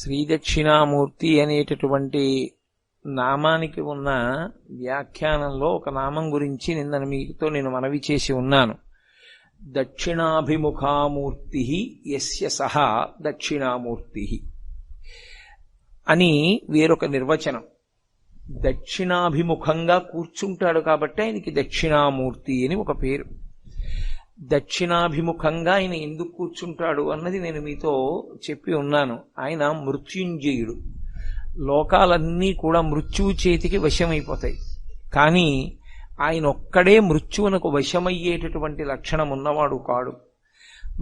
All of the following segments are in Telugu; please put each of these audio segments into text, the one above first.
శ్రీదక్షిణామూర్తి అనేటటువంటి నామానికి ఉన్న వ్యాఖ్యానంలో ఒక నామం గురించి మీతో నేను మనవి చేసి ఉన్నాను. దక్షిణాభిముఖామూర్తి యస్య సహా దక్షిణామూర్తి అని వేరొక నిర్వచనం. దక్షిణాభిముఖంగా కూర్చుంటాడు కాబట్టి ఆయనకి దక్షిణామూర్తి అని ఒక పేరు. దక్షిణాభిముఖంగా ఆయన ఎందుకు కూర్చుంటాడు అన్నది నేను మీతో చెప్పి ఉన్నాను. ఆయన మృత్యుంజయుడు. లోకాలన్నీ కూడా మృత్యువు చేతికి వశమైపోతాయి. కానీ ఆయన ఒక్కడే మృత్యువునకు వశమయ్యేటటువంటి లక్షణం ఉన్నవాడు కాడు.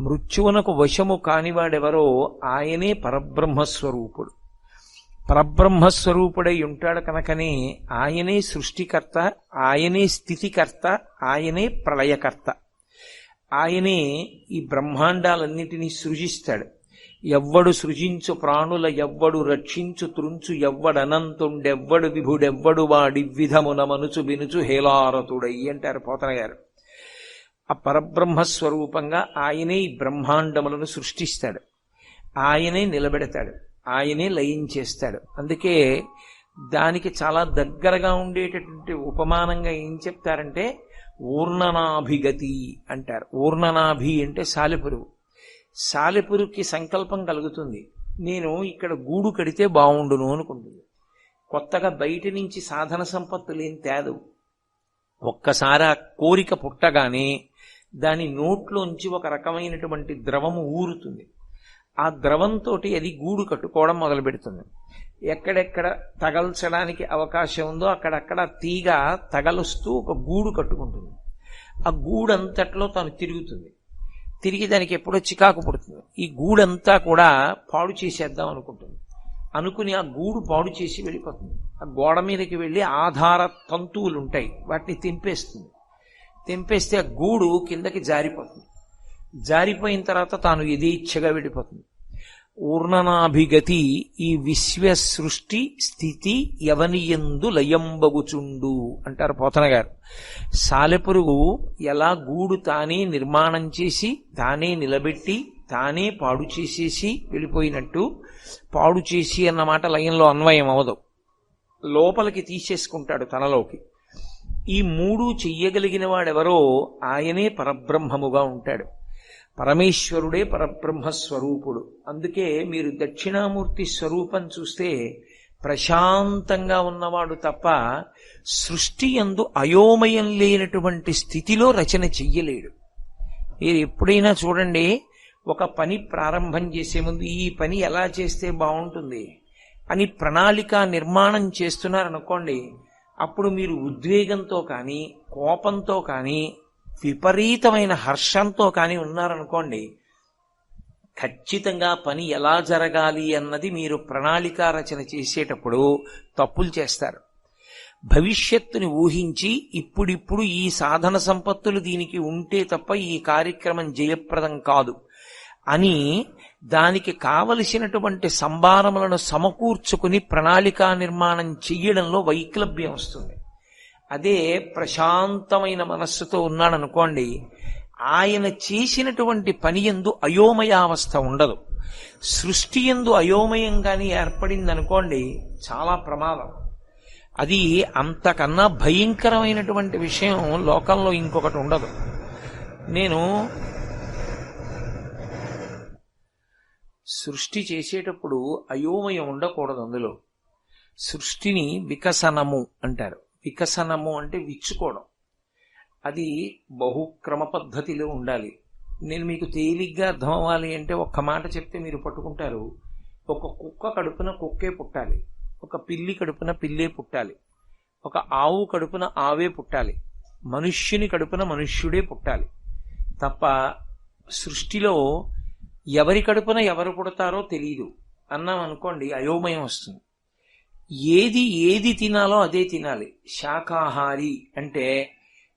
మృత్యువునకు వశము కానివాడెవరో ఆయనే పరబ్రహ్మస్వరూపుడు. పరబ్రహ్మస్వరూపుడై ఉంటాడు కనుకనే ఆయనే సృష్టికర్త, ఆయనే స్థితికర్త, ఆయనే ప్రళయకర్త. ఆయనే ఈ బ్రహ్మాండాలన్నిటినీ సృజిస్తాడు. ఎవ్వడు సృజించు ప్రాణుల ఎవ్వడు రక్షించు త్రుంచు ఎవ్వడనంతుండెవ్వడు విభుడెవ్వడు వాడి విధమున మనుచు బినుచు హేలారతుడై అంటారు పోతన గారు. ఆ పరబ్రహ్మస్వరూపంగా ఆయనే ఈ బ్రహ్మాండములను సృష్టిస్తాడు, ఆయనే నిలబెడతాడు, ఆయనే లయం చేస్తాడు. అందుకే దానికి చాలా దగ్గరగా ఉండేటటువంటి ఉపమానంగా ఏం చెప్తారంటే ఊర్ణనాభిగతి అంటారు. ఊర్ణనాభి అంటే సాలెపురుగు. సాలెపురుగుకి సంకల్పం కలుగుతుంది, నేను ఇక్కడ గూడు కడితే బాగుండును అనుకుంటుంది. కొత్తగా బయట నుంచి సాధన సంపత్తులు ఏం తేదు. ఒక్కసారి ఆ కోరిక పుట్టగానే దాని నోట్లోంచి ఒక రకమైనటువంటి ద్రవము ఊరుతుంది. ఆ ద్రవంతో అది గూడు కట్టుకోవడం మొదలు పెడుతుంది. ఎక్కడెక్కడ తగల్చడానికి అవకాశం ఉందో అక్కడక్కడ తీగ తగలుస్తూ ఒక గూడు కట్టుకుంటుంది. ఆ గూడంతట్లో తను తిరుగుతుంది. తిరిగి దానికి ఎప్పుడో చికాకు పుడుతుంది. ఈ గూడంతా కూడా పాడు చేసేద్దాం అనుకుంటుంది. అనుకుని ఆ గూడు పాడు చేసి వెళ్ళిపోతుంది. ఆ గోడ మీదకి వెళ్ళి ఆధార తంతువులు ఉంటాయి, వాటిని తెంపేస్తుంది. తెంపేస్తే ఆ గూడు కిందకి జారిపోతుంది. జారిపోయిన తర్వాత తాను యథేచ్ఛగా వెళ్ళిపోతుంది. ఊర్ణనాభిగతి ఈ విశ్వ సృష్టి స్థితి యవనియందు లయంబగుచుండు అంటారు పోతన గారు. సాలెపురుగు ఎలా గూడు తానే నిర్మాణం చేసి తానే నిలబెట్టి తానే పాడు చేసేసి వెళ్ళిపోయినట్టు, పాడు చేసి అన్నమాట లయంలో అన్వయం అవదు, లోపలికి తీసేసుకుంటాడు తనలోకి. ఈ మూడు చెయ్యగలిగిన వాడెవరో ఆయనే పరబ్రహ్మముగా ఉంటాడు. పరమేశ్వరుడే పరబ్రహ్మస్వరూపుడు. అందుకే మీరు దక్షిణామూర్తి స్వరూపం చూస్తే ప్రశాంతంగా ఉన్నవాడు తప్ప సృష్టి యందు అయోమయం లేనటువంటి స్థితిలో రచన చెయ్యలేడు. మీరు ఎప్పుడైనా చూడండి, ఒక పని ప్రారంభం చేసే ముందు ఈ పని ఎలా చేస్తే బాగుంటుంది అని ప్రణాళిక నిర్మాణం చేస్తున్నారనుకోండి, అప్పుడు మీరు ఉద్వేగంతో కానీ కోపంతో కానీ విపరీతమైన హర్షంతో కానీ ఉన్నారనుకోండి, ఖచ్చితంగా పని ఎలా జరగాలి అన్నది మీరు ప్రణాళిక రచన చేసేటప్పుడు తప్పులు చేస్తారు. భవిష్యత్తుని ఊహించి ఇప్పుడిప్పుడు ఈ సాధన సంపత్తులు దీనికి ఉంటే తప్ప ఈ కార్యక్రమం జయప్రదం కాదు అని దానికి కావలసినటువంటి సంభారములను సమకూర్చుకుని ప్రణాళికా నిర్మాణం చెయ్యడంలో వైక్లభ్యం వస్తుంది. అదే ప్రశాంతమైన మనస్సుతో ఉన్నాడనుకోండి, ఆయన చేసినటువంటి పని యందు అయోమయావస్థ ఉండదు. సృష్టి యందు అయోమయం కానీ ఏర్పడిందనుకోండి, చాలా ప్రమాదం. అది అంతకన్నా భయంకరమైనటువంటి విషయం లోకంలో ఇంకొకటి ఉండదు. నేను సృష్టి చేసేటప్పుడు అయోమయం ఉండకూడదు. అందులో సృష్టిని వికసనము అంటారు. వికసనము అంటే విచ్చుకోవడం. అది బహుక్రమ పద్ధతిలో ఉండాలి. నేను మీకు తేలిగ్గా అర్థం అవ్వాలి అంటే ఒక్క మాట చెప్తే మీరు పట్టుకుంటారు. ఒక కుక్క కడుపున కుక్కే పుట్టాలి, ఒక పిల్లి కడుపున పిల్లే పుట్టాలి, ఒక ఆవు కడుపున ఆవే పుట్టాలి, మనుష్యుని కడుపున మనుష్యుడే పుట్టాలి తప్ప సృష్టిలో ఎవరి కడుపున ఎవరు పుడతారో తెలియదు అన్నాం అనుకోండి, అయోమయం వస్తుంది. ఏది తినాలో అదే తినాలి. శాకాహారి అంటే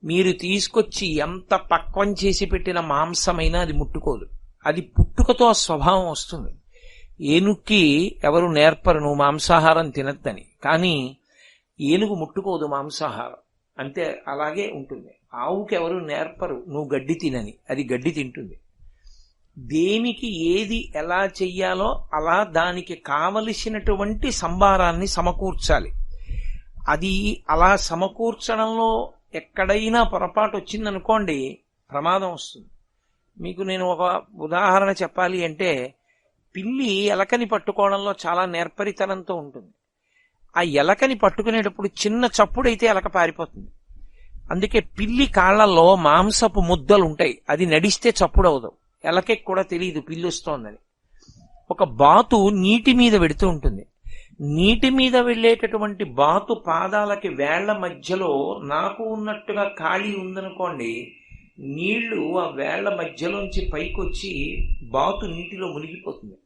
మీరు తీసుకొచ్చి ఎంత పక్వం చేసి పెట్టిన మాంసమైనా అది ముట్టుకోదు. అది పుట్టుకతో స్వభావం వస్తుంది. ఏనుక్కి ఎవరు నేర్పరు నువ్వు మాంసాహారం తినద్దని, కానీ ఏనుగు ముట్టుకోదు మాంసాహారం, అంతే అలాగే ఉంటుంది. ఆవుకి ఎవరు నేర్పరు నువ్వు గడ్డి తినని, అది గడ్డి తింటుంది. దేనికి ఏది ఎలా చెయ్యాలో అలా దానికి కావలసినటువంటి సంభారాన్ని సమకూర్చాలి. అది అలా సమకూర్చడంలో ఎక్కడైనా పొరపాటు వచ్చిందనుకోండి, ప్రమాదం వస్తుంది. మీకు నేను ఒక ఉదాహరణ చెప్పాలి అంటే, పిల్లి ఎలకని పట్టుకోవడంలో చాలా నేర్పరితనంతో ఉంటుంది. ఆ ఎలకని పట్టుకునేటప్పుడు చిన్న చప్పుడైతే ఎలక పారిపోతుంది. అందుకే పిల్లి కాళ్లలో మాంసపు ముద్దలు ఉంటాయి, అది నడిస్తే చప్పుడు అవదు. ఎలకెకి కూడా తెలియదు పిల్లి వస్తోందని. ఒక బాతు నీటి మీద వెడుతూ ఉంటుంది. నీటి మీద వెళ్ళేటటువంటి బాతు పాదాలకి వేళ్ల మధ్యలో నాకు ఉన్నట్టుగా ఖాళీ ఉందనుకోండి, నీళ్లు ఆ వేళ్ల మధ్యలోంచి పైకొచ్చి బాతు నీటిలో మునిగిపోతుంది.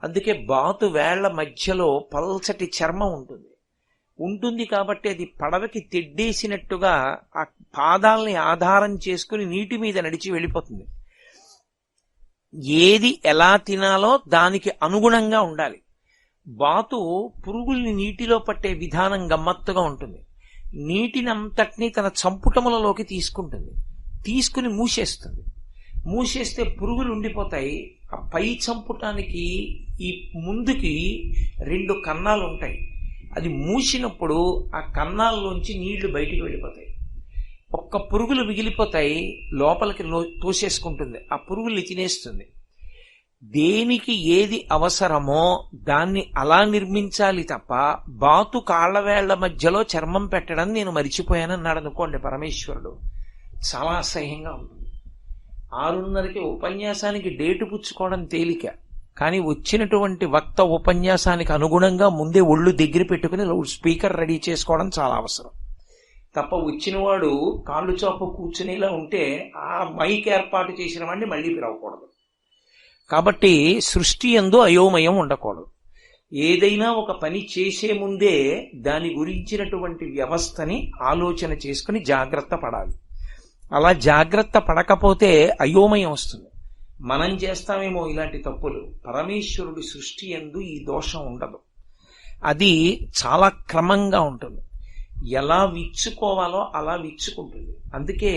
అందుకే బాతు వేళ్ల మధ్యలో పల్చటి చర్మం ఉంటుంది కాబట్టి అది పడవకి తెడ్డేసినట్టుగా ఆ పాదాలని ఆధారం చేసుకుని నీటి మీద నడిచి వెళ్ళిపోతుంది. ఏది ఎలా తినాలో దానికి అనుగుణంగా ఉండాలి. బాతు పురుగుల్ని నీటిలో పట్టే విధానం గమ్మత్తుగా ఉంటుంది. నీటినంతటినీ తన చంపుటములలోకి తీసుకుని మూసేస్తుంది. మూసేస్తే పురుగులు ఉండిపోతాయి. ఆ పై చంపుటానికి ఈ ముందుకి 2 కన్నాలు ఉంటాయి. అది మూసినప్పుడు ఆ కన్నాల్లోంచి నీళ్లు బయటికి వెళ్ళిపోతాయి. ఒక్క పురుగులు మిగిలిపోతాయి, లోపలికి తోసేసుకుంటుంది. ఆ పురుగుల్ని తినేస్తుంది. దేనికి ఏది అవసరమో దాన్ని అలా నిర్మించాలి తప్ప బాతు కాళ్లవేళ్ల మధ్యలో చర్మం పెట్టడం నేను మరిచిపోయానన్నాడు అనుకోండి పరమేశ్వరుడు, చాలా అసహ్యంగా ఉంటుంది. 6:30కి ఉపన్యాసానికి డేటు పుచ్చుకోవడం తేలిక, కానీ వచ్చినటువంటి వక్త ఉపన్యాసానికి అనుగుణంగా ముందే ఒళ్ళు దగ్గర పెట్టుకుని లౌడ్ స్పీకర్ రెడీ చేసుకోవడం చాలా అవసరం. తప్ప వచ్చినవాడు కాళ్ళు చాపు కూర్చునేలా ఉంటే ఆ మైక్ ఏర్పాటు చేసిన వాడిని మళ్ళీ పిలవకూడదు. కాబట్టి సృష్టి యందు అయోమయం ఉండకూడదు. ఏదైనా ఒక పని చేసే ముందే దాని గురించినటువంటి వ్యవస్థని ఆలోచన చేసుకుని జాగ్రత్త పడాలి. అలా జాగ్రత్త పడకపోతే అయోమయం వస్తుంది. మనం చేస్తామేమో ఇలాంటి తప్పులు, పరమేశ్వరుడి సృష్టి యందు ఈ దోషం ఉండదు. అది చాలా క్రమంగా ఉంటుంది. ఎలా విచ్చుకోవాలో అలా విచ్చుకుంటుంది. అందుకే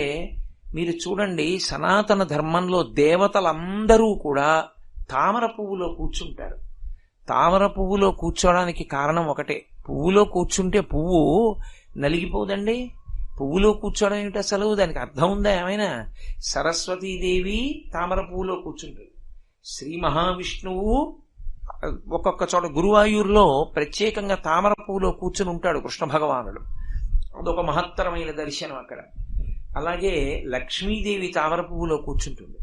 మీరు చూడండి, సనాతన ధర్మంలో దేవతలందరూ కూడా తామర పువ్వులో కూర్చుంటారు. తామర పువ్వులో కూర్చోడానికి కారణం ఒకటే, పువ్వులో కూర్చుంటే పువ్వు నలిగిపోదండి. పువ్వులో కూర్చోవడం ఏమిటి అసలు? దానికి అర్థం ఉందా ఏమైనా? సరస్వతీదేవి తామర పువ్వులో కూర్చుంటుంది. శ్రీ మహావిష్ణువు ఒక్కొక్క చోట గురువాయూరులో ప్రత్యేకంగా తామర పువ్వులో కూర్చుని ఉంటాడు కృష్ణ భగవానుడు. అదొక మహత్తరమైన దర్శనం అక్కడ. అలాగే లక్ష్మీదేవి తామర పువ్వులో కూర్చుంటుంది.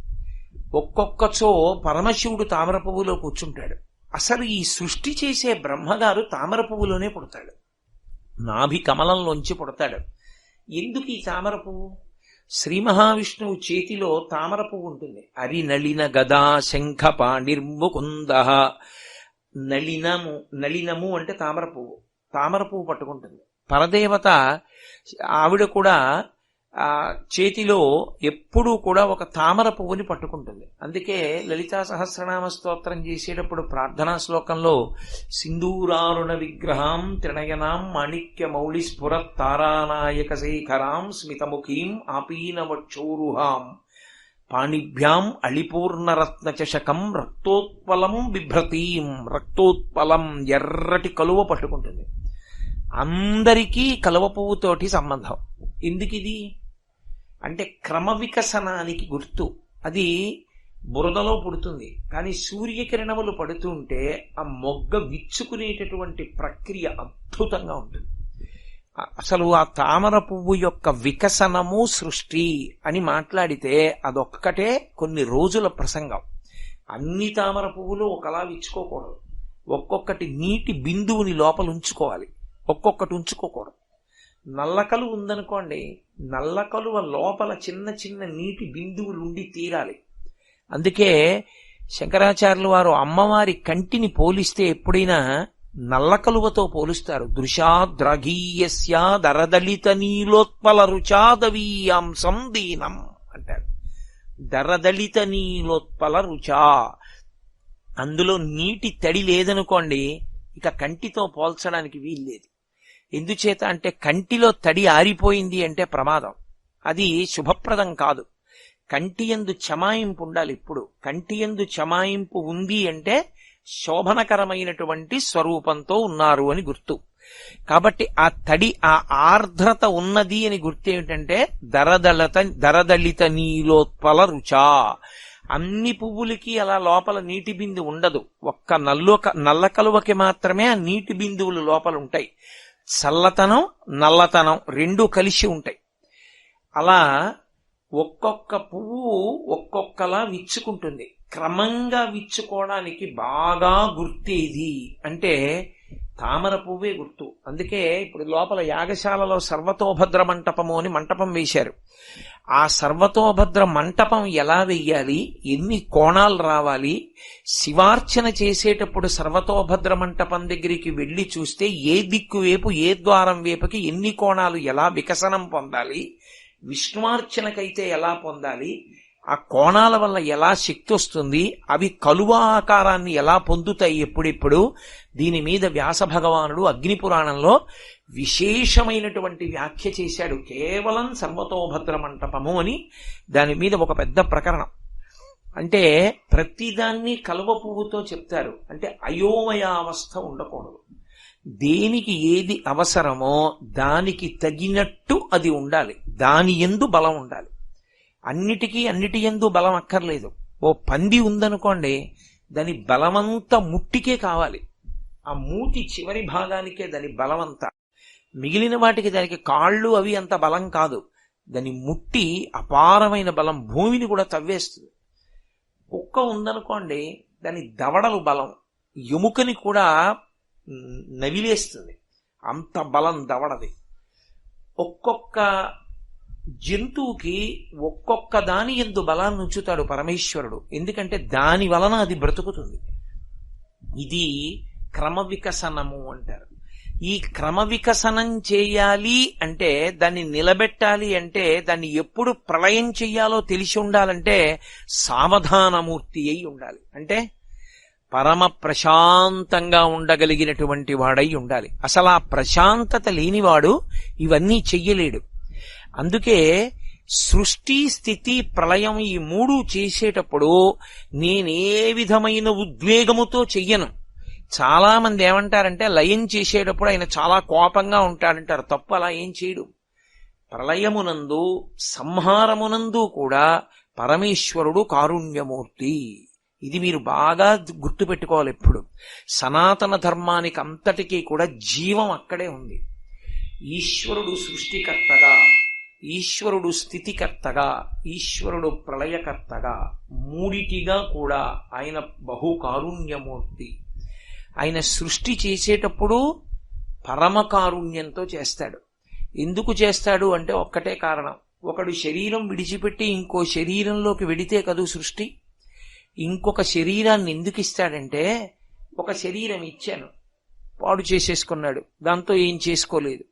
ఒక్కొక్కచో పరమశివుడు తామర పువ్వులో కూర్చుంటాడు. అసలు ఈ సృష్టి చేసే బ్రహ్మగారు తామర పువ్వులోనే పుడతాడు, నాభి కమలంలోంచి పుడతాడు. ఎందుకు ఈ తామర పువ్వు? శ్రీ మహావిష్ణువు చేతిలో తామర పువ్వు ఉంటుంది. అరి నళిన గదా శంఖ పాణిర్ముకుంద. నళినము అంటే తామర పువ్వు. తామర పువ్వు పట్టుకుంటుంది. పరదేవత ఆవిడ కూడా చేతిలో ఎప్పుడూ కూడా ఒక తామర పువ్వుని పట్టుకుంటుంది. అందుకే లలితా సహస్రనామ స్తోత్రం చేసేటప్పుడు ప్రార్థనా శ్లోకంలో సింధూరారుణ విగ్రహాం త్రినయనాం మాణిక్య మౌళి స్ఫురత్ తారానాయక శేఖరాం స్మితముఖీం ఆపీనవక్షోరుహాం పాణిభ్యాం అళిపూర్ణరత్న చషకం రక్తోత్పలం బిభ్రతీం. రక్తోత్పలం ఎర్రటి కలువ పట్టుకుంటుంది. అందరికీ కలువ పువ్వుతోటి సంబంధం. ఎందుకిది అంటే క్రమ వికసనానికి గుర్తు. అది బురదలో పుడుతుంది, కానీ సూర్యకిరణములు పడుతుంటే ఆ మొగ్గ విచ్చుకునేటటువంటి ప్రక్రియ అద్భుతంగా ఉంటుంది. అసలు ఆ తామర పువ్వు యొక్క వికసనము సృష్టి అని మాట్లాడితే అదొక్కటే కొన్ని రోజుల ప్రసంగం. అన్ని తామర పువ్వులు ఒకలా విచ్చుకోకూడదు. ఒక్కొక్కటి నీటి బిందువుని లోపల ఉంచుకోవాలి, ఒక్కొక్కటి ఉంచుకోకూడదు. నల్లకలువ ఉందనుకోండి, నల్లకలువ లోపల చిన్న చిన్న నీటి బిందువులు ఉండి తీరాలి. అందుకే శంకరాచార్యులు వారు అమ్మవారి కంటిని పోలిస్తే ఎప్పుడైనా నల్లకలువతో పోలుస్తారు. దృశాద్రఘీయస్యా దరదళిత నీలోత్పల రుచాదవీయాంసం దీనం అంటారు. దరదళిత నీలోత్పల రుచా, అందులో నీటి తడి లేదనుకోండి, ఇక కంటితో పోల్చడానికి వీల్లేదు. ఎందుచేత అంటే కంటిలో తడి ఆరిపోయింది అంటే ప్రమాదం, అది శుభప్రదం కాదు. కంటియందు చమాయింపు ఉండాలి. ఇప్పుడు కంటియందు చమాయింపు ఉంది అంటే శోభనకరమైనటువంటి స్వరూపంతో ఉన్నారు అని గుర్తు. కాబట్టి ఆ తడి, ఆ ఆర్ద్రత ఉన్నది అని గుర్తు ఏమిటంటే దరదళిత నీలోత్పల రుచా. అన్ని పువ్వులకి అలా లోపల నీటి బిందు ఉండదు. ఒక్క నల్ల కలువకి మాత్రమే ఆ నీటి బిందువులు లోపల ఉంటాయి. చల్లతనం నల్లతనం రెండూ కలిసి ఉంటాయి. అలా ఒక్కొక్క పువ్వు ఒక్కొక్కలా విచ్చుకుంటుంది. క్రమంగా విచ్చుకోవడానికి బాగా గుర్తేది అంటే తామర పువ్వే గుర్తు. అందుకే ఇప్పుడు లోపల యాగశాలలో సర్వతోభద్ర మంటపము అని మంటపం వేశారు. ఆ సర్వతోభద్ర మంటపం ఎలా వెయ్యాలి, ఎన్ని కోణాలు రావాలి, శివార్చన చేసేటప్పుడు సర్వతోభద్ర మంటపం దగ్గరికి వెళ్లి చూస్తే ఏ దిక్కు వైపు ఏ ద్వారం వైపుకి ఎన్ని కోణాలు ఎలా వికసనం పొందాలి, విష్ణువార్చనకైతే ఎలా పొందాలి, ఆ కోణాల వల్ల ఎలా శక్తి వస్తుంది, అవి కలువ ఆకారాన్ని ఎలా పొందుతాయి ఎప్పుడెప్పుడు, దీని మీద వ్యాస భగవానుడు అగ్నిపురాణంలో విశేషమైనటువంటి వ్యాఖ్య చేశాడు. కేవలం సర్వతోభద్ర మంటపము అని దాని మీద ఒక పెద్ద ప్రకరణం. అంటే ప్రతిదాన్ని కలువ పువ్వుతో చెప్తారు. అంటే అయోమయావస్థ ఉండకూడదు. దేనికి ఏది అవసరమో దానికి తగినట్టు అది ఉండాలి. దాని యందు బలం ఉండాలి. అన్నిటి యందు బలం అక్కర్లేదు. ఓ పంది ఉందనుకోండి, దాని బలమంతా ముట్టికే కావాలి. ఆ మూతి చివరి భాగానికే దాని బలమంతా. మిగిలిన వాటికి దానికి కాళ్ళు అవి అంత బలం కాదు. దాని ముట్టి అపారమైన బలం, భూమిని కూడా తవ్వేస్తుంది. కుక్క ఉందనుకోండి, దాని దవడలు బలం, ఎముకని కూడా నవిలేస్తుంది. అంత బలం దవడది. ఒక్కొక్క జంతువుకి ఒక్కొక్క దాని యందు బలాన్ని ఉంచుతాడు పరమేశ్వరుడు. ఎందుకంటే దాని వలన అది బ్రతుకుతుంది. ఇది క్రమ వికసనము అంటారు. ఈ క్రమ వికసనం చేయాలి అంటే, దాన్ని నిలబెట్టాలి అంటే, దాన్ని ఎప్పుడు ప్రళయం చెయ్యాలో తెలిసి ఉండాలంటే సావధానమూర్తి అయి ఉండాలి. అంటే పరమ ప్రశాంతంగా ఉండగలిగినటువంటి వాడై ఉండాలి. అసలు ఆ ప్రశాంతత లేనివాడు ఇవన్నీ చెయ్యలేడు. అందుకే సృష్టి స్థితి ప్రళయం ఈ మూడు చేసేటప్పుడు నేనే విధమైన ఉద్వేగముతో చెయ్యను. చాలా మంది ఏమంటారంటే లయం చేసేటప్పుడు ఆయన చాలా కోపంగా ఉంటాడంటారు. తప్పు, అలా ఏం చేయడు. ప్రళయమునందు సంహారమునందు కూడా పరమేశ్వరుడు కారుణ్యమూర్తి. ఇది మీరు బాగా గుర్తుపెట్టుకోవాలి. ఎప్పుడు సనాతన ధర్మానికి అంతటికీ కూడా జీవం అక్కడే ఉంది. ఈశ్వరుడు సృష్టికర్తగా, ఈశ్వరుడు స్థితికర్తగా, ఈశ్వరుడు ప్రళయకర్తగా, మూడిటిగా కూడా ఆయన బహు కారుణ్యమూర్తి. ఆయన సృష్టి చేసేటప్పుడు పరమ కారుణ్యంతో చేస్తాడు. ఎందుకు చేస్తాడు అంటే ఒక్కటే కారణం. ఒకడు శరీరం విడిచిపెట్టి ఇంకో శరీరంలోకి వెడితే కదూ సృష్టి. ఇంకొక శరీరాన్ని ఎందుకు ఇస్తాడంటే, ఒక శరీరం ఇచ్చాను, పాడు చేసేసుకున్నాడు, దాంతో ఏం చేసుకోలేదు,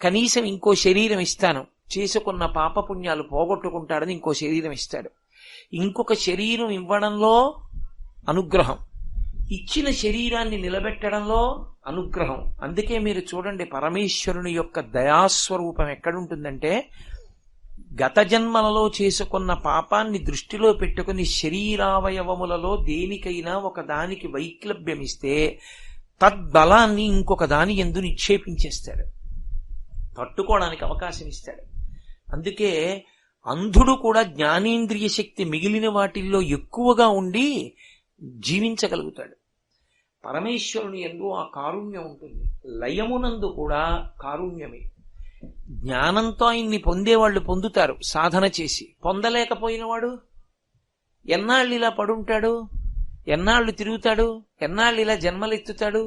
కనీసం ఇంకో శరీరం ఇస్తాను, చేసుకున్న పాపపుణ్యాలు పోగొట్టుకుంటాడని ఇంకో శరీరం ఇస్తాడు. ఇంకొక శరీరం ఇవ్వడంలో అనుగ్రహం, ఇచ్చిన శరీరాన్ని నిలబెట్టడంలో అనుగ్రహం. అందుకే మీరు చూడండి, పరమేశ్వరుని యొక్క దయాస్వరూపం ఎక్కడుంటుందంటే, గత జన్మలలో చేసుకున్న పాపాన్ని దృష్టిలో పెట్టుకుని శరీరావయవములలో దేనికైనా ఒక దానికి వైక్లభ్యమిస్తే తద్బలాన్ని ఇంకొక దాని యందు నిక్షేపించేస్తాడు, తట్టుకోవడానికి అవకాశం ఇస్తాడు. అందుకే అంధుడు కూడా జ్ఞానేంద్రియ శక్తి మిగిలిన వాటిల్లో ఎక్కువగా ఉండి జీవించగలుగుతాడు. పరమేశ్వరుని యందు ఆ కారుణ్యం ఉంటుంది. లయమునందు కూడా కారుణ్యమే. జ్ఞానంతో ఆయన్ని పొందేవాళ్లు పొందుతారు సాధన చేసి. పొందలేకపోయినవాడు ఎన్నాళ్ళు ఇలా పడుంటాడు, ఎన్నాళ్ళు తిరుగుతాడు, ఎన్నాళ్ళు ఇలా జన్మలెత్తుతాడు.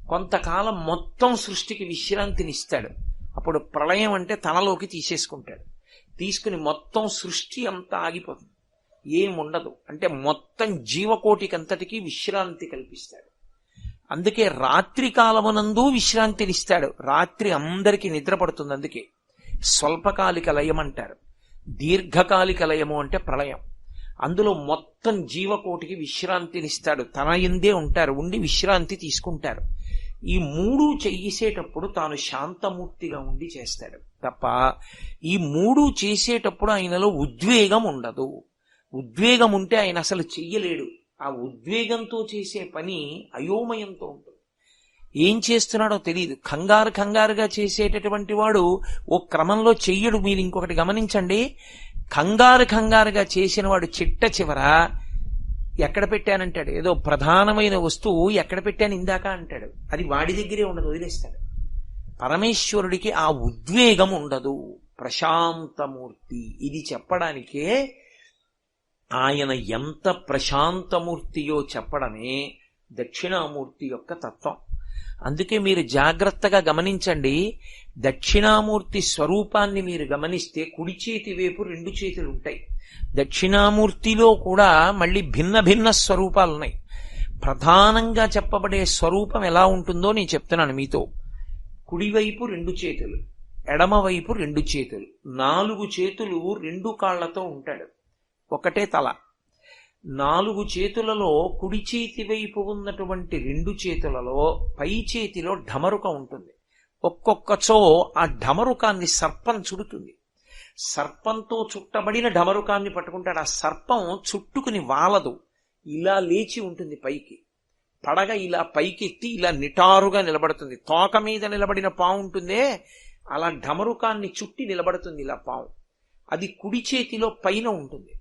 కొంతకాలం మొత్తం సృష్టికి విశ్రాంతినిస్తాడు. అప్పుడు ప్రళయం అంటే తనలోకి తీసేసుకుంటాడు. తీసుకుని మొత్తం సృష్టి అంతా ఆగిపోతుంది, ఏముండదు. అంటే మొత్తం జీవకోటికంతటికీ విశ్రాంతి కల్పిస్తాడు. అందుకే రాత్రి కాలమునందు విశ్రాంతినిస్తాడు. రాత్రి అందరికీ నిద్ర పడుతుంది. అందుకే స్వల్పకాలిక లయం అంటారు. దీర్ఘకాలిక లయము అంటే ప్రళయం. అందులో మొత్తం జీవకోటికి విశ్రాంతినిస్తాడు. తన యందే ఉంటారు, ఉండి విశ్రాంతి తీసుకుంటారు. ఈ మూడు చేసేటప్పుడు తాను శాంతమూర్తిగా ఉండి చేస్తాడు తప్ప ఈ మూడు చేసేటప్పుడు ఆయనలో ఉద్వేగం ఉండదు. ఉద్వేగం ఉంటే ఆయన అసలు చెయ్యలేడు. ఆ ఉద్వేగంతో చేసే పని అయోమయంతో ఉంటుంది. ఏం చేస్తున్నాడో తెలియదు. కంగారుగా చేసేటటువంటి వాడు ఓ క్రమంలో చెయ్యడు. మీరు ఇంకొకటి గమనించండి, కంగారుగా చేసిన వాడు చిట్ట చివర ఎక్కడ పెట్టానంటాడు. ఏదో ప్రధానమైన వస్తువు ఎక్కడ పెట్టాను ఇందాక అంటాడు. అది వాడి దగ్గరే ఉండదు, వదిలేస్తాడు. పరమేశ్వరుడికి ఆ ఉద్వేగం ఉండదు, ప్రశాంతమూర్తి. ఇది చెప్పడానికే ఆయన ఎంత ప్రశాంతమూర్తియో చెప్పడమే దక్షిణామూర్తి యొక్క తత్వం. అందుకే మీరు జాగ్రత్తగా గమనించండి. దక్షిణామూర్తి స్వరూపాన్ని మీరు గమనిస్తే కుడి చేతి వైపు 2 చేతులు ఉంటాయి. దక్షిణామూర్తిలో కూడా మళ్ళీ భిన్న స్వరూపాలున్నాయి. ప్రధానంగా చెప్పబడే స్వరూపం ఎలా ఉంటుందో నేను చెప్తున్నాను మీతో. కుడివైపు 2 చేతులు, ఎడమవైపు 2 చేతులు, 4 చేతులు 2 కాళ్లతో ఉంటాడు, ఒకటే తల. 4 చేతులలో కుడి చేతి వైపు ఉన్నటువంటి 2 చేతులలో పై చేతిలో ఢమరుక ఉంటుంది. ఒక్కొక్కచో ఆ ఢమరుకాన్ని సర్పం చుడుతుంది. సర్పంతో చుట్టబడిన ఢమరుకాన్ని పట్టుకుంటాడు. ఆ సర్పం చుట్టుకుని వాలదు, ఇలా లేచి ఉంటుంది పైకి. పడగ ఇలా పైకెత్తి ఇలా నిటారుగా నిలబడుతుంది. తోక మీద నిలబడిన పాము ఉంటుందే, అలా ఢమరుకాన్ని చుట్టి నిలబడుతుంది ఇలా పాము. అది కుడి చేతిలో పైన ఉంటుంది.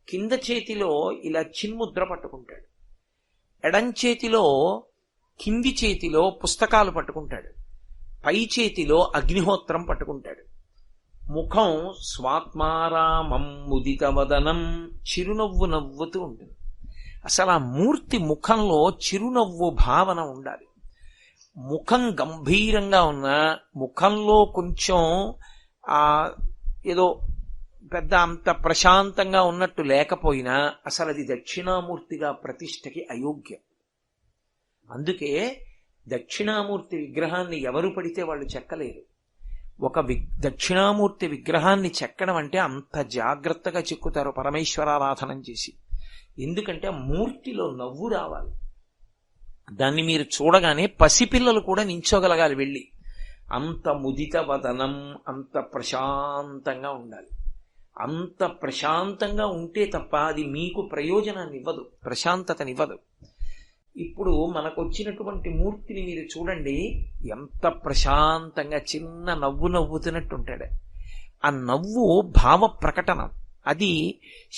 కింద చేతిలో ఇలా చిన్ముద్ర పట్టుకుంటాడు. ఎడం చేతిలో కింది చేతిలో పుస్తకాలు పట్టుకుంటాడు. పై చేతిలో అగ్నిహోత్రం పట్టుకుంటాడు. ముఖం స్వాత్మారామం ముదితవదనం, చిరునవ్వు నవ్వుతూ ఉంటుంది. అసలు ఆ మూర్తి ముఖంలో చిరునవ్వు భావన ఉండాలి. ముఖం గంభీరంగా ఉన్న, ముఖంలో కొంచెం ఏదో పెద్ద అంత ప్రశాంతంగా ఉన్నట్టు లేకపోయినా అసలు అది దక్షిణామూర్తిగా ప్రతిష్టకి అయోగ్యం. అందుకే దక్షిణామూర్తి విగ్రహాన్ని ఎవరు పడితే వాళ్ళు చెక్కలేరు. ఒక దక్షిణామూర్తి విగ్రహాన్ని చెక్కడం అంటే అంత జాగ్రత్తగా చెక్కుతారు పరమేశ్వరారాధనం చేసి. ఎందుకంటే మూర్తిలో నవ్వు రావాలి. దాన్ని మీరు చూడగానే పసిపిల్లలు కూడా నించోగలగాలి వెళ్ళి. అంత ముదిత వదనం, అంత ప్రశాంతంగా ఉండాలి. అంత ప్రశాంతంగా ఉంటే తప్ప అది మీకు ప్రయోజనాన్ని ఇవ్వదు, ప్రశాంతతనివ్వదు. ఇప్పుడు మనకు వచ్చినటువంటి మూర్తిని మీరు చూడండి, ఎంత ప్రశాంతంగా చిన్న నవ్వు నవ్వుతున్నట్టు ఉంటాడు. ఆ నవ్వు భావ ప్రకటన. అది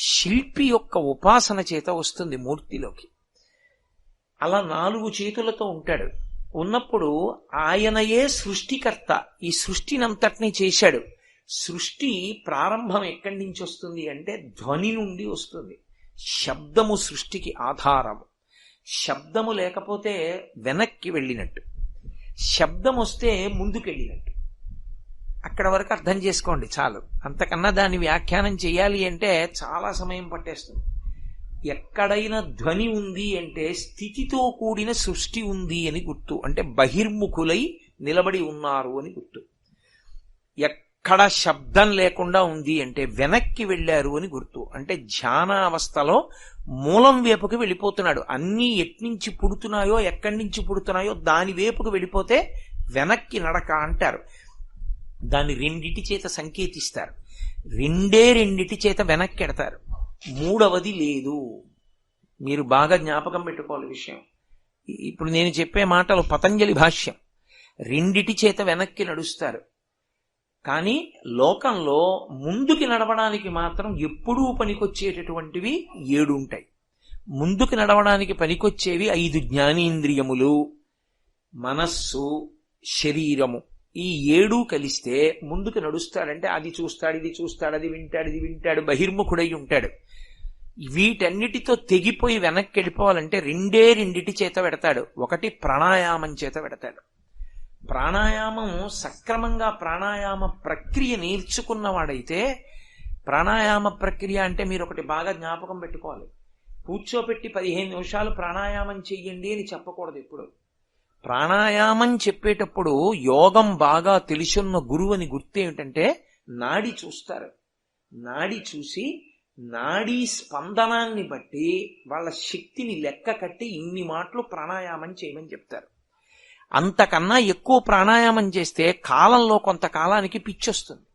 శిల్పి యొక్క ఉపాసన చేత వస్తుంది మూర్తిలోకి. అలా 4 చేతులతో ఉంటాడు. ఉన్నప్పుడు ఆయనయే సృష్టికర్త. ఈ సృష్టినంతటినీ చేశాడు. సృష్టి ప్రారంభం ఎక్కడి నుంచి వస్తుంది అంటే ధ్వని నుండి వస్తుంది. శబ్దము సృష్టికి ఆధారము. శబ్దము లేకపోతే వెనక్కి వెళ్ళినట్టు, శబ్దం వస్తే ముందుకెళ్ళినట్టు. అక్కడ వరకు అర్థం చేసుకోండి చాలు. అంతకన్నా దాన్ని వ్యాఖ్యానం చేయాలి అంటే చాలా సమయం పట్టేస్తుంది. ఎక్కడైనా ధ్వని ఉంది అంటే స్థితితో కూడిన సృష్టి ఉంది అని గుర్తు. అంటే బహిర్ముఖులై నిలబడి ఉన్నారు అని గుర్తు. ఎక్కడ శబ్దం లేకుండా ఉంది అంటే వెనక్కి వెళ్ళారు అని గుర్తు. అంటే ధ్యానావస్థలో మూలం వైపుకి వెళ్ళిపోతున్నాడు. అన్నీ ఎట్నుంచి పుడుతున్నాయో, ఎక్కడి నుంచి పుడుతున్నాయో దాని వైపుకు వెళ్ళిపోతే వెనక్కి నడక అంటారు. దాన్ని 2 చేత సంకేతిస్తారు. 2 చేత వెనక్కి ఎడతారు. 3వది లేదు. మీరు బాగా జ్ఞాపకం పెట్టుకోవాలి విషయం. ఇప్పుడు నేను చెప్పే మాటలు పతంజలి భాష్యం. 2 చేత వెనక్కి నడుస్తారు. కానీ లోకంలో ముందుకి నడవడానికి మాత్రం ఎప్పుడూ పనికొచ్చేటటువంటివి 7 ఉంటాయి. ముందుకు నడవడానికి పనికొచ్చేవి 5 జ్ఞానేంద్రియములు, మనస్సు, శరీరము. ఈ 7 కలిస్తే ముందుకు నడుస్తాడంటే అది చూస్తాడు, ఇది చూస్తాడు, అది వింటాడు, ఇది వింటాడు, బహిర్ముఖుడై ఉంటాడు. వీటన్నిటితో తెగిపోయి వెనక్కి వెళ్ళిపోవాలంటే 2 చేత పెడతాడు. ఒకటి ప్రాణాయామం చేత పెడతాడు. ప్రాణాయామం సక్రమంగా ప్రాణాయామ ప్రక్రియ నేర్చుకున్నవాడైతే, ప్రాణాయామ ప్రక్రియ అంటే మీరు ఒకటి బాగా జ్ఞాపకం పెట్టుకోవాలి. కూర్చోపెట్టి 15 నిమిషాలు ప్రాణాయామం చెయ్యండి అని చెప్పకూడదు. ఎప్పుడు ప్రాణాయామం చెప్పేటప్పుడు యోగం బాగా తెలుసున్న గురువు అని గుర్తు ఏమిటంటే నాడి చూస్తారు. నాడి చూసి నాడీ స్పందనాన్ని బట్టి వాళ్ళ శక్తిని లెక్క కట్టి ఇన్ని మాటలు ప్రాణాయామం చేయమని చెప్తారు. అంతకన్నా ఎక్కువ ప్రాణాయామం చేస్తే కాలంలో కొంతకాలానికి పిచ్చొస్తుంది.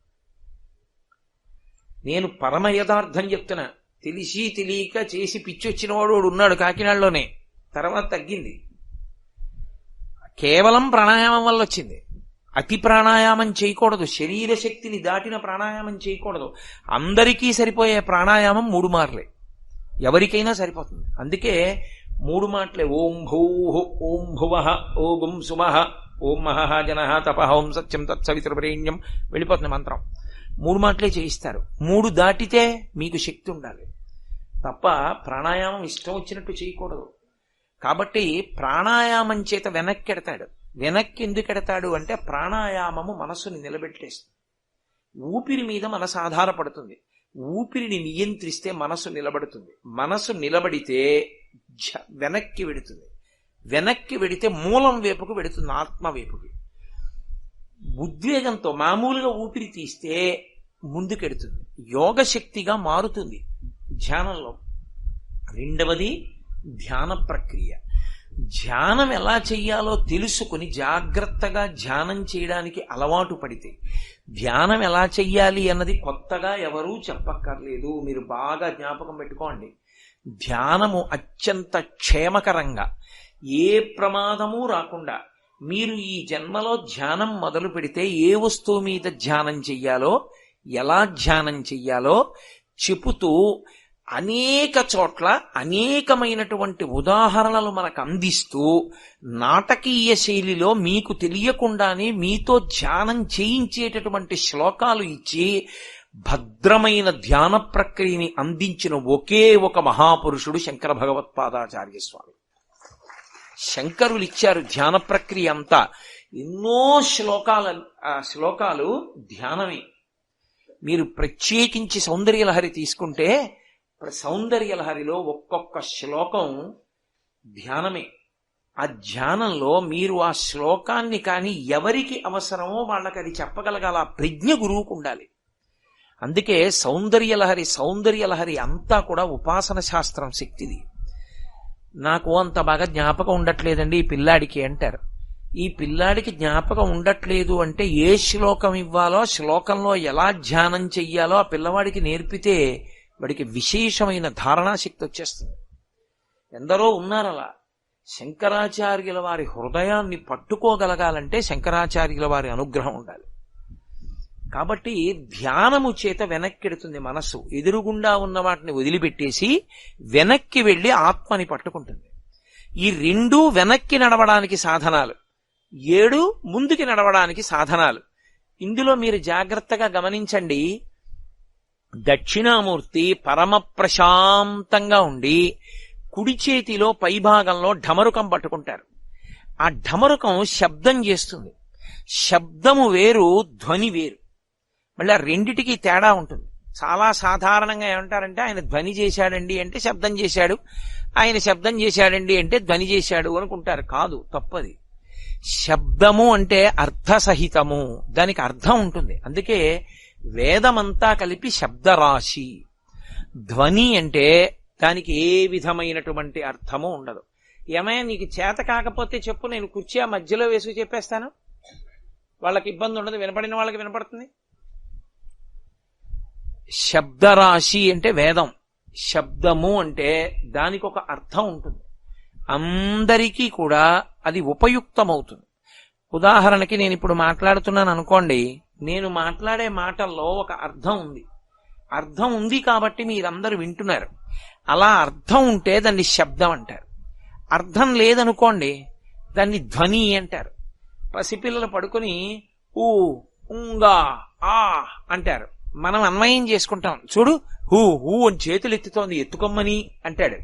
నేను పరమ యథార్థం చెప్తున్నా. తెలిసి తెలియక చేసి పిచ్చొచ్చిన వాడు ఉన్నాడు కాకినాడలోనే, తర్వాత తగ్గింది. కేవలం ప్రాణాయామం వల్ల వచ్చింది. అతి ప్రాణాయామం చేయకూడదు, శరీర శక్తిని దాటిన ప్రాణాయామం చేయకూడదు. అందరికీ సరిపోయే ప్రాణాయామం 3 మార్లే, ఎవరికైనా సరిపోతుంది. అందుకే 3 మాటలే. ఓం భూ ఓం భువః ఓం సుమః ఓం మహః జనః తపః ఓం సత్యం తత్సవితుర్వరేణ్యం వెళ్ళిపోతుంది మంత్రం. 3 మాటలే చేయిస్తారు. 3 దాటితే మీకు శక్తి ఉండాలి తప్ప ప్రాణాయామం ఇష్టం వచ్చినట్టు చేయకూడదు. కాబట్టి ప్రాణాయామం చేత వెనక్కి ఎడతాడు. వెనక్కి ఎందుకు ఎడతాడు అంటే ప్రాణాయామము మనస్సుని నిలబెట్టేస్తుంది. ఊపిరి మీద మనసు ఆధారపడుతుంది. ఊపిరిని నియంత్రిస్తే మనసు నిలబడుతుంది. మనసు నిలబడితే వెనక్కి వెడుతుంది. వెనక్కి వెడితే మూలం వైపుకు వెడుతుంది, ఆత్మ వైపుకి. ఉద్వేగంతో మామూలుగా ఊపిరి తీస్తే ముందుకెడుతుంది, యోగశక్తిగా మారుతుంది ధ్యానంలో. రెండవది ధ్యాన ప్రక్రియ. ధ్యానం ఎలా చెయ్యాలో తెలుసుకుని జాగ్రత్తగా ధ్యానం చేయడానికి అలవాటు పడితే, ధ్యానం ఎలా చెయ్యాలి అన్నది కొత్తగా ఎవరూ చెప్పక్కర్లేదు. మీరు బాగా జ్ఞాపకం పెట్టుకోండి. ధ్యానము అత్యంత క్షేమకరంగా, ఏ ప్రమాదము రాకుండా మీరు ఈ జన్మలో ధ్యానం మొదలు పెడితే ఏ వస్తువు మీద ధ్యానం చెయ్యాలో, ఎలా ధ్యానం చెయ్యాలో చెబుతూ అనేక చోట్ల అనేకమైనటువంటి ఉదాహరణలు మనకు అందిస్తూ నాటకీయ శైలిలో మీకు తెలియకుండానే మీతో ధ్యానం చేయించేటటువంటి శ్లోకాలు ఇచ్చి భద్రమైన ధ్యాన ప్రక్రియని అందించిన ఒకే ఒక మహాపురుషుడు శంకర భగవత్పాదాచార్య స్వామి. శంకరులు ఇచ్చారు ధ్యాన ప్రక్రియ అంతా. ఎన్నో శ్లోకాలు ధ్యానమే. మీరు ప్రత్యేకించి సౌందర్యలహరి తీసుకుంటే సౌందర్యలహరిలో ఒక్కొక్క శ్లోకం ధ్యానమే. ఆ ధ్యానంలో మీరు ఆ శ్లోకాన్ని కానీ ఎవరికి అవసరమో వాళ్ళకి అది చెప్పగలగాల ప్రజ్ఞ గురువుకు ఉండాలి. అందుకే సౌందర్యలహరి అంతా కూడా ఉపాసన శాస్త్రం శక్తిది. నాకు అంత బాగా జ్ఞాపకం ఉండట్లేదండి ఈ పిల్లాడికి అంటారు. ఈ పిల్లాడికి జ్ఞాపకం ఉండట్లేదు అంటే ఏ శ్లోకం ఇవ్వాలో, శ్లోకంలో ఎలా ధ్యానం చెయ్యాలో ఆ పిల్లవాడికి నేర్పితే వాడికి విశేషమైన ధారణాశక్తి వచ్చేస్తుంది. ఎందరో ఉన్నారలా. శంకరాచార్యుల వారి హృదయాన్ని పట్టుకోగలగాలంటే శంకరాచార్యుల వారి అనుగ్రహం ఉండాలి. కాబట్టి ధ్యానము చేత వెనక్కెడుతుంది మనస్సు. ఎదురుగుండా ఉన్న వాటిని వదిలిపెట్టేసి వెనక్కి వెళ్లి ఆత్మని పట్టుకుంటుంది. ఈ 2 వెనక్కి నడవడానికి సాధనాలు, 7 ముందుకి నడవడానికి సాధనాలు. ఇందులో మీరు జాగ్రత్తగా గమనించండి. దక్షిణామూర్తి పరమ ప్రశాంతంగా ఉండి కుడి చేతిలో పైభాగంలో ఢమరుకం పట్టుకుంటారు. ఆ ఢమరుకం శబ్దం చేస్తుంది. శబ్దము వేరు, ధ్వని వేరు. మళ్ళీ ఆ రెండిటికి తేడా ఉంటుంది. చాలా సాధారణంగా ఏమంటారంటే ఆయన ధ్వని చేశాడండి అంటే శబ్దం చేశాడు, ఆయన శబ్దం చేశాడండి అంటే ధ్వని చేశాడు అనుకుంటారు. కాదు, తప్పది. శబ్దము అంటే అర్థసహితము, దానికి అర్థం ఉంటుంది. అందుకే వేదమంతా కలిపి శబ్దరాశి. ధ్వని అంటే దానికి ఏ విధమైనటువంటి అర్థము ఉండదు. ఏమైనా నీకు చేత కాకపోతే చెప్పు, నేను కుర్చీ ఆ మధ్యలో వేసుకు చెప్పేస్తాను, వాళ్ళకి ఇబ్బంది ఉండదు, వినపడిన వాళ్ళకి వినపడుతుంది. శబ్దరాశి అంటే వేదం. శబ్దము అంటే దానికి ఒక అర్థం ఉంటుంది. అందరికీ కూడా అది ఉపయుక్తమవుతుంది. ఉదాహరణకి నేను ఇప్పుడు మాట్లాడుతున్నాను అనుకోండి, నేను మాట్లాడే మాటల్లో ఒక అర్థం ఉంది. అర్థం ఉంది కాబట్టి మీరందరూ వింటున్నారు. అలా అర్థం ఉంటే దాన్ని శబ్దం అంటారు. అర్థం లేదనుకోండి దాన్ని ధ్వని అంటారు. పసిపిల్లలు పడుకుని ఊ ఉంగా ఆ అంటారు. మనం అన్వయం చేసుకుంటాం. చూడు, హూ హూ అని చేతులు ఎత్తుతోంది, ఎత్తుకొమ్మని అంటాడు.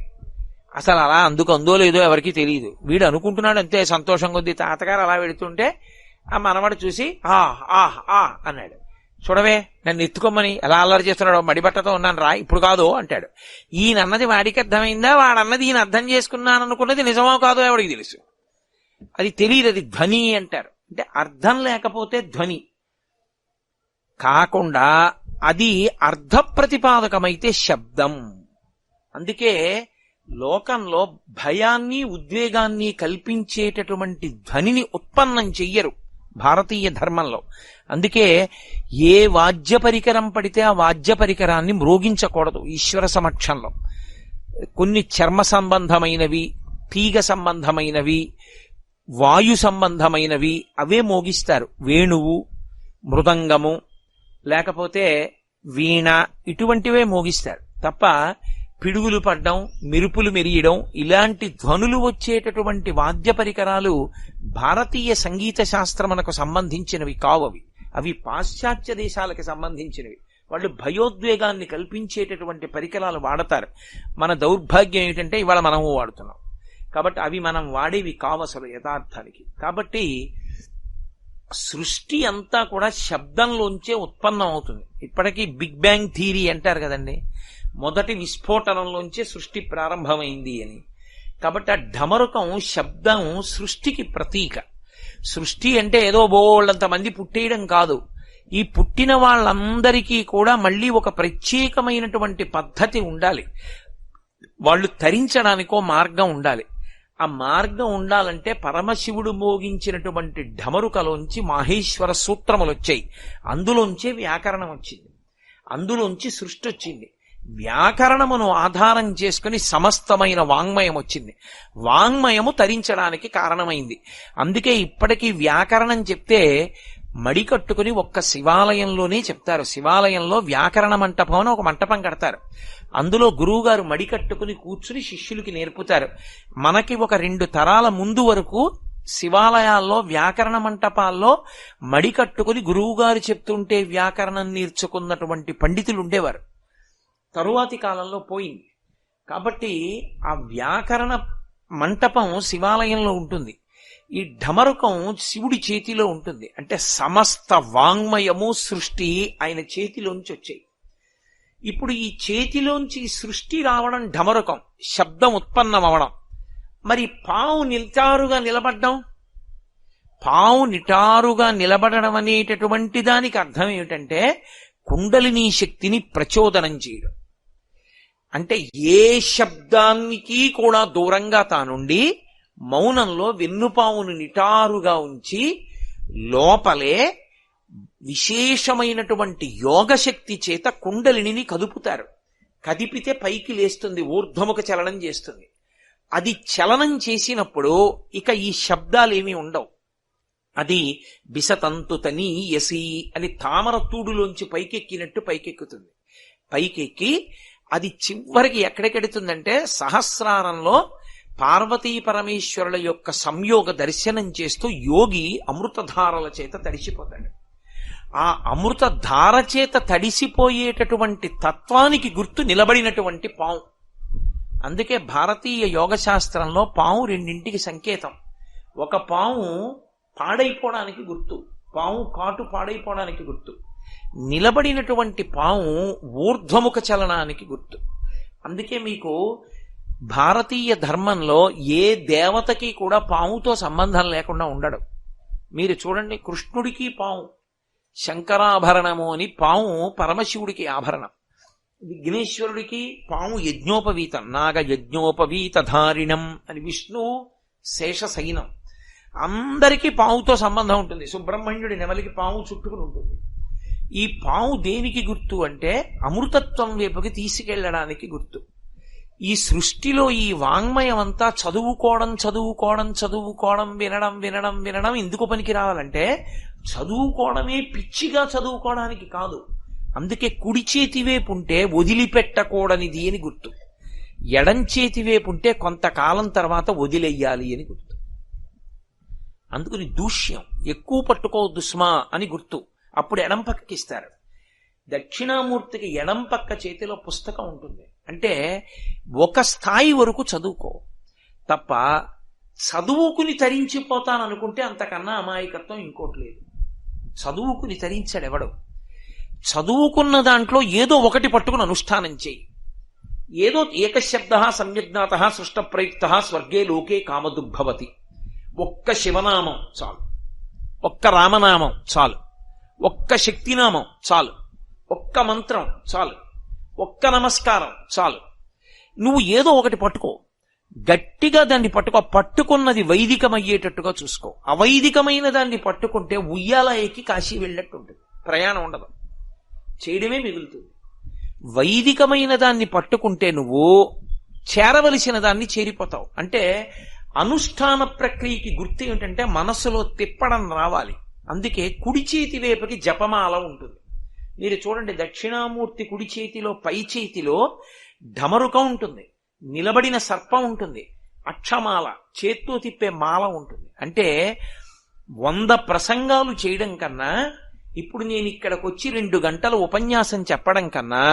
అసలు అలా అందో లేదో ఎవరికి తెలియదు. వీడు అనుకుంటున్నాడు అంతే, సంతోషం కొద్దీ. తాతగారు అలా వెళుతుంటే ఆ మనవాడు చూసి ఆ ఆ ఆ అన్నాడు. చూడవే నన్ను ఎత్తుకోమని ఎలా అల్లరి చేస్తున్నాడో, మడిబట్టతో ఉన్నాను రా, ఇప్పుడు కాదు అంటాడు. ఈయనన్నది వాడికి అర్థమైందా, వాడన్నది ఈయన అర్థం చేసుకున్నాను అనుకున్నది నిజమో కాదో ఎవడికి తెలుసు. అది తెలియదు, అది ధ్వని అంటారు. అంటే అర్థం లేకపోతే ధ్వని కాకుండా అది అర్థ ప్రతిపాదకమైతే శబ్దం. అందుకే లోకంలో భయాన్ని ఉద్వేగాన్ని కల్పించేటటువంటి ధ్వనిని ఉత్పన్నం చెయ్యరు భారతీయ ధర్మంలో. అందుకే ఏ వాద్య పరికరం పడితే ఆ వాద్య పరికరాన్ని మ్రోగించకూడదు ఈశ్వర సమక్షంలో. కొన్ని చర్మ సంబంధమైనవి, తీగ సంబంధమైనవి, వాయు సంబంధమైనవి అవే మోగిస్తారు. వేణువు, మృదంగము, లేకపోతే వీణ, ఇటువంటివే మోగిస్తారు తప్ప పిడుగులు పడ్డం, మెరుపులు మెరియడం, ఇలాంటి ధ్వనులు వచ్చేటటువంటి వాద్య పరికరాలు భారతీయ సంగీత శాస్త్రమునకు సంబంధించినవి కావవి. అవి పాశ్చాత్య దేశాలకు సంబంధించినవి. వాళ్ళు భయోద్వేగాన్ని కల్పించేటటువంటి పరికరాలు వాడతారు. మన దౌర్భాగ్యం ఏమిటంటే ఇవాళ మనము వాడుతున్నాం. కాబట్టి అవి మనం వాడేవి కావసలు యథార్థానికి. కాబట్టి సృష్టి అంతా కూడా శబ్దంలోంచే ఉత్పన్నం అవుతుంది. ఇప్పటికీ బిగ్ బ్యాంగ్ థియరీ అంటారు కదండి, మొదటి విస్ఫోటనంలోంచే సృష్టి ప్రారంభమైంది అని. కాబట్టి ఆ ఢమరుకం శబ్దం సృష్టికి ప్రతీక. సృష్టి అంటే ఏదో బోళ్ళంత మంది పుట్టేయడం కాదు. ఈ పుట్టిన వాళ్ళందరికీ కూడా మళ్ళీ ఒక ప్రత్యేకమైనటువంటి పద్ధతి ఉండాలి. వాళ్ళు తరించడానికో మార్గం ఉండాలి. ఆ మార్గం ఉండాలంటే పరమశివుడు మోగించినటువంటి ఢమరుకలోంచి మాహేశ్వర సూత్రములు వచ్చాయి. అందులోంచే వ్యాకరణం వచ్చింది, అందులోంచి సృష్టి వచ్చింది. వ్యాకరణమును ఆధారం చేసుకుని సమస్తమైన వాంగ్మయం వచ్చింది. వాంగ్మయము తరించడానికి కారణమైంది. అందుకే ఇప్పటికీ వ్యాకరణం చెప్తే మడి కట్టుకుని ఒక్క శివాలయంలోనే చెప్తారు. శివాలయంలో వ్యాకరణ మంటపం అని ఒక మంటపం కడతారు. అందులో గురువుగారు మడి కట్టుకుని కూర్చుని శిష్యులకి నేర్పుతారు. మనకి ఒక 2 తరాల ముందు వరకు శివాలయాల్లో వ్యాకరణ మంటపాల్లో మడి కట్టుకుని గురువుగారు చెప్తుంటే వ్యాకరణం నేర్చుకున్నటువంటి పండితులు ఉండేవారు. తరువాతి కాలంలో పోయింది. కాబట్టి ఆ వ్యాకరణ మంటపం శివాలయంలో ఉంటుంది. ఈ ఢమరుకం శివుడి చేతిలో ఉంటుంది. అంటే సమస్త వాంగ్మయము సృష్టి ఆయన చేతిలోంచి వచ్చాయి. ఇప్పుడు ఈ చేతిలోంచి సృష్టి రావడం ఢమరుకం, శబ్దం ఉత్పన్నం అవడం. మరి పావు నిటారుగా నిలబడ్డం, పావు నిటారుగా నిలబడడం అనేటటువంటి దానికి అర్థం ఏమిటంటే కుండలినీ శక్తిని ప్రచోదనం చేయడం. అంటే ఏ శబ్దానికి కూడా దూరంగా తానుండి మౌనంలో వెన్నుపావును నిటారుగా ఉంచి లోపలే విశేషమైనటువంటి యోగశక్తి చేత కుండలిని కదుపుతారు. కదిపితే పైకి లేస్తుంది, ఊర్ధ్వముఖ చలనం చేస్తుంది. అది చలనం చేసినప్పుడు ఇక ఈ శబ్దాలేమీ ఉండవు. అది బిసతంతు తని యసి అని తామర తూడులోంచి పైకెక్కినట్టు పైకెక్కుతుంది. పైకెక్కి అది చివరికి ఎక్కడికెడుతుందంటే సహస్రారంలో పార్వతీ పరమేశ్వరుల యొక్క సంయోగ దర్శనం చేస్తూ యోగి అమృతధారల చేత తడిసిపోతాడు. ఆ అమృతధార చేత తడిసిపోయేటటువంటి తత్వానికి గుర్తు నిలబడినటువంటి పాము. అందుకే భారతీయ యోగ శాస్త్రంలో పాము 2ంటికి సంకేతం. ఒక పాము పాడైపోవడానికి గుర్తు, పాము కాటు పాడైపోవడానికి గుర్తు. నిలబడినటువంటి పాము ఊర్ధ్వముఖ చలనానికి గుర్తు. అందుకే మీకు భారతీయ ధర్మంలో ఏ దేవతకి కూడా పాముతో సంబంధం లేకుండా ఉండడు. మీరు చూడండి, కృష్ణుడికి పాము శంకరాభరణము అని పాము పరమశివుడికి ఆభరణం. విఘ్నేశ్వరుడికి పాము యజ్ఞోపవీతం, నాగ యజ్ఞోపవీత ధారిణం అని విష్ణువు శేషశయనం. అందరికీ పావుతో సంబంధం ఉంటుంది. సుబ్రహ్మణ్యుడి నెమలికి పాము చుట్టుకుని ఉంటుంది. ఈ పాము దేనికి గుర్తు అంటే అమృతత్వం వైపుకి తీసుకెళ్లడానికి గుర్తు. ఈ సృష్టిలో ఈ వాంగ్మయం అంతా చదువుకోవడం వినడం ఎందుకు పనికి రావాలంటే చదువుకోవడమే పిచ్చిగా చదువుకోవడానికి కాదు. అందుకే కుడి చేతి వైపు ఉంటే వదిలిపెట్టకూడనిది అని గుర్తు, ఎడం చేతి వైపు ఉంటే కొంతకాలం తర్వాత వదిలేయాలి అని గుర్తు. అందుకని దూష్యం ఎక్కువ పట్టుకోవద్దు స్మా అని గుర్తు. అప్పుడు ఎడం పక్కకిస్తారు. దక్షిణామూర్తికి ఎడం పక్క చేతిలో పుస్తకం ఉంటుంది. అంటే ఒక స్థాయి వరకు చదువుకో తప్ప చదువుకుని తరించిపోతాననుకుంటే అంతకన్నా అమాయకత్వం ఇంకోటి లేదు. చదువుకుని తరించాడెవడు? చదువుకున్న దాంట్లో ఏదో ఒకటి పట్టుకుని అనుష్ఠానం చేయి. ఏదో ఏకశబ్ద సమ్యజ్ఞాత సృష్ట ప్రయుక్త స్వర్గే లోకే కామదుగ్భవతి. ఒక్క శివనామం చాలు, ఒక్క రామనామం చాలు, ఒక్క శక్తినామం చాలు, ఒక్క మంత్రం చాలు, ఒక్క నమస్కారం చాలు. నువ్వు ఏదో ఒకటి పట్టుకో, గట్టిగా దాన్ని పట్టుకో. పట్టుకున్నది వైదికమయ్యేటట్టుగా చూసుకో. అవైదికమైన దాన్ని పట్టుకుంటే ఉయ్యాల ఎక్కి కాశీ వెళ్ళినట్టు ఉంటుంది, ప్రయాణం ఉండదు, చేయడమే మిగులుతుంది. వైదికమైన దాన్ని పట్టుకుంటే నువ్వు చేరవలసిన దాన్ని చేరిపోతావు. అంటే అనుష్ఠాన ప్రక్రియకి గుర్తు ఏమిటంటే మనసులో తిప్పడం రావాలి. అందుకే కుడి చేతి వైపుకి జపమాల ఉంటుంది. మీరు చూడండి, దక్షిణామూర్తి కుడి చేతిలో పై చేతిలో ఢమరుకం ఉంటుంది, నిలబడిన సర్పం ఉంటుంది, అక్షమాల చేత్తో తిప్పే మాల ఉంటుంది. అంటే 100 ప్రసంగాలు చేయడం కన్నా, ఇప్పుడు నేను ఇక్కడికి వచ్చి 2 గంటల ఉపన్యాసం చెప్పడం కన్నా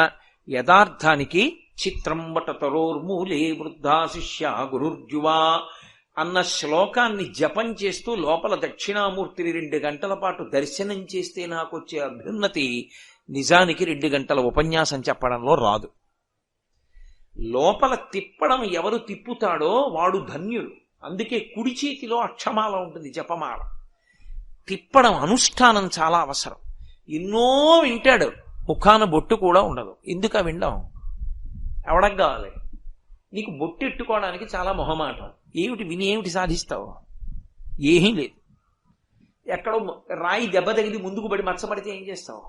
యథార్థానికి చిత్రం వటతరోర్మూలే వృద్ధా శిష్య గురుర్జువా అన్న శ్లోకాన్ని జపం చేస్తూ లోపల దక్షిణామూర్తిని 2 గంటల పాటు దర్శనం చేస్తే నాకు వచ్చే అభ్యున్నతి నిజానికి 2 గంటల ఉపన్యాసం చెప్పడంలో రాదు. లోపల తిప్పడం ఎవరు తిప్పుతాడో వాడు ధన్యుడు. అందుకే కుడి చేతిలో అక్షమాల ఉంటుంది, జపమాల. తిప్పడం అనుష్ఠానం చాలా అవసరం. ఎన్నో వింటాడు, ముఖాన బొట్టు కూడా ఉండదు. ఎందుకు వినడం? ఎవడకు కావాలి? నీకు బొట్టు ఎట్టుకోవడానికి చాలా మొహమాటం. ఏమిటి విని ఏమిటి సాధిస్తావు? ఏమీ లేదు. ఎక్కడో రాయి దెబ్బ తగిలి ముందుకు పడి మచ్చబడితే ఏం చేస్తావు?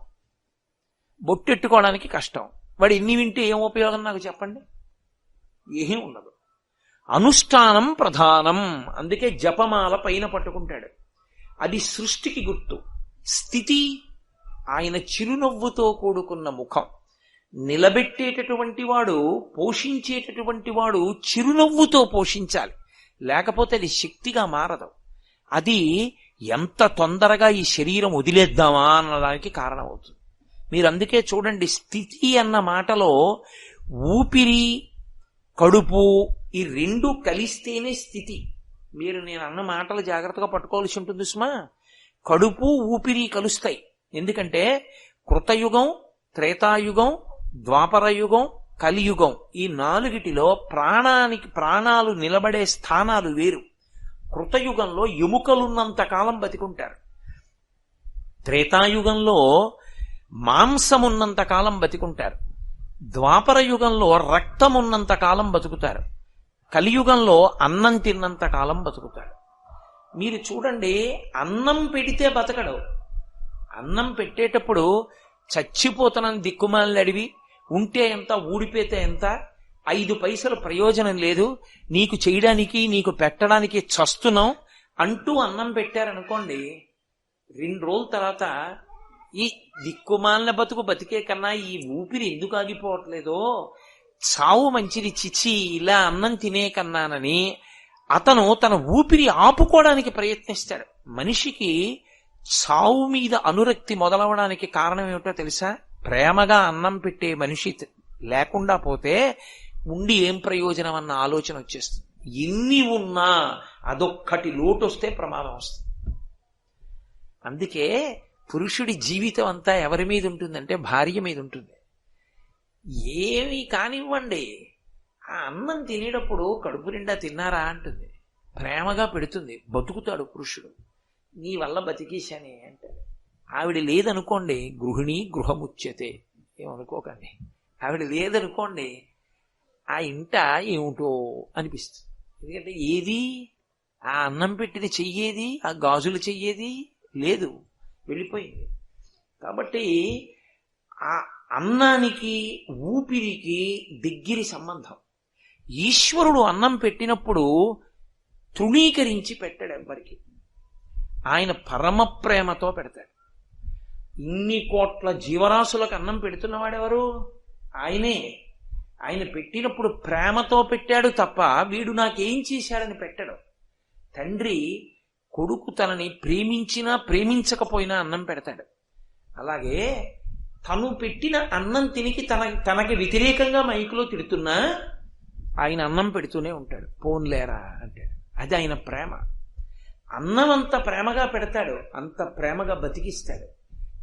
బొట్టు ఎట్టుకోవడానికి కష్టం. వాడు ఎన్ని వింటే ఏం ఉపయోగం నాకు చెప్పండి? ఏమీ ఉండదు. అనుష్ఠానం ప్రధానం. అందుకే జపమాల పైన పట్టుకుంటాడు. అది సృష్టికి గుర్తు. స్థితి ఆయన చిరునవ్వుతో కూడుకున్న ముఖం. నిలబెట్టేటటువంటి వాడు, పోషించేటటువంటి వాడు చిరునవ్వుతో పోషించాలి, లేకపోతే అది శక్తిగా మారదు. అది ఎంత తొందరగా ఈ శరీరం వదిలేద్దామా అన్నదానికి కారణమవుతుంది. మీరు అందుకే చూడండి, స్థితి అన్న మాటలో ఊపిరి, కడుపు ఈ 2 కలిస్తేనే స్థితి. మీరు నేను అన్న మాటలు జాగ్రత్తగా పట్టుకోవాల్సి ఉంటుంది సుమా. కడుపు ఊపిరి కలుస్తాయి. ఎందుకంటే కృతయుగం, త్రేతాయుగం, ద్వాపరయుగం, కలియుగం ఈ 4టిలో ప్రాణాలు నిలబడే స్థానాలు వేరు. కృతయుగంలో ఎముకలున్నంత కాలం బతికుంటారు. త్రేతాయుగంలో మాంసమున్నంత కాలం బతికుంటారు. ద్వాపర యుగంలో రక్తం ఉన్నంత కాలం బతుకుతారు. కలియుగంలో అన్నం తిన్నంత కాలం బతుకుతాడు. మీరు చూడండి, అన్నం పెడితే బతకడు. అన్నం పెట్టేటప్పుడు చచ్చిపోతానని దిక్కుమాలని అడివి, ఉంటే ఎంత ఊడిపోతే ఎంత, 5 పైసలు ప్రయోజనం లేదు, నీకు చేయడానికి నీకు పెట్టడానికి చస్తున్నాం అంటూ అన్నం పెట్టారనుకోండి, 2 రోజుల తర్వాత ఈ దిక్కుమాలిన బతుకు బతికే కన్నా ఈ ఊపిరి ఎందుకు ఆగిపోవట్లేదో, చావు మంచిది చిచి ఇలా అన్నం తినే కన్నానని అతను తన ఊపిరి ఆపుకోవడానికి ప్రయత్నిస్తాడు. మనిషికి చావు మీద అనురక్తి మొదలవడానికి కారణం ఏమిటో తెలుసా? ప్రేమగా అన్నం పెట్టే మనిషి లేకుండా పోతే ఉండి ఏం ప్రయోజనం అన్న ఆలోచన వచ్చేస్తుంది. ఎన్ని ఉన్నా అదొక్కటి లోటు వస్తే ప్రమాదం వస్తుంది. అందుకే పురుషుడి జీవితం అంతా ఎవరి మీద ఉంటుందంటే భార్య మీద ఉంటుంది. ఏమి కానివ్వండి, ఆ అన్నం తినేటప్పుడు కడుపు నిండా తిన్నారా అంటుంది, ప్రేమగా పెడుతుంది, బతుకుతాడు పురుషుడు. నీ వల్ల బతికేశానే అంటాడు. ఆవిడ లేదనుకోండి, గృహిణి గృహముచ్యతే, ఏమనుకోకండి. ఆవిడ లేదనుకోండి, ఆ ఇంట ఏమిటో అనిపిస్తుంది. ఎందుకంటే ఏది ఆ అన్నం పెట్టిన చెయ్యేది, ఆ గాజులు చెయ్యేది లేదు, వెళ్ళిపోయింది. కాబట్టి ఆ అన్నానికి ఊపిరికి దగ్గరి సంబంధం. ఈశ్వరుడు అన్నం పెట్టినప్పుడు తృణీకరించి పెట్టాడు ఎవ్వరికి. ఆయన పరమ ప్రేమతో పెడతాడు. ఇన్ని కోట్ల జీవరాశులకు అన్నం పెడుతున్నవాడెవరు? ఆయనే. ఆయన పెట్టినప్పుడు ప్రేమతో పెట్టాడు తప్ప వీడు నాకేం చేశాడని పెట్టాడు. తండ్రి కొడుకు తనని ప్రేమించినా ప్రేమించకపోయినా అన్నం పెడతాడు. అలాగే తను పెట్టిన అన్నం తినికి తనకి వ్యతిరేకంగా మైకులో తిడుతున్నా ఆయన అన్నం పెడుతూనే ఉంటాడు. పోన్లేరా అంటాడు. అది ఆయన ప్రేమ. అన్నం అంత ప్రేమగా పెడతాడు, అంత ప్రేమగా బతికిస్తాడు.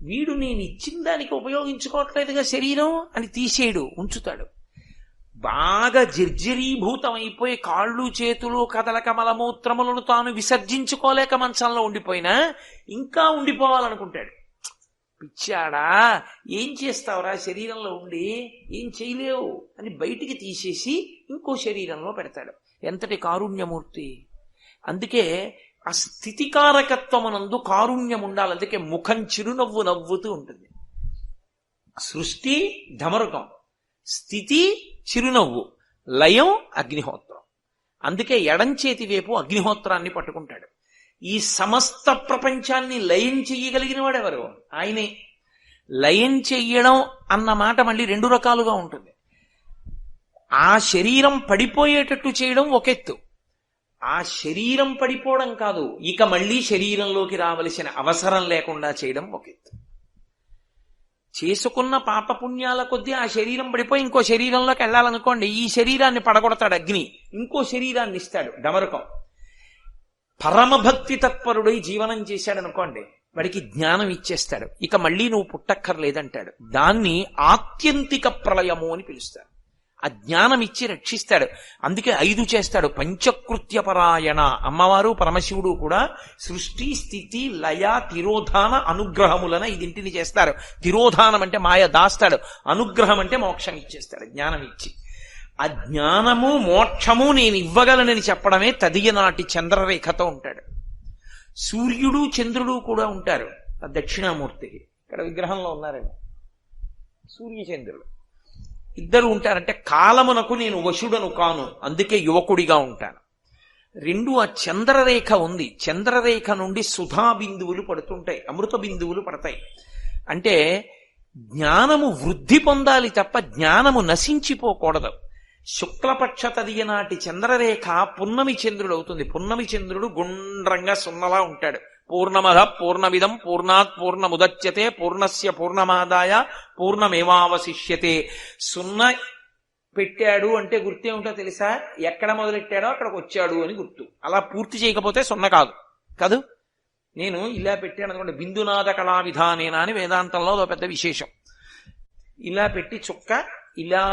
వీడు నేను ఇచ్చిన దానికి ఉపయోగించుకోవట్లేదుగా శరీరం అని తీసేయడు, ఉంచుతాడు. బాగా జర్జరీభూతం అయిపోయి కాళ్ళు చేతులు కదలక మలమూత్రములను తాను విసర్జించుకోలేక మంచంలో ఉండిపోయినా ఇంకా ఉండిపోవాలనుకుంటాడు. పిచ్చాడా, ఏం చేస్తావురా శరీరంలో ఉండి, ఏం చేయలేవు అని బయటికి తీసేసి ఇంకో శరీరంలో పెడతాడు. ఎంతటి కారుణ్యమూర్తి! అందుకే ఆ స్థితికారకత్వమునందు కారుణ్యం ఉండాలి. అందుకే ముఖం చిరునవ్వు నవ్వుతూ ఉంటుంది. సృష్టి ఢమరుకం, స్థితి చిరునవ్వు, లయం అగ్నిహోత్రం. అందుకే ఎడంచేతి వైపు అగ్నిహోత్రాన్ని పట్టుకుంటాడు. ఈ సమస్త ప్రపంచాన్ని లయం చెయ్యగలిగిన వాడెవరు? ఆయనే. లయం చెయ్యడం అన్న మాట మళ్ళీ రెండు రకాలుగా ఉంటుంది. ఆ శరీరం పడిపోయేటట్టు చేయడం ఒకెత్తు, ఆ శరీరం పడిపోవడం కాదు, ఇక మళ్ళీ శరీరంలోకి రావలసిన అవసరం లేకుండా చేయడం ఒకెత్తు. చేసుకున్న పాపపుణ్యాల కొద్దీ ఆ శరీరం పడిపోయి ఇంకో శరీరంలోకి వెళ్ళాలనుకోండి, ఈ శరీరాన్ని పడగొడతాడు అగ్ని, ఇంకో శరీరాన్ని ఇస్తాడు డమరుకం. పరమభక్తి తత్పరుడై జీవనం చేశాడనుకోండి, వాడికి జ్ఞానం ఇచ్చేస్తాడు, ఇక మళ్ళీ నువ్వు పుట్టక్కర్లేదంటాడు. దాన్ని ఆత్యంతిక ప్రళయము అని పిలుస్తారు. ఆ జ్ఞానం ఇచ్చి రక్షిస్తాడు. అందుకే 5 చేస్తాడు. పంచకృత్యపరాయణ. అమ్మవారు పరమశివుడు కూడా సృష్టి స్థితి లయ తిరోధాన అనుగ్రహములన ఇదింటిని చేస్తారు. తిరోధానం అంటే మాయ దాస్తాడు, అనుగ్రహం అంటే మోక్షం ఇచ్చేస్తాడు జ్ఞానం ఇచ్చి. ఆ జ్ఞానము మోక్షము నేను ఇవ్వగలనని చెప్పడమే తదియనాటి చంద్రరేఖతో ఉంటాడు. సూర్యుడు చంద్రుడు కూడా ఉంటారు ఆ దక్షిణామూర్తికి. ఇక్కడ విగ్రహంలో ఉన్నారండి సూర్యచంద్రుడు, ఇద్దరు ఉంటారంటే కాలమునకు నేను వశుడను కాను, అందుకే యువకుడిగా ఉంటాను. 2 ఆ చంద్రరేఖ ఉంది. చంద్రరేఖ నుండి సుధా బిందువులు పడుతుంటాయి, అమృత బిందువులు పడతాయి. అంటే జ్ఞానము వృద్ధి పొందాలి తప్ప జ్ఞానము నశించిపోకూడదు. శుక్లపక్ష తదియనాటి చంద్రరేఖ పున్నమి చంద్రుడు అవుతుంది. పున్నమి చంద్రుడు గుండ్రంగా సున్నలా ఉంటాడు. పూర్ణమద పూర్ణమిదం పూర్ణాత్ పూర్ణముదచ్యతే పూర్ణస్య పూర్ణమాదాయ పూర్ణమేవావశిష్యతే. సున్న పెట్టాడు అంటే గుర్తేమిటో తెలుసా? ఎక్కడ మొదలెట్టాడో అక్కడికి వచ్చాడు అని గుర్తు. అలా పూర్తి చేయకపోతే సున్న కాదు. నేను ఇలా పెట్టాను అనుకోండి, బిందునాద కళా విధానేనా అని వేదాంతంలో ఒక పెద్ద విశేషం. ఇలా పెట్టి చుక్క ఇలా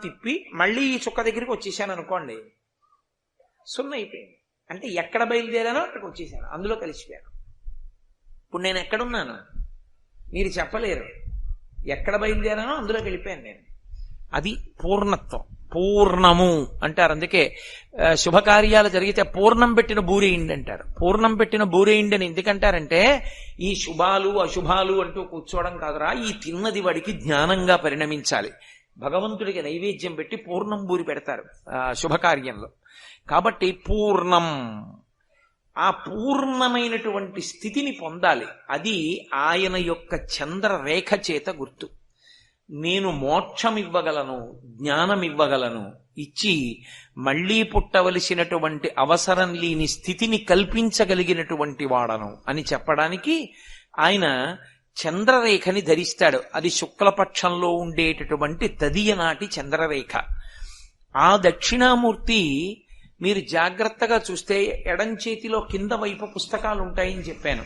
తిప్పి మళ్ళీ ఈ చుక్క దగ్గరికి వచ్చేసాను అనుకోండి, సున్న అయిపోయింది. అంటే ఎక్కడ బయలుదేరానో అక్కడికి వచ్చేసాను, అందులో కలిసిపోయాను. ఇప్పుడు నేను ఎక్కడున్నాను మీరు చెప్పలేరు, ఎక్కడ బయలుదేరానో అందులోకి వెళ్ళిపోయాను నేను. అది పూర్ణత్వం, పూర్ణము అంటారు. అందుకే శుభకార్యాలు జరిగితే పూర్ణం పెట్టిన బూరేయిండి అంటారు. పూర్ణం పెట్టిన బూరేయిండి అని ఎందుకంటారంటే, ఈ శుభాలు అశుభాలు అంటూ కూర్చోవడం కాదురా, ఈ తిన్నది వాడికి జ్ఞానంగా పరిణమించాలి. భగవంతుడికి నైవేద్యం పెట్టి పూర్ణం బూరి పెడతారు శుభకార్యంలో. కాబట్టి పూర్ణం, ఆ పూర్ణమైనటువంటి స్థితిని పొందాలి. అది ఆయన యొక్క చంద్రరేఖ చేత గుర్తు. నేను మోక్షం ఇవ్వగలను, జ్ఞానం ఇవ్వగలను, ఇచ్చి మళ్లీ పుట్టవలసినటువంటి అవసరం లేని స్థితిని కల్పించగలిగినటువంటి వాడను అని చెప్పడానికి ఆయన చంద్రరేఖని ధరిస్తాడు. అది శుక్లపక్షంలో ఉండేటటువంటి తదియనాటి చంద్రరేఖ. ఆ దక్షిణామూర్తి మీరు జాగ్రత్తగా చూస్తే ఎడం చేతిలో కింద వైపు పుస్తకాలు ఉంటాయని చెప్పాను.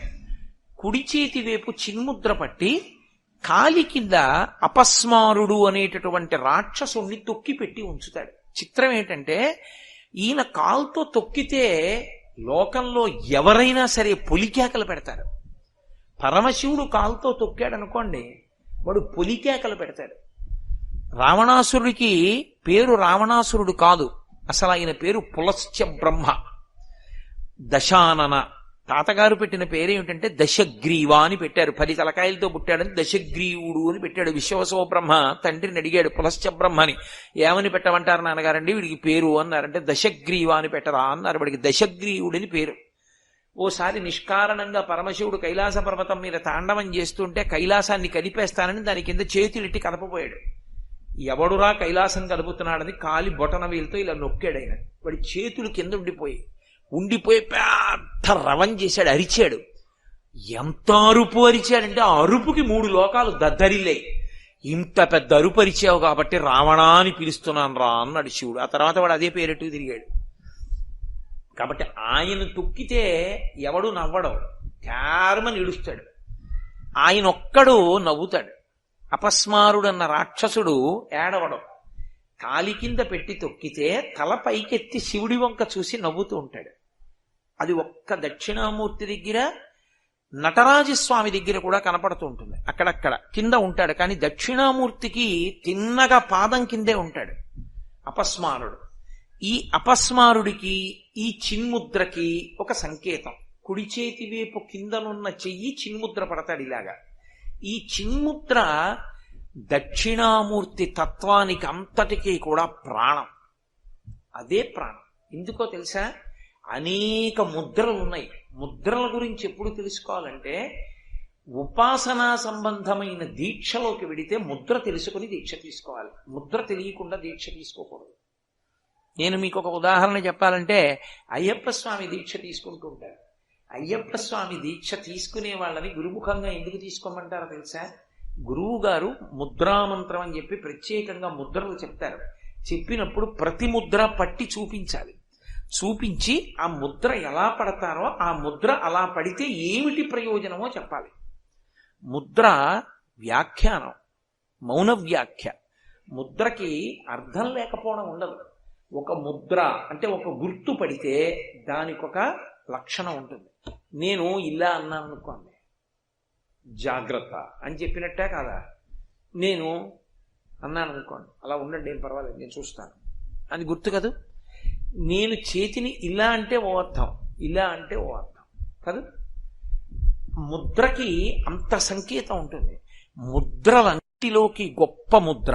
కుడి చేతి వైపు చిన్ముద్ర పట్టి కాలి కింద అపస్మారుడు అనేటటువంటి రాక్షసుణ్ణి తొక్కి పెట్టి ఉంచుతాడు. చిత్రం ఏంటంటే, ఈయన కాలుతో తొక్కితే లోకంలో ఎవరైనా సరే పొలికేకలు పెడతారు. పరమశివుడు కాలుతో తొక్కాడనుకోండి, వాడు పొలికేకలు పెడతాడు. రావణాసురుడికి పేరు రావణాసురుడు కాదు, అసలు ఆయన పేరు పులశ్చ బ్రహ్మ. దశానన తాతగారు పెట్టిన పేరేమిటంటే దశగ్రీవ అని పెట్టారు. 10 తలకాయలతో పుట్టాడని దశగ్రీవుడు అని పెట్టాడు. విశ్వవసో బ్రహ్మ తండ్రిని అడిగాడు పులశ్చ బ్రహ్మని, ఏమని పెట్టమంటారు నాన్నగారండి వీడికి పేరు అన్నారంటే, దశగ్రీవ అని పెట్టరా అన్నారు. వాడికి దశగ్రీవుడని పేరు. ఓసారి నిష్కారణంగా పరమశివుడు కైలాస పర్వతం మీద తాండవం చేస్తుంటే కైలాసాన్ని కదిపేస్తానని దాని కింద చేతులెట్టి కదపపోయాడు. ఎవడురా కైలాసం కదుపుతున్నాడని కాలి బొటన వేలుతో ఇలా నొక్కాడు. ఆయన వాడి చేతులు కింద ఉండిపోయి పెద్ద రవం చేశాడు, అరిచాడు. ఎంత అరుపు అరిచాడంటే ఆ అరుపుకి 3 లోకాలు దద్దరిల్లాయి. ఇంత పెద్ద అరుపు అరిచావు కాబట్టి రావణా అని పిలుస్తున్నాను రా అన్నాడు శివుడు. ఆ తర్వాత వాడు అదే పేరెట్టు తిరిగాడు. కాబట్టి ఆయన తొక్కితే ఎవడు నవ్వడం, క్యారమని ఇడుస్తాడు. ఆయన ఒక్కడు నవ్వుతాడు. అపస్మారుడన్న రాక్షసుడు ఏడవడం. కాలి కింద పెట్టి తొక్కితే తల పైకెత్తి శివుడి వంక చూసి నవ్వుతూ ఉంటాడు. అది ఒక్క దక్షిణామూర్తి దగ్గర నటరాజస్వామి దగ్గర కూడా కనపడుతూ ఉంటుంది, అక్కడక్కడ కింద ఉంటాడు. కానీ దక్షిణామూర్తికి తిన్నగా పాదం కిందే ఉంటాడు అపస్మారుడు. ఈ అపస్మారుడికి ఈ చిన్ముద్రకి ఒక సంకేతం. కుడి చేతి వైపు కిందనున్న చెయ్యి చిన్ముద్ర పడతాడు ఇలాగా. ఈ చిన్ముద్ర దక్షిణామూర్తి తత్వానికి అంతటికీ కూడా ప్రాణం. అదే ప్రాణం. ఎందుకో తెలుసా? అనేక ముద్రలు ఉన్నాయి. ముద్రల గురించి ఎప్పుడు తెలుసుకోవాలంటే ఉపాసనా సంబంధమైన దీక్షలోకి వెడితే ముద్ర తెలుసుకుని దీక్ష తీసుకోవాలి. ముద్ర తెలియకుండా దీక్ష తీసుకోకూడదు. నేను మీకు ఒక ఉదాహరణ చెప్పాలంటే అయ్యప్ప స్వామి దీక్ష తీసుకుంటూ ఉంటారు. అయ్యప్ప స్వామి దీక్ష తీసుకునే వాళ్ళని గురుముఖంగా ఎందుకు తీసుకోమంటారో తెలుసా? గురువు గారు ముద్రామంత్రం అని చెప్పి ప్రత్యేకంగా ముద్రలు చెప్తారు. చెప్పినప్పుడు ప్రతి ముద్ర పట్టి చూపించాలి. చూపించి ఆ ముద్ర ఎలా పడతారో ఆ ముద్ర అలా పడితే ఏమిటి ప్రయోజనమో చెప్పాలి. ముద్ర వ్యాఖ్యానం, మౌన వ్యాఖ్య. ముద్రకి అర్థం లేకపోవడం ఉండదు. ఒక ముద్ర అంటే ఒక గుర్తు పడితే దానికి ఒక లక్షణం ఉంటుంది. నేను ఇలా అన్నాను అనుకోండి, జాగ్రత్త అని చెప్పినట్టే కాదా? నేను అన్నాను అనుకోండి, అలా ఉండండి ఏం పర్వాలేదు నేను చూస్తాను అని గుర్తు కదూ. నేను చేతిని ఇలా అంటే ఓ అర్థం, ఇలా అంటే ఓ అర్థం కాదు. ముద్రకి అంత సంకేతం ఉంటుంది. ముద్రలన్నిటిలోకి గొప్ప ముద్ర,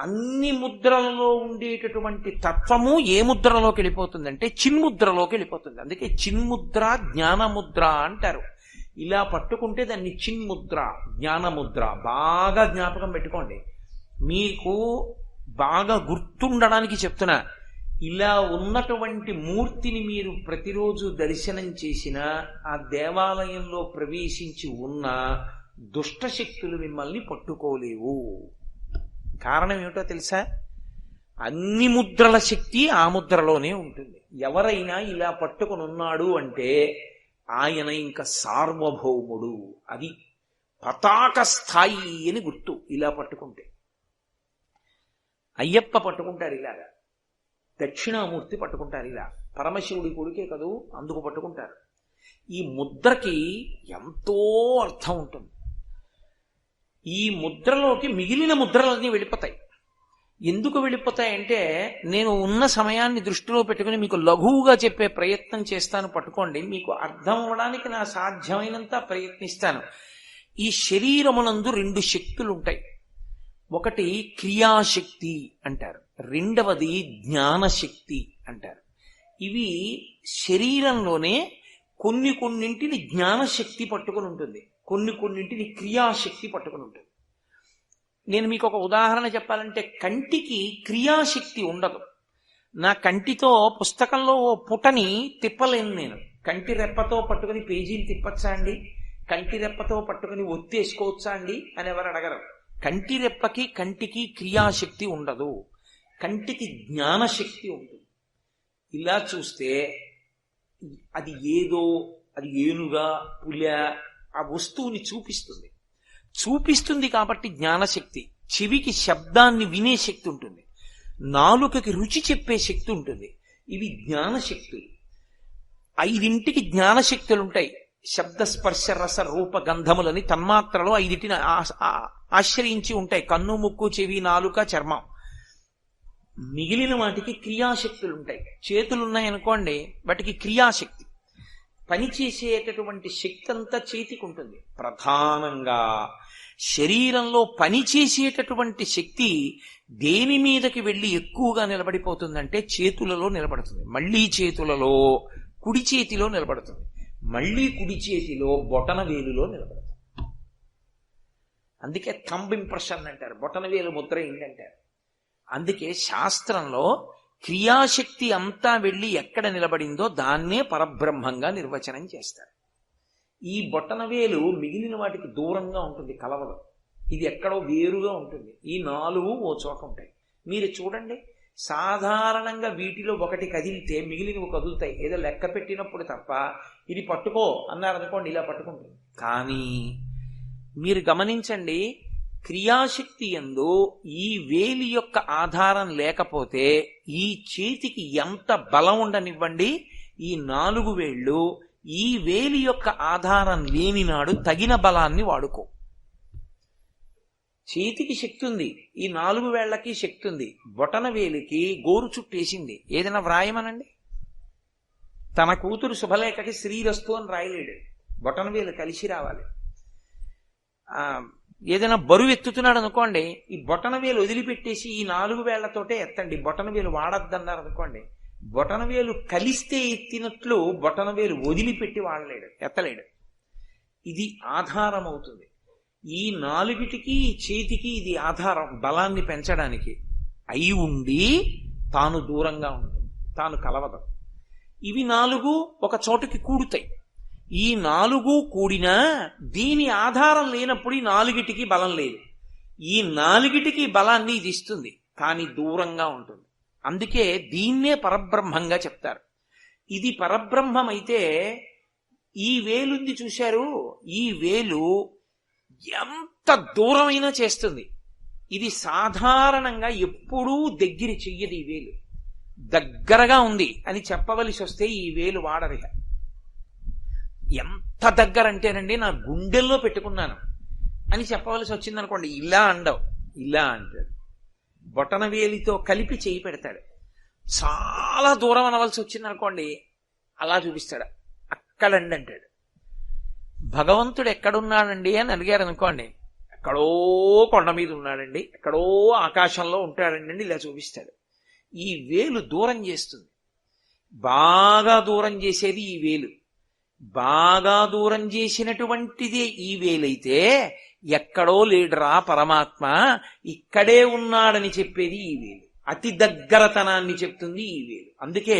అన్ని ముద్రలలో ఉండేటటువంటి తత్వము ఏ ముద్రలోకి వెళ్ళిపోతుందంటే చిన్ముద్రలోకి వెళ్ళిపోతుంది. అందుకే చిన్ముద్ర జ్ఞానముద్ర అంటారు. ఇలా పట్టుకుంటే దాన్ని చిన్ముద్ర, జ్ఞానముద్ర. బాగా జ్ఞాపకం పెట్టుకోండి. మీకు బాగా గుర్తుండడానికి చెప్తున్నా. ఇలా ఉన్నటువంటి మూర్తిని మీరు ప్రతిరోజు దర్శనం చేసినా ఆ దేవాలయంలో ప్రవేశించి ఉన్న దుష్టశక్తులు మిమ్మల్ని పట్టుకోలేవు. కారణం ఏమిటో తెలుసా? అన్ని ముద్రల శక్తి ఆ ముద్రలోనే ఉంటుంది. ఎవరైనా ఇలా పట్టుకుని ఉన్నాడు అంటే ఆయన ఇంకా సార్వభౌముడు. అది పతాక స్థాయి అని గుర్తు. ఇలా పట్టుకుంటే అయ్యప్ప పట్టుకుంటారు ఇలాగా, దక్షిణామూర్తి పట్టుకుంటారు ఇలా, పరమశివుడి కొడుకే కదూ అందుకు పట్టుకుంటారు. ఈ ముద్రకి ఎంతో అర్థం ఉంటుంది. ఈ ముద్రలోకి మిగిలిన ముద్రలన్నీ వెళ్ళిపోతాయి. ఎందుకు వెళ్ళిపోతాయంటే నేను ఉన్న సమయాన్ని దృష్టిలో పెట్టుకుని మీకు లఘువుగా చెప్పే ప్రయత్నం చేస్తాను. పట్టుకోండి, మీకు అర్థం అవ్వడానికి నా సాధ్యమైనంత ప్రయత్నిస్తాను. ఈ శరీరమునందు రెండు శక్తులు ఉంటాయి. ఒకటి క్రియాశక్తి అంటారు, రెండవది జ్ఞానశక్తి అంటారు. ఇవి శరీరంలోనే కొన్నింటిని జ్ఞానశక్తి పట్టుకుని ఉంటుంది, కొన్నింటిని క్రియాశక్తి పట్టుకుని ఉంటుంది. నేను మీకు ఒక ఉదాహరణ చెప్పాలంటే కంటికి క్రియాశక్తి ఉండదు. నా కంటితో పుస్తకంలో ఓ పుటని తిప్పలేను. నేను కంటి రెప్పతో పట్టుకుని పేజీలు తిప్పచ్చా అండి, కంటి రెప్పతో పట్టుకుని ఒత్తేసుకోవచ్చా అండి అని ఎవరు అడగరు. కంటి రెప్పకి కంటికి క్రియాశక్తి ఉండదు, కంటికి జ్ఞానశక్తి ఉంటుంది. ఇలా చూస్తే అది ఏదో, అది ఏనుగా పుల ఆ వస్తువుని చూపిస్తుంది కాబట్టి జ్ఞానశక్తి. చెవికి శబ్దాన్ని వినే శక్తి ఉంటుంది, నాలుకకి రుచి చెప్పే శక్తి ఉంటుంది. ఇవి జ్ఞానశక్తులు. 5 జ్ఞానశక్తులు ఉంటాయి. శబ్ద స్పర్శ రస రూప గంధములని తన్మాత్రలో 5 ఆశ్రయించి ఉంటాయి. కన్ను, ముక్కు, చెవి, నాలుక, చర్మం. మిగిలిన వాటికి క్రియాశక్తులు ఉంటాయి. చేతులున్నాయనుకోండి, వాటికి క్రియాశక్తి, పనిచేసేటటువంటి శక్తి అంతా చేతికి ఉంటుంది. ప్రధానంగా శరీరంలో పనిచేసేటటువంటి శక్తి దేని మీదకి వెళ్ళి ఎక్కువగా నిలబడిపోతుందంటే చేతులలో నిలబడుతుంది. మళ్ళీ చేతులలో కుడి చేతిలో నిలబడుతుంది, మళ్ళీ కుడి చేతిలో బొటన వేలులో నిలబడుతుంది. అందుకే థంబ్ ఇంప్రెషన్ అంటారు, బొటన వేలు ముద్ర ఏంటంటారు. అందుకే శాస్త్రంలో క్రియాశక్తి అంతా వెళ్ళి ఎక్కడ నిలబడిందో దాన్నే పరబ్రహ్మంగా నిర్వచనం చేస్తారు. ఈ బొటనవేలు మిగిలిన వాటికి దూరంగా ఉంటుంది, కలవదు. ఇది ఎక్కడో వేరుగా ఉంటుంది. ఈ 4 ఓ చోట ఉంటాయి. మీరు చూడండి, సాధారణంగా వీటిలో ఒకటి కదిలితే మిగిలినవి కదులుతాయి, ఏదో లెక్క పెట్టినప్పుడు తప్ప. ఇది పట్టుకో అన్నారనుకోండి, ఇలా పట్టుకుంటుంది. కానీ మీరు గమనించండి, క్రియాశక్తి యందు ఈ వేలి యొక్క ఆధారం లేకపోతే ఈ చేతికి ఎంత బలం ఉండనివ్వండి, ఈ 4 వేళ్ళు ఈ వేలి యొక్క ఆధారం లేని నాడు తగిన బలాన్ని వాడుకో. చేతికి శక్తి ఉంది, ఈ 4 వేళ్లకి శక్తి ఉంది, బొటన వేలికి గోరు చుట్టేసింది. ఏదైనా వ్రాయమనండి. తన కూతురు శుభలేఖకి శ్రీరస్తు అని రాయలేడు, బొటన వేలు కలిసి రావాలి. ఏదైనా బరువు ఎత్తుతున్నాడు అనుకోండి, ఈ బొటన వేలు వదిలిపెట్టేసి ఈ 4 వేళ్లతోటే ఎత్తండి, బొటన వేలు వాడద్దన్నారు అనుకోండి, బొటన వేలు కలిస్తే ఎత్తినట్లు బొటన వేలు వదిలిపెట్టి వాడలేడు, ఎత్తలేడు. ఇది ఆధారం అవుతుంది. ఈ 4టికి చేతికి ఇది ఆధారం, బలాన్ని పెంచడానికి. అయి ఉండి తాను దూరంగా ఉంటుంది, తాను కలవదు. ఇవి 4 ఒక చోటుకి కూడుతాయి. ఈ 4 కూడినా దీని ఆధారం లేనప్పుడు ఈ 4టికి బలం లేదు. ఈ 4టికి బలాన్ని ఇది ఇస్తుంది, కానీ దూరంగా ఉంటుంది. అందుకే దీన్నే పరబ్రహ్మంగా చెప్తారు. ఇది పరబ్రహ్మం అయితే ఈ వేలుంది చూశారు, ఈ వేలు ఎంత దూరమైనా చేస్తుంది. ఇది సాధారణంగా ఎప్పుడూ దగ్గర చెయ్యదు. ఈ వేలు దగ్గరగా ఉంది అని చెప్పవలసి వస్తే ఈ వేలు వాడరు. ఎంత దగ్గర అంటేనండి, నా గుండెల్లో పెట్టుకున్నాను అని చెప్పవలసి వచ్చిందనుకోండి, ఇలా అండవు, ఇలా అంటాడు. బొటన వేలితో కలిపి చేయి పెడతాడు. చాలా దూరం అనవలసి వచ్చిందనుకోండి, అలా చూపిస్తాడు, అక్కడండి అంటాడు. భగవంతుడు ఎక్కడున్నాడండి అని అడిగారు అనుకోండి, ఎక్కడో కొండ మీద ఉన్నాడండి, ఎక్కడో ఆకాశంలో ఉంటాడండి, ఇలా చూపిస్తాడు. ఈ వేలు దూరం చేస్తుంది, బాగా దూరం చేసేది ఈ వేలు. బాగా దూరం చేసినటువంటిదే ఈ వేలైతే ఎక్కడో లేడురా పరమాత్మ, ఇక్కడే ఉన్నాడని చెప్పేది ఈ వేలు. అతి దగ్గరతనాన్ని చెప్తుంది ఈ వేలు. అందుకే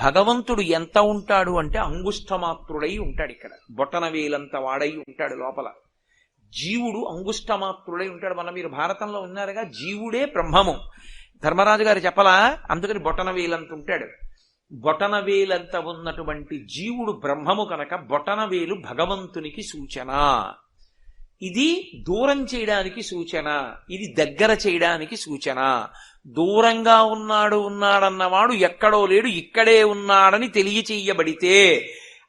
భగవంతుడు ఎంత ఉంటాడు అంటే అంగుష్టమాత్రుడై ఉంటాడు. ఇక్కడ బొటన వేలంత వాడై ఉంటాడు లోపల. జీవుడు అంగుష్టమాత్రుడై ఉంటాడు. మన మీరు భారతంలో ఉన్నారుగా, జీవుడే బ్రహ్మము. ధర్మరాజు గారు చెప్పలా, అందుకని బొటన వేలంత ఉంటాడు. బొటన వేలంత ఉన్నటువంటి జీవుడు బ్రహ్మము కనుక బొటన వేలు భగవంతునికి సూచన. ఇది దూరం చేయడానికి సూచన, ఇది దగ్గర చేయడానికి సూచన. దూరంగా ఉన్నాడన్నవాడు ఎక్కడో లేడు, ఇక్కడే ఉన్నాడని తెలియచేయబడితే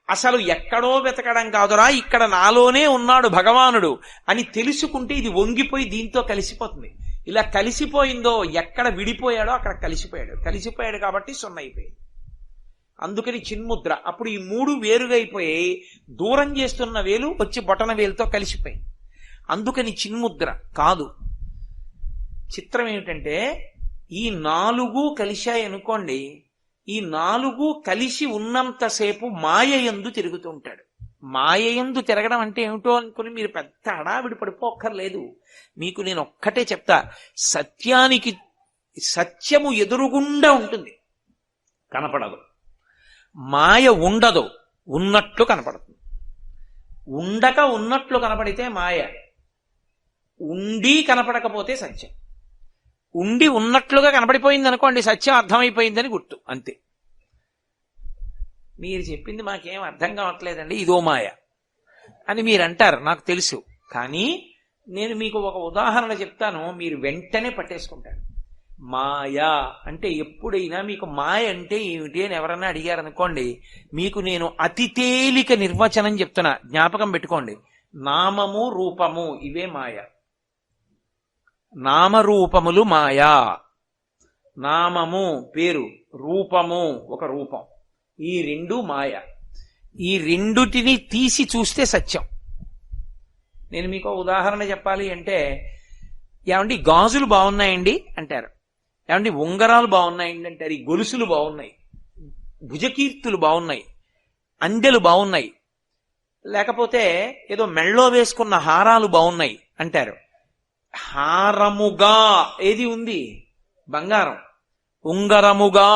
అసలు ఎక్కడో వెతకడం కాదురా, ఇక్కడ నాలోనే ఉన్నాడు భగవానుడు అని తెలుసుకుంటే ఇది వంగిపోయి దీంతో కలిసిపోతుంది. ఇలా కలిసిపోయిందో, ఎక్కడ విడిపోయాడో అక్కడ కలిసిపోయాడు కాబట్టి సున్నైపోయింది. అందుకని చిన్ముద్ర. అప్పుడు ఈ 3 వేరుగా అయిపోయి దూరం చేస్తున్న వేలు వచ్చి బొటన వేలుతో కలిసిపోయింది. అందుకని చిన్ముద్ర కాదు. చిత్రం ఏమిటంటే, ఈ 4 కలిశాయి అనుకోండి, ఈ 4 కలిసి ఉన్నంతసేపు మాయయందు తిరుగుతూ ఉంటాడు. మాయయందు తిరగడం అంటే ఏమిటో అనుకుని మీరు పెద్ద హడావిడి పడిపోక్కర్లేదు. మీకు నేను ఒక్కటే చెప్తా, సత్యము ఎదురుగుండా ఉంటుంది, కనపడదు. మాయ ఉండదు, ఉన్నట్లు కనపడుతుంది. ఉండక ఉన్నట్లు కనపడితే మాయ, ఉండి కనపడకపోతే సత్యం. ఉండి ఉన్నట్లుగా కనపడిపోయింది అనుకోండి, సత్యం అర్థమైపోయిందని గుర్తు, అంతే. మీరు చెప్పింది మాకేం అర్థం కావట్లేదండి, ఇదో మాయ అని మీరు అంటారు, నాకు తెలుసు. కానీ నేను మీకు ఒక ఉదాహరణ చెప్తాను, మీరు వెంటనే పట్టేసుకుంటారు. మాయ అంటే ఎప్పుడైనా మీకు మాయ అంటే ఏమిటి అని ఎవరన్నా అడిగారనుకోండి, మీకు నేను అతి తేలిక నిర్వచనం చెప్తున్నా, జ్ఞాపకం పెట్టుకోండి. నామము రూపము ఇవే మాయ. నామరూపములు మాయా. నామము పేరు, రూపము ఒక రూపం, ఈ 2 మాయ. ఈ రెండుటిని తీసి చూస్తే సత్యం. నేను మీకు ఉదాహరణ చెప్పాలి అంటే, ఏమండి గాజులు బాగున్నాయండి అంటారు, ఏమండి ఉంగరాలు బాగున్నాయండి అంటారు, ఈ గొలుసులు బాగున్నాయి, భుజకీర్తులు బాగున్నాయి, అందెలు బాగున్నాయి, లేకపోతే ఏదో మెళ్ళో వేసుకున్న హారాలు బాగున్నాయి అంటారు. హారముగా ఏది ఉంది? బంగారం. ఉంగరముగా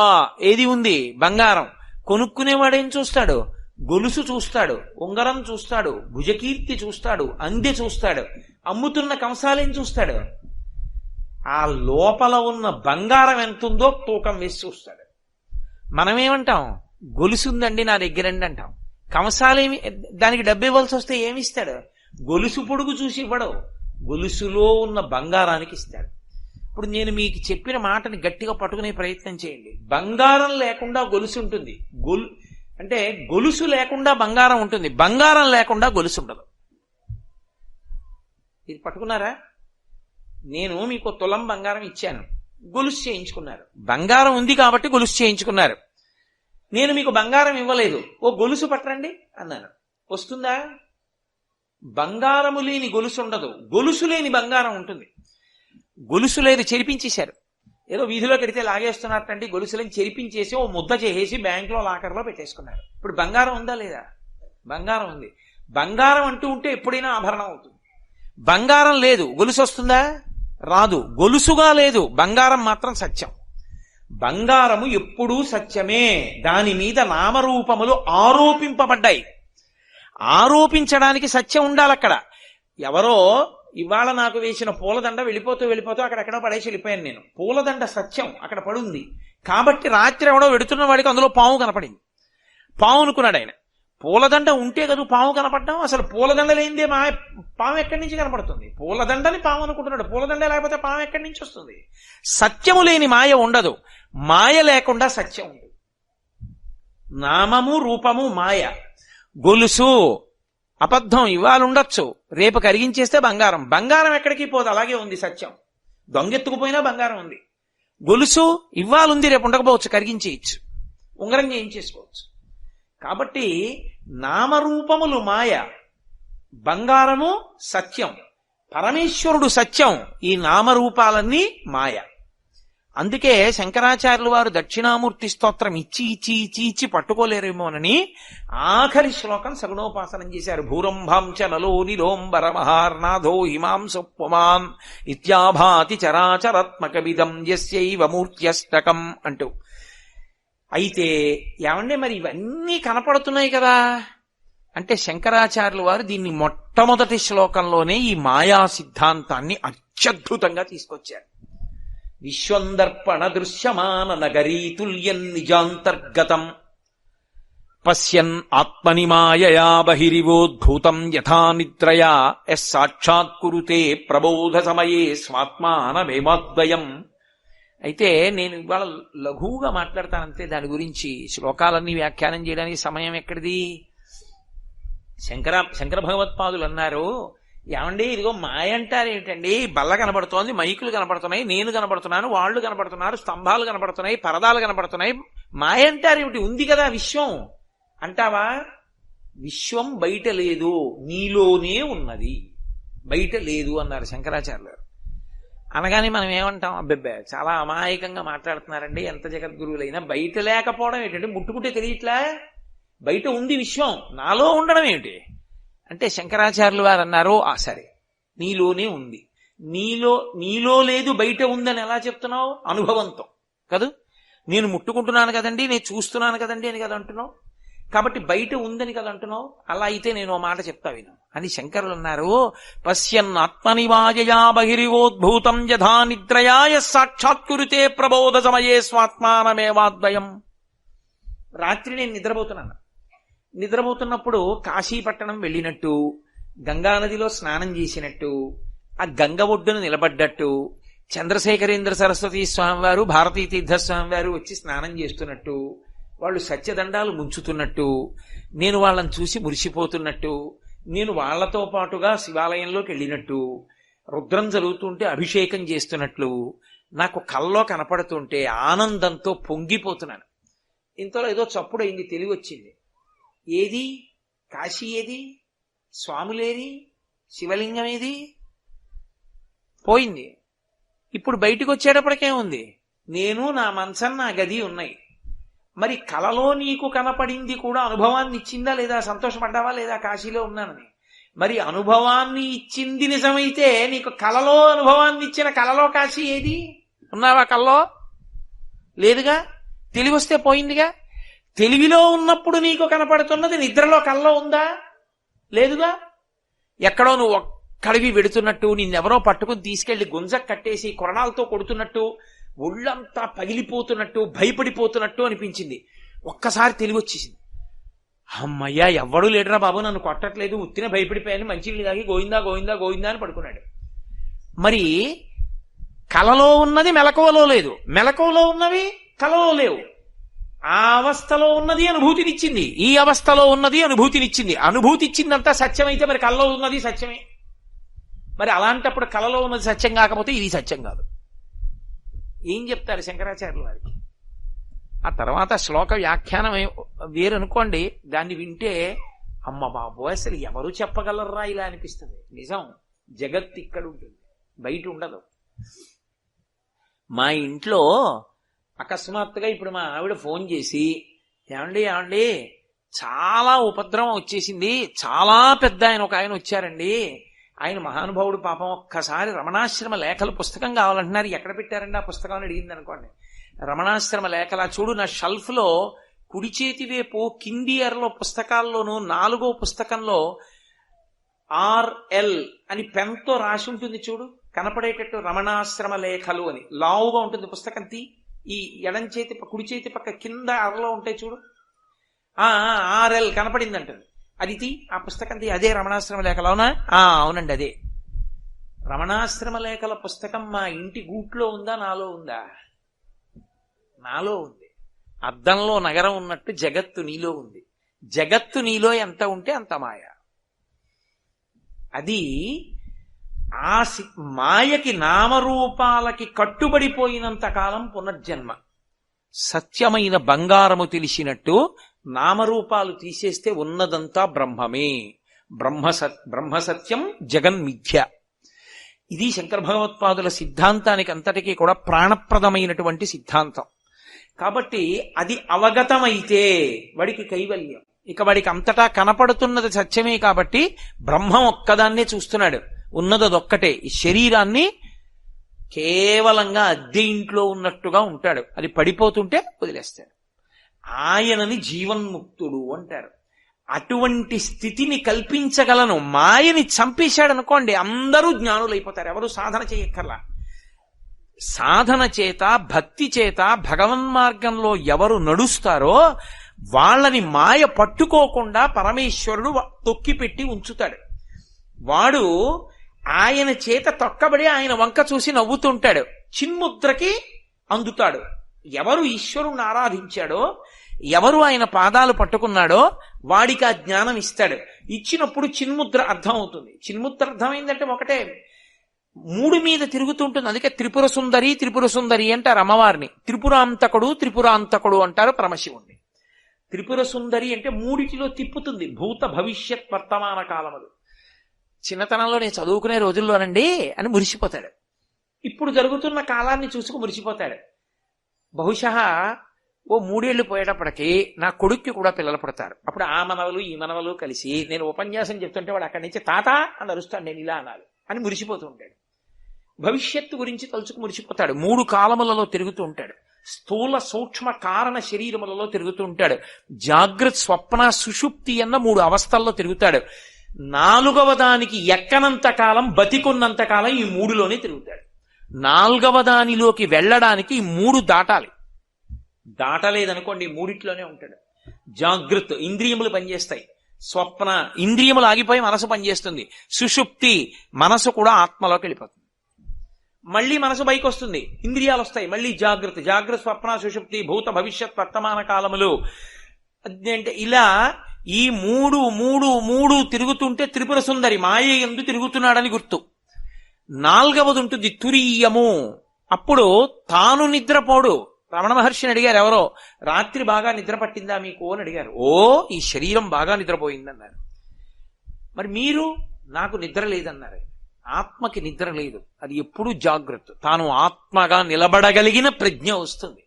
ఏది ఉంది? బంగారం. కొనుక్కునేవాడేం చూస్తాడు? గొలుసు చూస్తాడు, ఉంగరం చూస్తాడు, భుజకీర్తి చూస్తాడు, అందె చూస్తాడు. అమ్ముతున్న కంసాలేం చూస్తాడు? ఆ లోపల ఉన్న బంగారం ఎంతుందో తూకం వేసి చూస్తాడు. మనమేమంటాం? గొలుసుందండి నా దగ్గరండి అంటాం. కంసాలేమి, దానికి డబ్బు ఇవ్వాల్సి వస్తే ఏమిస్తాడు? గొలుసు పొడుగు చూసి ఇవ్వడు, గొలుసులో ఉన్న బంగారానికి ఇస్తాడు. ఇప్పుడు నేను మీకు చెప్పిన మాటని గట్టిగా పట్టుకునే ప్రయత్నం చేయండి. బంగారం లేకుండా గొలుసు ఉంటుంది, అంటే గొలుసు లేకుండా బంగారం ఉంటుంది, బంగారం లేకుండా గొలుసు ఉండదు. ఇది పట్టుకున్నారా? నేను మీకు తులం బంగారం ఇచ్చాను, గొలుసు చేయించుకున్నారు. బంగారం ఉంది కాబట్టి గొలుసు చేయించుకున్నారు. నేను మీకు బంగారం ఇవ్వలేదు, ఓ గొలుసు పట్టరండి అన్నాను. వస్తుందా? బంగారము లేని గొలుసు ఉండదు, గొలుసు లేని బంగారం ఉంటుంది. గొలుసు లేదు, చెరిపించేశారు. ఏదో వీధిలో కడితే లాగేస్తున్నారంటే గొలుసులని చెరిపించేసి ఓ ముద్ద చేసేసి బ్యాంకులో లాకర్లో పెట్టేసుకున్నారు. ఇప్పుడు బంగారం ఉందా లేదా? బంగారం ఉంది. బంగారం అంటూ ఉంటే ఎప్పుడైనా ఆభరణం అవుతుంది. బంగారం లేదు, గొలుసు వస్తుందా? రాదు. గొలుసుగా లేదు, బంగారం మాత్రం సత్యం. బంగారము ఎప్పుడూ సత్యమే. దాని మీద నామరూపములు ఆరోపింపబడ్డాయి. ఆరోపించడానికి సత్యం ఉండాలి. అక్కడ ఎవరో ఇవాళ నాకు వేసిన పూలదండ వెళ్ళిపోతూ అక్కడెక్కడో పడేసి వెళ్ళిపోయాను నేను. పూలదండ సత్యం అక్కడ పడుంది కాబట్టి రాత్రి ఎవడో వెడుతున్న వాడికి అందులో పాము కనపడింది. పాము అనుకున్నాడు ఆయన. పూలదండ ఉంటే కదా పాము కనపడ్డాం. అసలు పూలదండ లేనిదే పాము ఎక్కడి నుంచి కనపడుతుంది? పూలదండని పాము అనుకుంటున్నాడు. పూలదండ లేకపోతే పాము ఎక్కడి నుంచి వస్తుంది? సత్యము లేని మాయ ఉండదు, మాయ లేకుండా సత్యం ఉండదు. నామము రూపము మాయ. గొలుసు అబద్ధం, ఇవాళ ఉండొచ్చు, రేపు కరిగించేస్తే బంగారం. బంగారం ఎక్కడికి పోదు, అలాగే ఉంది సత్యం. దొంగెత్తుకుపోయినా బంగారం ఉంది. గొలుసు ఇవాళ ఉంది, రేపు ఉండకపోవచ్చు, కరిగించేయచ్చు, ఉంగరం చేయించేసుకోవచ్చు. కాబట్టి నామరూపములు మాయ, బంగారము సత్యం, పరమేశ్వరుడు సత్యం, ఈ నామరూపాలన్నీ మాయ. అందుకే శంకరాచార్యులు వారు దక్షిణామూర్తి స్తోత్రం ఇచ్చి పట్టుకోలేరేమోనని ఆఖరి శ్లోకం సగుణోపాసనం చేశారు. భూరంభాంచ నలో నిలోంబర మహార్నాథో హిమాంసోపమాన్ ఇత్యాభాతి చరాచరాత్మకమిదం యస్యైవ మూర్త్యష్టకం అంటూ. అయితే ఏమంటే మరి ఇవన్నీ కనపడుతున్నాయి కదా అంటే శంకరాచార్యులు వారు దీన్ని మొట్టమొదటి శ్లోకంలోనే ఈ మాయా సిద్ధాంతాన్ని అత్యద్భుతంగా తీసుకొచ్చారు. విశ్వందర్పణ దృశ్యమాన నగరీతుల్యం నిజాంతర్గతం పశ్యన్ ఆత్మని మాయయా బహిరివోద్భూతం యథా నిద్రయా యస్ సాక్షాత్కురుతే ప్రబోధ సమయే స్వాత్మానమేవాద్వయం. అయితే నేను ఇవాళ లఘువుగా మాట్లాడతానంతే దాని గురించి. శ్లోకాలన్నీ వ్యాఖ్యానం చేయడానికి సమయం ఎక్కడిది? శంకర భగవత్పాదులు అన్నారు, ఏమండి ఇదిగో మాయ అంటారు ఏంటండి? బల్ల కనబడుతోంది, మైకులు కనబడుతున్నాయి, నేను కనబడుతున్నాను, వాళ్ళు కనబడుతున్నారు, స్తంభాలు కనబడుతున్నాయి, పరదాలు కనబడుతున్నాయి, మాయ అంటారు ఏమిటి? ఉంది కదా విశ్వం అంటావా? విశ్వం బయట లేదు, నీలోనే ఉన్నది, బయట లేదు అన్నారు శంకరాచార్యులు గారు. అనగానే మనం ఏమంటాం? అబ్బెబ్బే చాలా అమాయకంగా మాట్లాడుతున్నారండి ఎంత జగద్గురువులైనా. బయట లేకపోవడం ఏంటంటే ముట్టుకుంటే తెలియట్లా, బయట ఉంది విశ్వం, నాలో ఉండడం ఏమిటి అంటే శంకరాచార్యులు వారు అన్నారు, సరే నీలోనే ఉంది, నీలో లేదు బయట ఉందని ఎలా చెప్తున్నావు? అనుభవంతో కదూ. నేను ముట్టుకుంటున్నాను కదండి, నేను చూస్తున్నాను కదండి అని కదా అంటున్నావు, కాబట్టి బయట ఉందని కదా అంటున్నావు. అలా అయితే నేను ఓ మాట చెప్తా విను అని శంకరులు అన్నారు. పశ్యన్ ఆత్మనివాయయా బహిరివోద్భూతం యథా నిద్రయా యస్ సాక్షాత్కురుతే ప్రబోధ సమయే స్వాత్మానమేవాద్వయం. రాత్రి నేను నిద్రపోతున్నప్పుడు కాశీపట్టణం వెళ్ళినట్టు, గంగానదిలో స్నానం చేసినట్టు, ఆ గంగ ఒడ్డును నిలబడ్డట్టు, చంద్రశేఖరేంద్ర సరస్వతి స్వామివారు భారతీ తీర్థస్వామి వారు వచ్చి స్నానం చేస్తున్నట్టు, వాళ్ళు సత్యదండాలు ముంచుతున్నట్టు, నేను వాళ్ళని చూసి మురిసిపోతున్నట్టు, నేను వాళ్లతో పాటుగా శివాలయంలోకి వెళ్ళినట్టు, రుద్రం జరుగుతుంటే అభిషేకం చేస్తున్నట్లు నాకు కల్లో కనపడుతుంటే ఆనందంతో పొంగిపోతున్నాను. ఇంతలో ఏదో చప్పుడైంది, తెలివి వచ్చింది. ఏది? కాశీ ఏది? స్వాములేది? శివలింగం ఏది? పోయింది. ఇప్పుడు బయటకు వచ్చేటప్పటికే ఉంది, నేను నా మంచం నా గది ఉన్నాయి. మరి కలలో నీకు కనపడింది కూడా అనుభవాన్ని ఇచ్చిందా లేదా? సంతోషపడ్డావా లేదా కాశీలో ఉన్నానని? మరి అనుభవాన్ని ఇచ్చింది నిజమైతే నీకు కలలో అనుభవాన్ని ఇచ్చిన కలలో కాశీ ఏది? ఉన్నావా కల్లో? లేదుగా. తెలివి వస్తే పోయిందిగా. తెలివిలో ఉన్నప్పుడు నీకు కనపడుతున్నది నిద్రలో కల్లో ఉందా? లేదుగా. ఎక్కడో నువ్వు ఒక్కడివి వెడుతున్నట్టు, నిన్నెవరో పట్టుకుని తీసుకెళ్లి గుంజ కట్టేసి కొరణాలతో కొడుతున్నట్టు, ఒళ్ళంతా పగిలిపోతున్నట్టు, భయపడిపోతున్నట్టు అనిపించింది. ఒక్కసారి తెలివి వచ్చేసింది. అమ్మయ్యా ఎవ్వడూ లేడరా బాబు, నన్ను కొట్టట్లేదు, ఉత్తిన భయపడిపోయాను, మంచినీళ్ళు తాగి గోయిందా గోయిందా గోయిందా అని పడుకున్నాడు. మరి కలలో ఉన్నది మెలకువలో లేదు, మెలకువలో ఉన్నవి కలలో లేవు. ఆ అవస్థలో ఉన్నది అనుభూతినిచ్చింది, ఈ అవస్థలో ఉన్నది అనుభూతినిచ్చింది. అనుభూతి ఇచ్చిందంతా సత్యమైతే మరి కలలో ఉన్నది సత్యమే. మరి అలాంటప్పుడు కలలో ఉన్నది సత్యం కాకపోతే ఇది సత్యం కాదు. ఏం చెప్తారు శంకరాచార్యుల వారికి? ఆ తర్వాత శ్లోక వ్యాఖ్యానం వేరనుకోండి, దాన్ని వింటే అమ్మ బాబోయ్ అసలు ఎవరు చెప్పగలరా ఇలా అనిపిస్తుంది. నిజం, జగత్ ఇక్కడ ఉంటుంది, బయట ఉండదు. మా ఇంట్లో అకస్మాత్తుగా ఇప్పుడు మా ఆవిడ ఫోన్ చేసి, ఏమండి చాలా ఉపద్రవం వచ్చేసింది, చాలా పెద్ద ఒక ఆయన వచ్చారండి, ఆయన మహానుభావుడు పాపం, ఒక్కసారి రమణాశ్రమ లేఖలు పుస్తకం కావాలంటున్నారు, ఎక్కడ పెట్టారండి ఆ పుస్తకం అని అడిగింది అనుకోండి. రమణాశ్రమ లేఖలా చూడు, నా షెల్ఫ్ లో కుడి చేతి వైపు కింది ఎర్రలో పుస్తకాల్లోనూ 4వ పుస్తకంలో RL అని పెన్తో రాసి ఉంటుంది చూడు, కనపడేటట్టు రమణాశ్రమ లేఖలు అని లావుగా ఉంటుంది పుస్తకం. ఈ ఎడం చేతి కుడి చేతి పక్క కింద అరలో ఉంటాయి చూడు, RL కనపడింది అంటుంది. అది ఆ పుస్తకం అదే రమణాశ్రమ లేఖలు. అవునా? అవునండి అదే రమణాశ్రమ లేఖల పుస్తకం. మా ఇంటి గూట్లో ఉందా, నాలో ఉందా? నాలో ఉంది. అద్దంలో నగరం ఉన్నట్టు జగత్తు నీలో ఉంది. జగత్తు నీలో ఎంత ఉంటే అంత మాయ. అది ఆ మాయకి నామరూపాలకి కట్టుబడిపోయినంత కాలం పునర్జన్మ. సత్యమైన బంగారము తెలిసినట్టు నామరూపాలు తీసేస్తే ఉన్నదంతా బ్రహ్మమే. బ్రహ్మసత్యం జగన్మిథ్య. ఇది శంకర భగవత్పాదుల సిద్ధాంతానికి అంతటికీ కూడా ప్రాణప్రదమైనటువంటి సిద్ధాంతం. కాబట్టి అది అవగతమైతే వాడికి కైవల్యం. ఇక వాడికి అంతటా కనపడుతున్నది సత్యమే కాబట్టి బ్రహ్మం ఒక్కదాన్నే చూస్తున్నాడు, ఉన్నదొక్కటే. ఈ శరీరాన్ని కేవలంగా అద్దె ఇంట్లో ఉన్నట్టుగా ఉంటాడు, అది పడిపోతుంటే వదిలేస్తాడు. ఆయనని జీవన్ముక్తుడు అంటారు. అటువంటి స్థితిని కల్పించగలను. మాయని చంపేశాడు అనుకోండి, అందరూ జ్ఞానులైపోతారు, ఎవరు సాధన చేయక్కర్లా. సాధన చేత భక్తి చేత భగవన్మార్గంలో ఎవరు నడుస్తారో వాళ్ళని మాయ పట్టుకోకుండా పరమేశ్వరుడు తొక్కిపెట్టి ఉంచుతాడు. వాడు ఆయన చేత తొక్కబడి ఆయన వంక చూసి నవ్వుతుంటాడు, చిన్ముద్రకి అందుతాడు. ఎవరు ఈశ్వరుణ్ణి ఆరాధించాడో, ఎవరు ఆయన పాదాలు పట్టుకున్నాడో వాడికి ఆ జ్ఞానం ఇస్తాడు. ఇచ్చినప్పుడు చిన్ముద్ర అర్థం అవుతుంది. చిన్ముద్ర అర్థమైందంటే ఒకటే, 3 మీద తిరుగుతుంటుంది. అందుకే త్రిపుర సుందరి అంటారు అమ్మవారిని. త్రిపురాంతకుడు అంటారు పరమశివుణ్ణి. త్రిపుర సుందరి అంటే 3 తిప్పుతుంది, భూత భవిష్యత్ వర్తమాన కాలములు. చిన్నతనంలో నేను చదువుకునే రోజుల్లోనండి అని మురిసిపోతాడు. ఇప్పుడు జరుగుతున్న కాలాన్ని చూసుకు మురిసిపోతాడు. బహుశా ఓ 3 ఏళ్లు పోయేటప్పటికి నా కొడుక్కి కూడా పిల్లలు పుడతారు. అప్పుడు ఆ మనవలు ఈ మనవలు కలిసి నేను ఉపన్యాసం చెప్తుంటే వాడు అక్కడి నుంచి తాత అని అరుస్తాడు, నేను ఇలా అనాలి అని మురిసిపోతూ ఉంటాడు. భవిష్యత్తు గురించి తలుచుకు మురిసిపోతాడు. 3 కాలములలో తిరుగుతూ ఉంటాడు. స్థూల సూక్ష్మ కారణ శరీరములలో తిరుగుతూ ఉంటాడు. జాగ్రత్త స్వప్న సుషుప్తి అన్న 3 అవస్థల్లో తిరుగుతాడు. 4వ దానికి ఎక్కనంత కాలం, బతికున్నంత కాలం ఈ 3లోనే తిరుగుతాడు. 4వ దానిలోకి వెళ్ళడానికి ఈ 3 దాటాలి. దాటలేదనుకోండి 3లోనే ఉంటాడు. జాగ్రత్త ఇంద్రియములు పనిచేస్తాయి, స్వప్న ఇంద్రియములు ఆగిపోయి మనసు పనిచేస్తుంది, సుషుప్తి మనసు కూడా ఆత్మలోకి వెళ్ళిపోతుంది. మళ్ళీ మనసు పైకి వస్తుంది, ఇంద్రియాలు వస్తాయి, మళ్ళీ జాగ్రత్త స్వప్న సుషుప్తి భూత భవిష్యత్ వర్తమాన కాలములు అంటే ఇలా ఈ 3 తిరుగుతుంటే త్రిపుర సుందరి మాయ యందు తిరుగుతున్నాడని గుర్తు. 4వది ఉంటుంది తురీయము. అప్పుడు తాను నిద్రపోడు. రమణ మహర్షిని అడిగారు ఎవరో, రాత్రి బాగా నిద్ర పట్టిందా మీకు అని అడిగారు. ఈ శరీరం బాగా నిద్రపోయిందన్నారు. మరి మీరు? నాకు నిద్ర లేదన్నారు. ఆత్మకి నిద్ర లేదు, అది ఎప్పుడూ జాగ్రత్త. తాను ఆత్మగా నిలబడగలిగిన ప్రజ్ఞ వస్తుంది.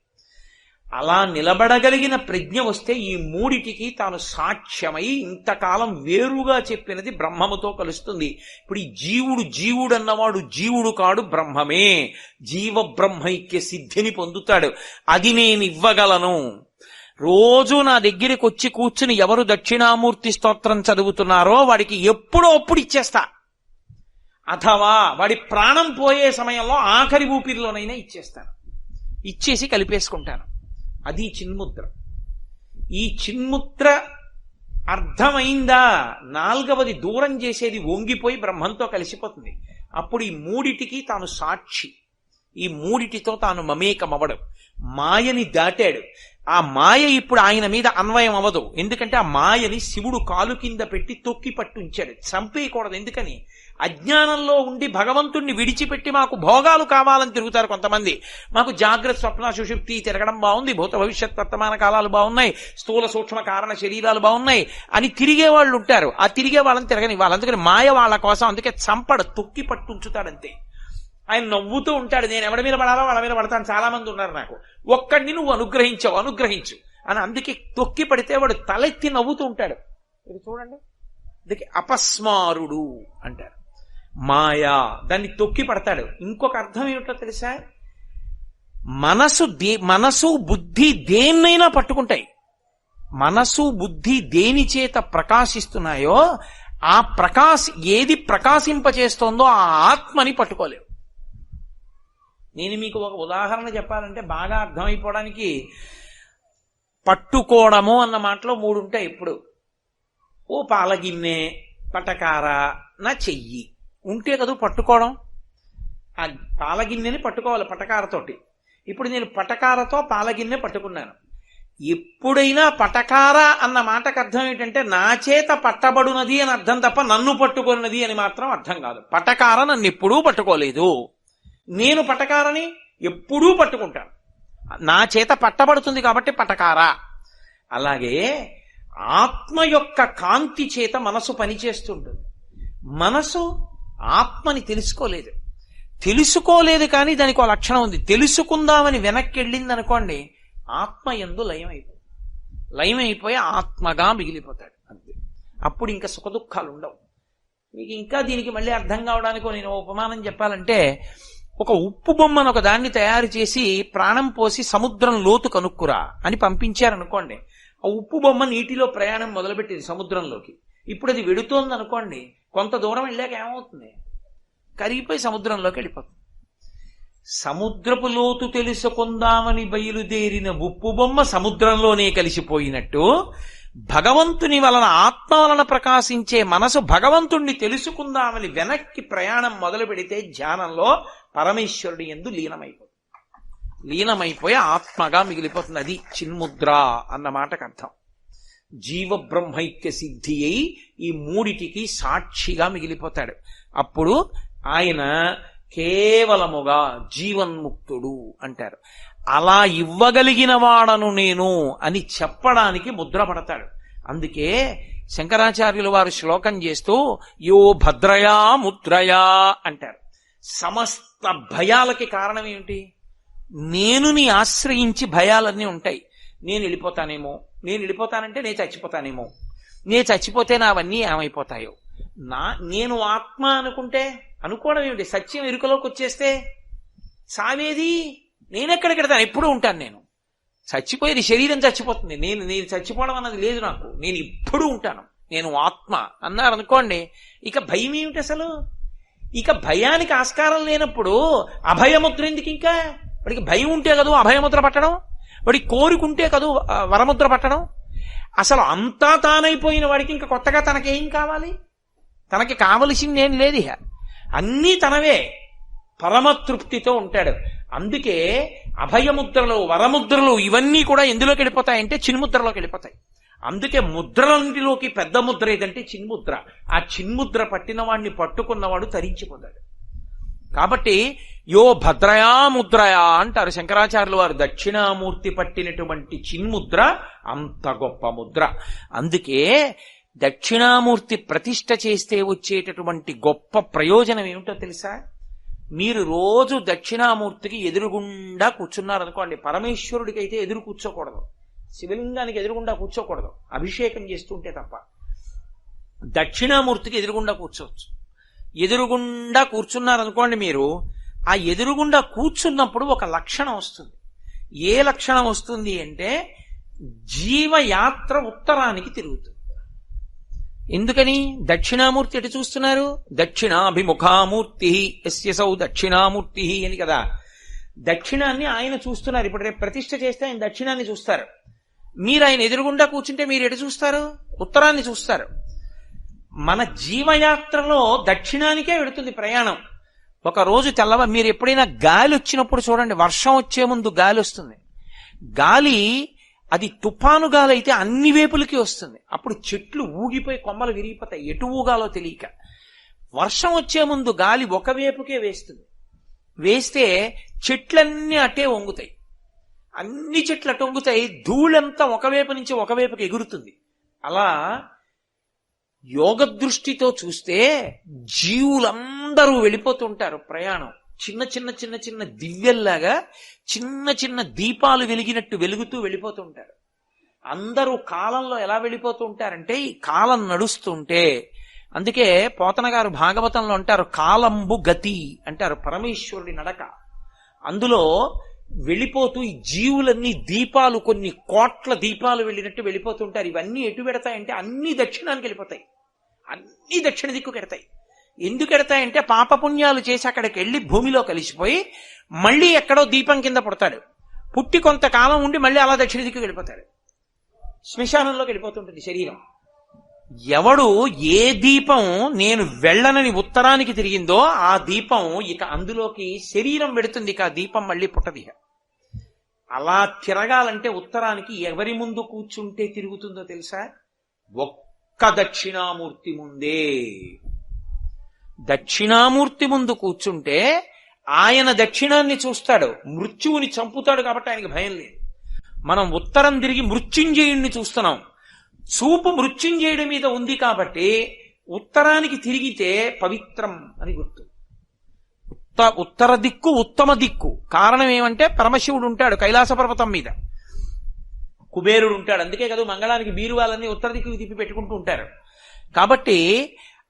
అలా నిలబడగలిగిన ప్రజ్ఞ వస్తే ఈ 3టికి తాను సాక్ష్యమై ఇంతకాలం వేరుగా చెప్పినది బ్రహ్మముతో కలుస్తుంది. ఇప్పుడు ఈ జీవుడు అన్నవాడు జీవుడు కాడు, బ్రహ్మమే. జీవ బ్రహ్మైక్య సిద్ధిని పొందుతాడు. అది నేను ఇవ్వగలను. రోజు నా దగ్గరికి వచ్చి కూర్చుని ఎవరు దక్షిణామూర్తి స్తోత్రం చదువుతున్నారో వాడికి ఎప్పుడో అప్పుడు ఇచ్చేస్తా. అథవా వాడి ప్రాణం పోయే సమయంలో ఆఖరి ఊపిరిలోనైనా ఇచ్చేస్తాను. ఇచ్చేసి కలిపేసుకుంటాను. అది చిన్ముద్ర. ఈ చిన్ముద్ర అర్థమైందా? 4వది దూరం చేసేది వంగిపోయి బ్రహ్మంతో కలిసిపోతుంది. అప్పుడు ఈ 3టికి తాను సాక్షి. ఈ 3టితో తాను మమేకమవడం. మాయని దాటాడు. ఆ మాయ ఇప్పుడు ఆయన మీద అన్వయం అవ్వదు. ఎందుకంటే ఆ మాయని శివుడు కాలు కింద పెట్టి తొక్కి పట్టుంచాడు. చంపేయకూడదు. ఎందుకని? అజ్ఞానంలో ఉండి భగవంతుణ్ణి విడిచిపెట్టి మాకు భోగాలు కావాలని తిరుగుతారు కొంతమంది. మాకు జాగ్రత్త స్వప్న సుషుప్తి తిరగడం బాగుంది, భూత భవిష్యత్ వర్తమాన కాలాలు బాగున్నాయి, స్థూల సూక్ష్మ కారణ శరీరాలు బాగున్నాయి అని తిరిగే వాళ్ళు ఉంటారు. ఆ తిరిగే వాళ్ళని తిరగనివ్వాలి. అందుకని మాయ వాళ్ళ కోసం అందుకే చంపడు, తొక్కి పట్టుంచుతాడంతే. ఆయన నవ్వుతూ ఉంటాడు, నేను ఎవరి మీద పడాలో వాళ్ళ మీద పడతాను, చాలా మంది ఉన్నారు నాకు, ఒక్కడిని నువ్వు అనుగ్రహించు అని. అందుకే తొక్కి పడితే వాడు తలెత్తి నవ్వుతూ ఉంటాడు. ఇది చూడండి, అందుకే అపస్మారుడు అంటారు. మాయా, దాన్ని తొక్కి పడతాడు. ఇంకొక అర్థం ఏమిటో తెలుసా? మనసు బుద్ధి దేన్నైనా పట్టుకుంటాయి. మనసు బుద్ధి దేని చేత ప్రకాశిస్తున్నాయో ఏది ప్రకాశింపచేస్తోందో ఆ ఆత్మని పట్టుకోలేవు. నేను మీకు ఒక ఉదాహరణ చెప్పాలంటే బాగా అర్థమైపోవడానికి, పట్టుకోవడము అన్న మాటలో 3 ఉంటాయి. ఇప్పుడు ఓ పాలగిన్నె, పటకార, నా చెయ్యి ఉంటే కదా పట్టుకోవడం. ఆ పాలగిన్నెని పట్టుకోవాలి పటకారతోటి. ఇప్పుడు నేను పటకారతో పాలగిన్నె పట్టుకున్నాను. ఎప్పుడైనా పటకార అన్న మాటకు అర్థం ఏంటంటే నా చేత పట్టబడునది అని అర్థం తప్ప నన్ను పట్టుకున్నది అని మాత్రం అర్థం కాదు. పటకార నన్ను ఎప్పుడూ పట్టుకోలేదు, నేను పటకారని ఎప్పుడూ పట్టుకుంటాను. నా చేత పట్టబడుతుంది కాబట్టి పటకార. అలాగే ఆత్మ యొక్క కాంతి చేత మనసు పనిచేస్తుంటుంది. మనసు ఆత్మని తెలుసుకోలేదు కానీ దానికి ఒక లక్షణం ఉంది. తెలుసుకుందామని వెనక్కి వెళ్ళింది అనుకోండి, ఆత్మ యందు లయమైపోయి ఆత్మగా మిగిలిపోతాడు అంతే. అప్పుడు ఇంకా సుఖదుఖాలు ఉండవు. మీకు ఇంకా దీనికి మళ్ళీ అర్థం కావడానికి నేను ఉపమానం చెప్పాలంటే, ఒక ఉప్పు బొమ్మను ఒక దాన్ని తయారు చేసి ప్రాణం పోసి సముద్రం లోతు కనుక్కురా అని పంపించారనుకోండి, ఆ ఉప్పు బొమ్మ నీటిలో ప్రయాణం మొదలుపెట్టింది సముద్రంలోకి. ఇప్పుడు అది వెడుతోంది అనుకోండి, కొంత దూరం వెళ్ళాక ఏమవుతుంది? కరిగిపోయి సముద్రంలోకి వెళ్ళిపోతుంది. సముద్రపు లోతు తెలుసుకుందామని బయలుదేరిన ఉప్పు బొమ్మ సముద్రంలోనే కలిసిపోయినట్టు, భగవంతుని వలన ఆత్మ వలన ప్రకాశించే మనసు భగవంతుణ్ణి తెలుసుకుందామని వెనక్కి ప్రయాణం మొదలు పెడితే ధ్యానంలో పరమేశ్వరుడి యందు లీనమైపోయి ఆత్మగా మిగిలిపోతుంది. అది చిన్ముద్ర అన్న మాటకు అర్థం. జీవ బ్రహ్మైక్య సిద్ధి అయి ఈ 3టికి సాక్షిగా మిగిలిపోతాడు. అప్పుడు ఆయన కేవలముగా జీవన్ముక్తుడు అంటారు. అలా ఇవ్వగలిగిన వాడను నేను అని చెప్పడానికి ముద్ర పడతాడు. అందుకే శంకరాచార్యులు వారు శ్లోకం చేస్తూ యో భద్రయా ముద్రయా అంటారు. సమస్త భయాలకి కారణం ఏమిటి? నేనుని ఆశ్రయించి భయాలన్నీ ఉంటాయి. నేను వెళ్ళిపోతానంటే నేను చచ్చిపోతానేమో, నేను చచ్చిపోతే నావన్నీ ఏమైపోతాయో, నేను ఆత్మ అనుకోవడం ఏమిటి? సత్యం ఎరుకలోకి వచ్చేస్తే సావేది, నేనెక్కడికెడతాను, ఎప్పుడూ ఉంటాను. నేను చచ్చిపోయేది శరీరం చచ్చిపోతుంది, నేను చచ్చిపోవడం అన్నది లేదు నాకు, నేను ఎప్పుడూ ఉంటాను, నేను ఆత్మ అన్నారు అనుకోండి. ఇక భయం ఏమిటి అసలు? ఇక భయానికి ఆస్కారం లేనప్పుడు అభయముద్ర ఎందుకు? ఇంకా వాడికి భయం ఉంటే కదూ అభయముద్ర పట్టడం, వాడికి కోరికుంటే కదూ వరముద్ర పట్టడం. అసలు అంతా తానైపోయిన వాడికి ఇంకా కొత్తగా తనకేం కావాలి? తనకి కావలసిందేం లేదు, అన్నీ తనవే, పరమతృప్తితో ఉంటాడు. అందుకే అభయముద్రలు, వరముద్రలు ఇవన్నీ కూడా ఎందులోకి వెళ్ళిపోతాయంటే చిన్ముద్రలోకి వెళ్ళిపోతాయి. అందుకే ముద్రలన్నిటిలోకి పెద్ద ముద్ర ఏదంటే చిన్ముద్ర. ఆ చిన్ముద్ర పట్టిన వాడిని పట్టుకున్నవాడు తరించిపోతాడు. కాబట్టి యో భద్రయా ముద్రయా అంటారు శంకరాచార్యులు వారు. దక్షిణామూర్తి పట్టినటువంటి చిన్ముద్ర అంత గొప్ప ముద్ర. అందుకే దక్షిణామూర్తి ప్రతిష్ఠ చేస్తే వచ్చేటటువంటి గొప్ప ప్రయోజనం ఏమిటో తెలుసా? మీరు రోజు దక్షిణామూర్తికి ఎదురుగుండా కూర్చున్నారనుకోండి, పరమేశ్వరుడికి అయితే ఎదురు కూర్చోకూడదు, శివలింగానికి ఎదురుగుండా కూర్చోకూడదు, అభిషేకం చేస్తుంటే తప్ప. దక్షిణామూర్తికి ఎదురుగుండా కూర్చోవచ్చు. ఎదురుగుండా కూర్చున్నారనుకోండి, మీరు ఆ ఎదురుగుండా కూర్చున్నప్పుడు ఒక లక్షణం వస్తుంది. ఏ లక్షణం వస్తుంది అంటే జీవయాత్ర ఉత్తరానికి తిరుగుతుంది. ఎందుకని? దక్షిణామూర్తి ఎటు చూస్తున్నారు? దక్షిణాభిముఖామూర్తి యస్యసౌ దక్షిణామూర్తి అని కదా. దక్షిణాన్ని ఆయన చూస్తున్నారు. ఇప్పుడు రేపు ప్రతిష్ఠ చేస్తే ఆయన దక్షిణాన్ని చూస్తారు. మీరు ఆయన ఎదురుగుండా కూర్చుంటే మీరు ఎటు చూస్తారు? ఉత్తరాన్ని చూస్తారు. మన జీవయాత్రలో దక్షిణానికే వెడుతుంది ప్రయాణం. ఒక రోజు మీరు ఎప్పుడైనా గాలి వచ్చినప్పుడు చూడండి, వర్షం వచ్చే ముందు గాలి వస్తుంది. గాలి అది తుఫానుగాలైతే అన్ని వేపులకి వస్తుంది. అప్పుడు చెట్లు ఊగిపోయి కొమ్మలు విరిగిపోతాయి, ఎటు ఊగాలో తెలియక. వర్షం వచ్చే ముందు గాలి ఒక వేపుకే వేస్తుంది, వేస్తే చెట్లన్నీ అటే వంగుతాయి, అన్ని చెట్లు అటు వంగుతాయి, ధూళంతా ఒకవైపు నుంచి ఒకవైపుకి ఎగురుతుంది. అలా యోగ దృష్టితో చూస్తే జీవులందరూ వెళ్ళిపోతుంటారు ప్రయాణం. చిన్న చిన్న చిన్న చిన్న దివ్యల్లాగా చిన్న చిన్న దీపాలు వెలిగినట్టు వెలుగుతూ వెళ్ళిపోతుంటారు. అందరూ కాలంలో ఎలా వెళ్ళిపోతూ ఉంటారంటే ఈ కాలం నడుస్తుంటే, అందుకే పోతన గారు భాగవతంలో అంటారు కాలంబు గతి అంటారు, పరమేశ్వరుడి నడక. అందులో వెళ్ళిపోతూ ఈ జీవులన్నీ దీపాలు, కొన్ని కోట్ల దీపాలు వెళ్ళినట్టు వెళ్ళిపోతుంటారు. ఇవన్నీ ఎటు పెడతాయంటే అన్ని దక్షిణానికి వెళ్ళిపోతాయి, అన్ని దక్షిణ దిక్కు పెడతాయి. ఎందుకు ఎడతాయంటే పాపపుణ్యాలు చేసి అక్కడికి వెళ్ళి భూమిలో కలిసిపోయి మళ్ళీ ఎక్కడో దీపం కింద పుడతాడు, పుట్టి కొంతకాలం ఉండి మళ్ళీ అలా దక్షిణ దిక్కు వెళ్ళిపోతాడు, శ్మశానంలోకి వెళ్ళిపోతుంటుంది శరీరం. ఎవడు ఏ దీపం నేను వెళ్ళనని ఉత్తరానికి తిరిగిందో ఆ దీపం ఇక అందులోకి శరీరం పెడుతుంది, ఇక ఆ దీపం మళ్ళీ పుట్టది. అలా తిరగాలంటే ఉత్తరానికి ఎవరి ముందు కూర్చుంటే తిరుగుతుందో తెలుసా? ఒక్క దక్షిణామూర్తి ముందే. దక్షిణామూర్తి ముందు కూర్చుంటే ఆయన దక్షిణాన్ని చూస్తాడు, మృత్యువుని చంపుతాడు, కాబట్టి ఆయనకి భయం లేదు. మనం ఉత్తరం తిరిగి మృత్యుంజయుణ్ణి చూస్తున్నాం, చూపు మృత్యుంజయుడి మీద ఉంది కాబట్టి ఉత్తరానికి తిరిగితే పవిత్రం అని గుర్తు. ఉత్తర దిక్కు ఉత్తమ దిక్కు. కారణం ఏమంటే పరమశివుడు ఉంటాడు కైలాస పర్వతం మీద, కుబేరుడు ఉంటాడు. అందుకే కదా మంగళానికి బీరువాలన్నీ ఉత్తర దిక్కుకి తిప్పి పెట్టుకుంటూ ఉంటారు. కాబట్టి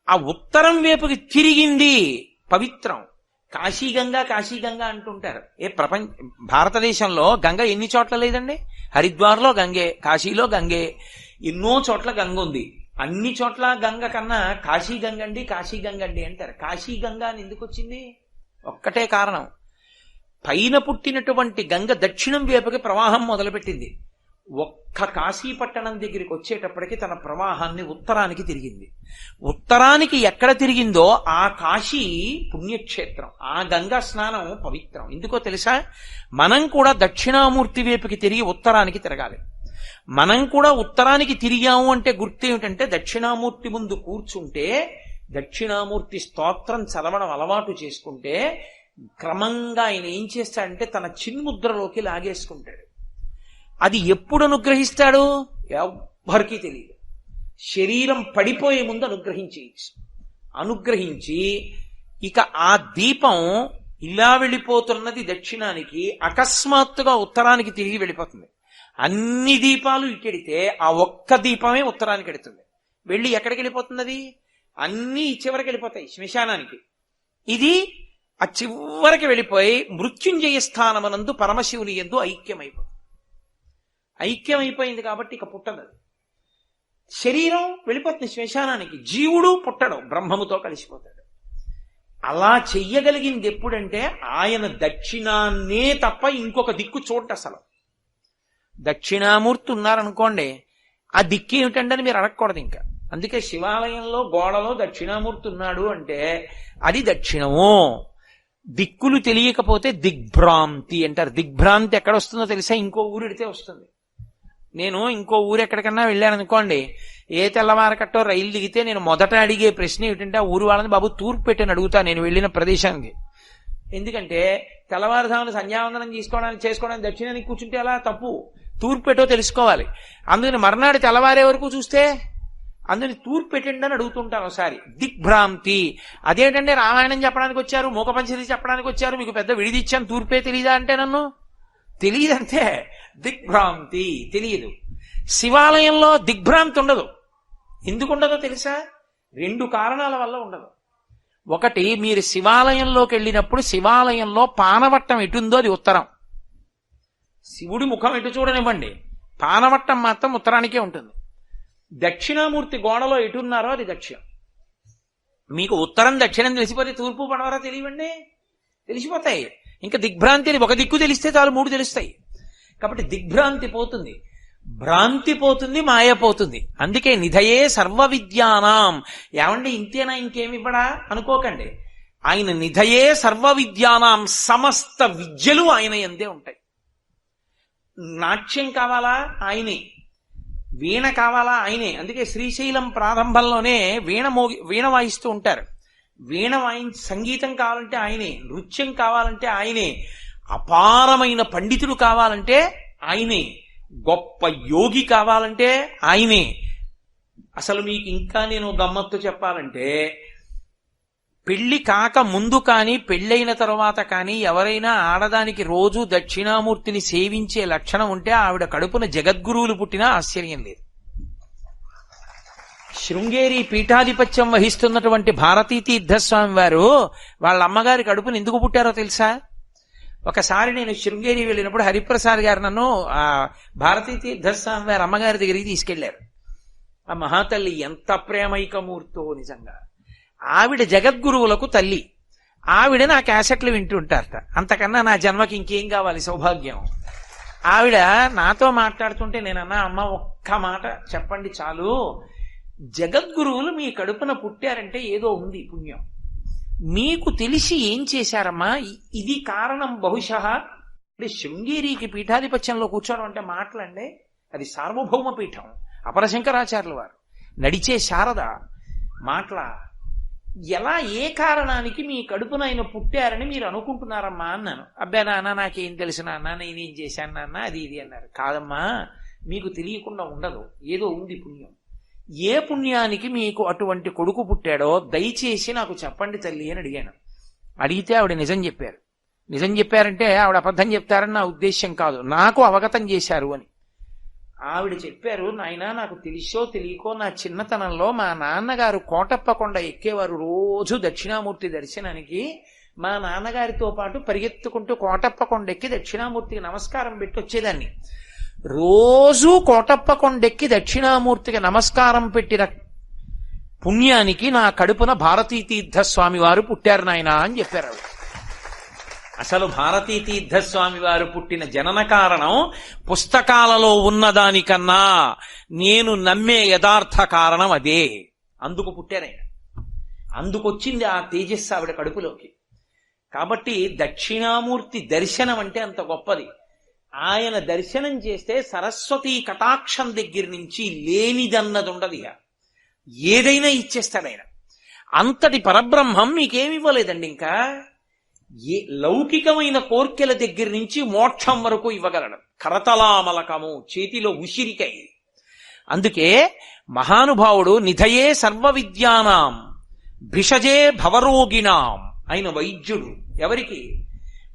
ఆ ఉత్తరం వైపుకి తిరిగింది పవిత్రం. కాశీగంగా కాశీగంగా అంటుంటారు. భారతదేశంలో గంగ ఎన్ని చోట్ల లేదండి? హరిద్వార్లో గంగే, కాశీలో గంగే, ఎన్నో చోట్ల గంగ ఉంది. అన్ని చోట్ల గంగ కన్నా కాశీ గంగ అండి, కాశీ గంగ అండి అంటారు. కాశీ గంగ అని ఎందుకు వచ్చింది? ఒక్కటే కారణం, పైన పుట్టినటువంటి గంగ దక్షిణం వైపుకి ప్రవాహం మొదలుపెట్టింది. ఒక్క కాశీ పట్టణం దగ్గరికి వచ్చేటప్పటికి తన ప్రవాహాన్ని ఉత్తరానికి తిరిగింది. ఉత్తరానికి ఎక్కడ తిరిగిందో ఆ కాశీ పుణ్యక్షేత్రం, ఆ గంగా స్నానం పవిత్రం. ఎందుకో తెలుసా? మనం కూడా దక్షిణామూర్తి వైపుకి తిరిగి ఉత్తరానికి తిరగాలి. మనం కూడా ఉత్తరానికి తిరిగాము అంటే గుర్తు ఏమిటంటే దక్షిణామూర్తి ముందు కూర్చుంటే దక్షిణామూర్తి స్తోత్రం చదవడం అలవాటు చేసుకుంటే క్రమంగా ఆయన ఏం చేస్తాడంటే తన చిన్ముద్రలోకి లాగేసుకుంటాడు. అది ఎప్పుడు అనుగ్రహిస్తాడు? ఎవ్వరికీ తెలియదు. శరీరం పడిపోయే ముందు అనుగ్రహించి ఇక ఆ దీపం ఇలా వెళ్ళిపోతున్నది దక్షిణానికి, అకస్మాత్తుగా ఉత్తరానికి తిరిగి వెళ్ళిపోతుంది. అన్ని దీపాలు ఇటెడితే ఆ ఒక్క దీపమే ఉత్తరానికి ఎడుతుంది. వెళ్ళి ఎక్కడికి వెళ్ళిపోతుంది? అది అన్ని చివరికి వెళ్ళిపోతాయి శ్మశానానికి. ఇది ఆ చివరికి వెళ్ళిపోయి మృత్యుంజయ స్థానమనందు పరమశివుని యందు ఐక్యమైపోయింది కాబట్టి ఇక పుట్టదు. శరీరం వెళ్ళిపోతుంది శ్మశానానికి, జీవుడు పుట్టడం బ్రహ్మముతో కలిసిపోతాడు. అలా చెయ్యగలిగింది ఎప్పుడంటే ఆయన దక్షిణాన్నే తప్ప ఇంకొక దిక్కు చూడట. అసలు దక్షిణామూర్తి ఉన్నారనుకోండి, ఆ దిక్కు ఏమిటండి అని మీరు అడగకూడదు ఇంకా. అందుకే శివాలయంలో గోడలో దక్షిణామూర్తి ఉన్నాడు అంటే అది దక్షిణము. దిక్కులు తెలియకపోతే దిగ్భ్రాంతి అంటారు. దిగ్భ్రాంతి ఎక్కడ వస్తుందో తెలుసా? ఇంకో ఊరిడితే వస్తుంది. నేను ఇంకో ఊరు ఎక్కడికన్నా వెళ్ళాను అనుకోండి, ఏ తెల్లవారకట్టో రైలు దిగితే నేను మొదట అడిగే ప్రశ్న ఏమిటంటే ఆ ఊరు వాళ్ళని బాబు తూర్పు పెట్టని అడుగుతా నేను వెళ్ళిన ప్రదేశానికి. ఎందుకంటే తెల్లవారుజామున సంధ్యావందనం చేసుకోవడానికి దక్షిణానికి కూర్చుంటే అలా తప్పు, తూర్పు పెట్టో తెలుసుకోవాలి. అందుకని మర్నాడు తెల్లవారే వరకు చూస్తే అందుకని తూర్పు పెట్టండి అని అడుగుతుంటాను ఒకసారి. దిగ్భ్రాంతి. అదేంటంటే రామాయణం చెప్పడానికి వచ్చారు, మూకపంచది చెప్పడానికి వచ్చారు, మీకు పెద్ద విడిదిచ్చాను, తూర్పే తెలీదా అంటే నన్ను తెలియదంటే దిగ్భ్రాంతి, తెలియదు. శివాలయంలో దిగ్భ్రాంతి ఉండదు. ఎందుకు ఉండదో తెలుసా? 2 కారణాల వల్ల ఉండదు. ఒకటి, మీరు శివాలయంలోకి వెళ్ళినప్పుడు శివాలయంలో పానవట్టం ఎటుందో అది ఉత్తరం. శివుడి ముఖం ఎటు చూడనివ్వండి, పానవట్టం మాత్రం ఉత్తరానికే ఉంటుంది. దక్షిణామూర్తి గోడలో ఎటున్నారో అది దక్షిణం. మీకు ఉత్తరం దక్షిణం తెలిసిపోతే తూర్పు పడవరా తెలియవండి, తెలిసిపోతాయి. ఇంకా దిగ్భ్రాంతి అని ఒక దిక్కు తెలిస్తే చాలు 3 తెలుస్తాయి. కాబట్టి దిగ్భ్రాంతి పోతుంది, భ్రాంతి పోతుంది, మాయ పోతుంది. అందుకే నిధయే సర్వ విద్యానాం. ఏమండి ఇంతేనా, ఇంకేమివ్వడా అనుకోకండి. ఆయన నిధయే సర్వ విద్యానాం, సమస్త విద్యలు ఆయన యందే ఉంటాయి. నాట్యం కావాలా ఆయనే, వీణ కావాలా ఆయనే. అందుకే శ్రీశైలం ప్రారంభంలోనే వీణ వాయిస్తూ ఉంటారు. సంగీతం కావాలంటే ఆయనే, నృత్యం కావాలంటే ఆయనే, అపారమైన పండితుడు కావాలంటే ఆయనే, గొప్ప యోగి కావాలంటే ఆయనే. అసలు మీకు ఇంకా నేను గమ్మత్తు చెప్పాలంటే, పెళ్లి కాక ముందు కానీ పెళ్ళైన తర్వాత కానీ ఎవరైనా ఆడదానికి రోజు దక్షిణామూర్తిని సేవించే లక్షణం ఉంటే ఆవిడ కడుపున జగద్గురువులు పుట్టినా ఆశ్చర్యం లేదు. శృంగేరి పీఠాధిపత్యం వహిస్తున్నటువంటి భారతీ తీర్థస్వామి వారు వాళ్ళ అమ్మగారి కడుపున ఎందుకు పుట్టారో తెలుసా? ఒకసారి నేను శృంగేరి వెళ్ళినప్పుడు హరిప్రసాద్ గారు నన్ను ఆ భారతీ తీర్థస్వామి వారి అమ్మగారి దగ్గరికి తీసుకెళ్లారు. ఆ మహాతల్లి ఎంత ప్రేమైకమూర్తో నిజంగా. ఆవిడ జగద్గురువులకు తల్లి. ఆవిడ నా క్యాసెట్లు వింటుంటారట. అంతకన్నా నా జన్మకి ఇంకేం కావాలి సౌభాగ్యం. ఆవిడ నాతో మాట్లాడుతుంటే నేనన్నా, అమ్మ ఒక్క మాట చెప్పండి చాలు, జగద్గురువులు మీ కడుపున పుట్టారంటే ఏదో ఉంది పుణ్యం. మీకు తెలిసి ఏం చేశారమ్మా? ఇది కారణం బహుశः. శృంగేరికి పీఠాధిపత్యంలో కూర్చోవడం అంటే మాటలండి, అది సార్వభౌమ పీఠం. అపరశంకరాచార్యుల వారు నడిచే శారద మాటల. ఎలా ఏ కారణానికి మీ కడుపున ఆయన పుట్టారని మీరు అనుకుంటున్నారమ్మా అన్నాను. అబ్బా నాన్న నాకేం తెలుసు నాన్న, నేనేం చేశాను నాన్న, అది ఇది అన్నారు. కాదమ్మా, మీకు తెలియకుండా ఉండదు, ఏదో ఉంది పుణ్యం. ఏ పుణ్యానికి మీకు అటువంటి కొడుకు పుట్టాడో దయచేసి నాకు చెప్పండి తల్లి అని అడిగాను. అడిగితే ఆవిడ నిజం చెప్పారు. నిజం చెప్పారంటే ఆవిడ అబద్ధం చెప్తారని నా ఉద్దేశ్యం కాదు, నాకు అవగతం చేశారు అని. ఆవిడ చెప్పారు, నాయనా నాకు తెలిసో తెలియకో నా చిన్నతనంలో మా నాన్నగారు కోటప్ప కొండ ఎక్కేవారు రోజు దక్షిణామూర్తి దర్శనానికి. మా నాన్నగారితో పాటు పరిగెత్తుకుంటూ కోటప్ప కొండ ఎక్కి దక్షిణామూర్తికి నమస్కారం పెట్టి వచ్చేదాన్ని. రోజూ కోటప్ప కొండెక్కి దక్షిణామూర్తికి నమస్కారం పెట్టిన పుణ్యానికి నా కడుపున భారతీ తీర్థస్వామి వారు పుట్టారు నాయనా అని చెప్పారు. అసలు భారతీ తీర్థస్వామి వారు పుట్టిన జనన కారణం పుస్తకాలలో ఉన్నదానికన్నా నేను నమ్మే యథార్థ కారణం అదే. అందుకు పుట్టారాయన, అందుకొచ్చింది ఆ తేజస్సు ఆవిడ కడుపులోకి. కాబట్టి దక్షిణామూర్తి దర్శనం అంటే అంత గొప్పది. ఆయన దర్శనం చేస్తే సరస్వతీ కటాక్షం దగ్గర నుంచి లేనిదన్నది ఉండదు, ఏదైనా ఇచ్చేస్తాడు ఆయన. అంతటి పరబ్రహ్మం మీకేమివ్వలేదండి. ఇంకా లౌకికమైన కోర్కెల దగ్గర నుంచి మోక్షం వరకు ఇవ్వగలడు. కరతలామలకము, చేతిలో ఉసిరికై. అందుకే మహానుభావుడు నిధయే సర్వ విద్యానాం భిషజే భవరోగిణాం. ఆయన వైద్యుడు. ఎవరికి?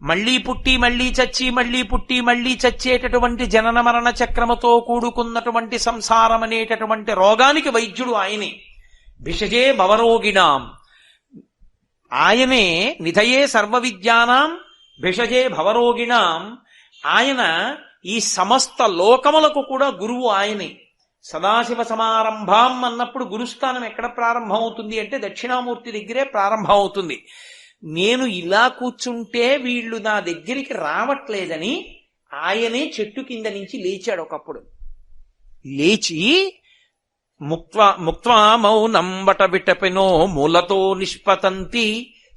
మళ్లీ పుట్టి మళ్లీ చచ్చి మళ్లీ పుట్టి మళ్లీ చచ్చేటటువంటి జనన మరణ చక్రముతో కూడుకున్నటువంటి సంసారం అనేటటువంటి రోగానికి వైద్యుడు ఆయనే. భిషజే భవరోగిణాం. ఆయనే నిధయే సర్వ విద్యానాం భిషజే భవరోగిణాం. ఆయన ఈ సమస్త లోకములకు కూడా గురువు ఆయనే. సదాశివ సమారంభం అన్నప్పుడు గురుస్థానం ఎక్కడ ప్రారంభం అవుతుంది అంటే దక్షిణామూర్తి దగ్గరే ప్రారంభం అవుతుంది. నేను ఇలా కూర్చుంటే వీళ్ళు నా దగ్గరికి రావట్లేదని ఆయనే చెట్టు కింద నుంచి లేచాడు. ఒకప్పుడు లేచి ముక్త్వా మౌనం వట విటపినో మూలతో నిష్పతంతి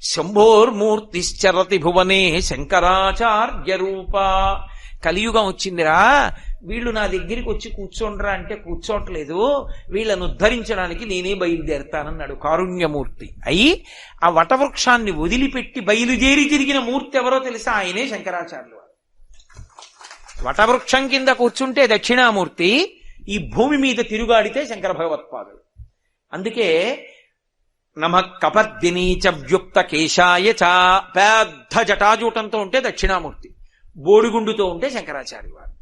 శంభోర్మూర్తిశ్చరతి భువనే శంకరాచార్య రూప. కలియుగం వచ్చిందిరా, వీళ్ళు నా దగ్గరికి వచ్చి కూర్చోండ్రా అంటే కూర్చోట్లేదు, వీళ్ళను ఉద్ధరించడానికి నేనే బయలుదేరతానన్నాడు కారుణ్యమూర్తి అయి. ఆ వటవృక్షాన్ని వదిలిపెట్టి బయలుదేరి తిరిగిన మూర్తి ఎవరో తెలుసా? ఆయనే శంకరాచార్యులు. వటవృక్షం కింద కూర్చుంటే దక్షిణామూర్తి, ఈ భూమి మీద తిరుగాడితే శంకర భగవత్పాదుడు. అందుకే నమ కపర్దినీచ వ్యుక్త కేశాయ చ. పెద్ద జటాజూటంతో ఉంటే దక్షిణామూర్తి, బోడిగుండుతో ఉంటే శంకరాచార్య వారు.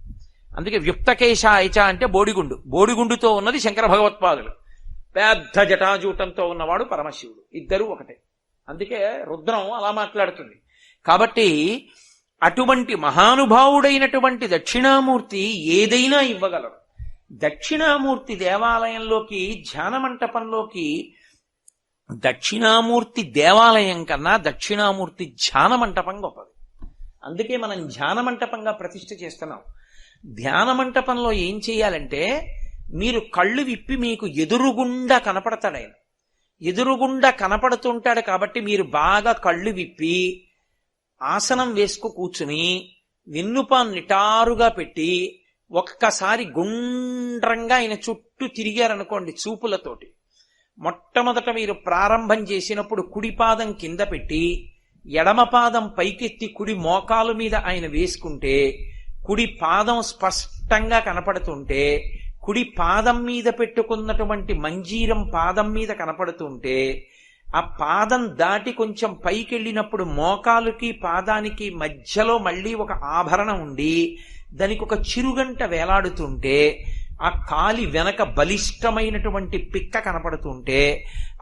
అందుకే వ్యుక్తకేశాయచ అంటే బోడిగుండు, బోడిగుండుతో ఉన్నది శంకర భగవత్పాదులు, పెద్ద జటాజూటంతో ఉన్నవాడు పరమశివుడు. ఇద్దరు ఒకటే. అందుకే రుద్రం అలా మాట్లాడుతుంది. కాబట్టి అటువంటి మహానుభావుడైనటువంటి దక్షిణామూర్తి ఏదైనా ఇవ్వగలరు. దక్షిణామూర్తి దేవాలయంలోకి, ధ్యాన మంటపంలోకి, దక్షిణామూర్తి దేవాలయం కన్నా దక్షిణామూర్తి ధ్యాన మంటపం గొప్పది. అందుకే మనం ధ్యాన మంటపంగా ప్రతిష్ఠ చేస్తున్నాం. ధ్యాన మంటపంలో ఏం చేయాలంటే, మీరు కళ్ళు విప్పి మీకు ఎదురుగుండా కనపడతాడు ఆయన. ఎదురుగుండా కనపడుతుంటాడు కాబట్టి మీరు బాగా కళ్ళు విప్పి ఆసనం వేసుకు కూర్చుని వెన్నుపాన్ నిటారుగా పెట్టి ఒక్కసారి గుండ్రంగా ఆయన చుట్టూ తిరిగారనుకోండి చూపులతోటి. మొట్టమొదట మీరు ప్రారంభం చేసినప్పుడు కుడి పాదం కింద పెట్టి ఎడమ పాదం పైకెత్తి కుడి మోకాలు మీద ఆయన వేసుకుంటే కుడి పాదం స్పష్టంగా కనపడుతుంటే, కుడి పాదం మీద పెట్టుకున్నటువంటి మంజీరం పాదం మీద కనపడుతుంటే, ఆ పాదం దాటి కొంచెం పైకెళ్ళినప్పుడు మోకాలుకి పాదానికి మధ్యలో మళ్ళీ ఒక ఆభరణం ఉండి దానికి ఒక చిరుగంట వేలాడుతుంటే, ఆ కాలి వెనక బలిష్టమైనటువంటి పిక్క కనపడుతుంటే,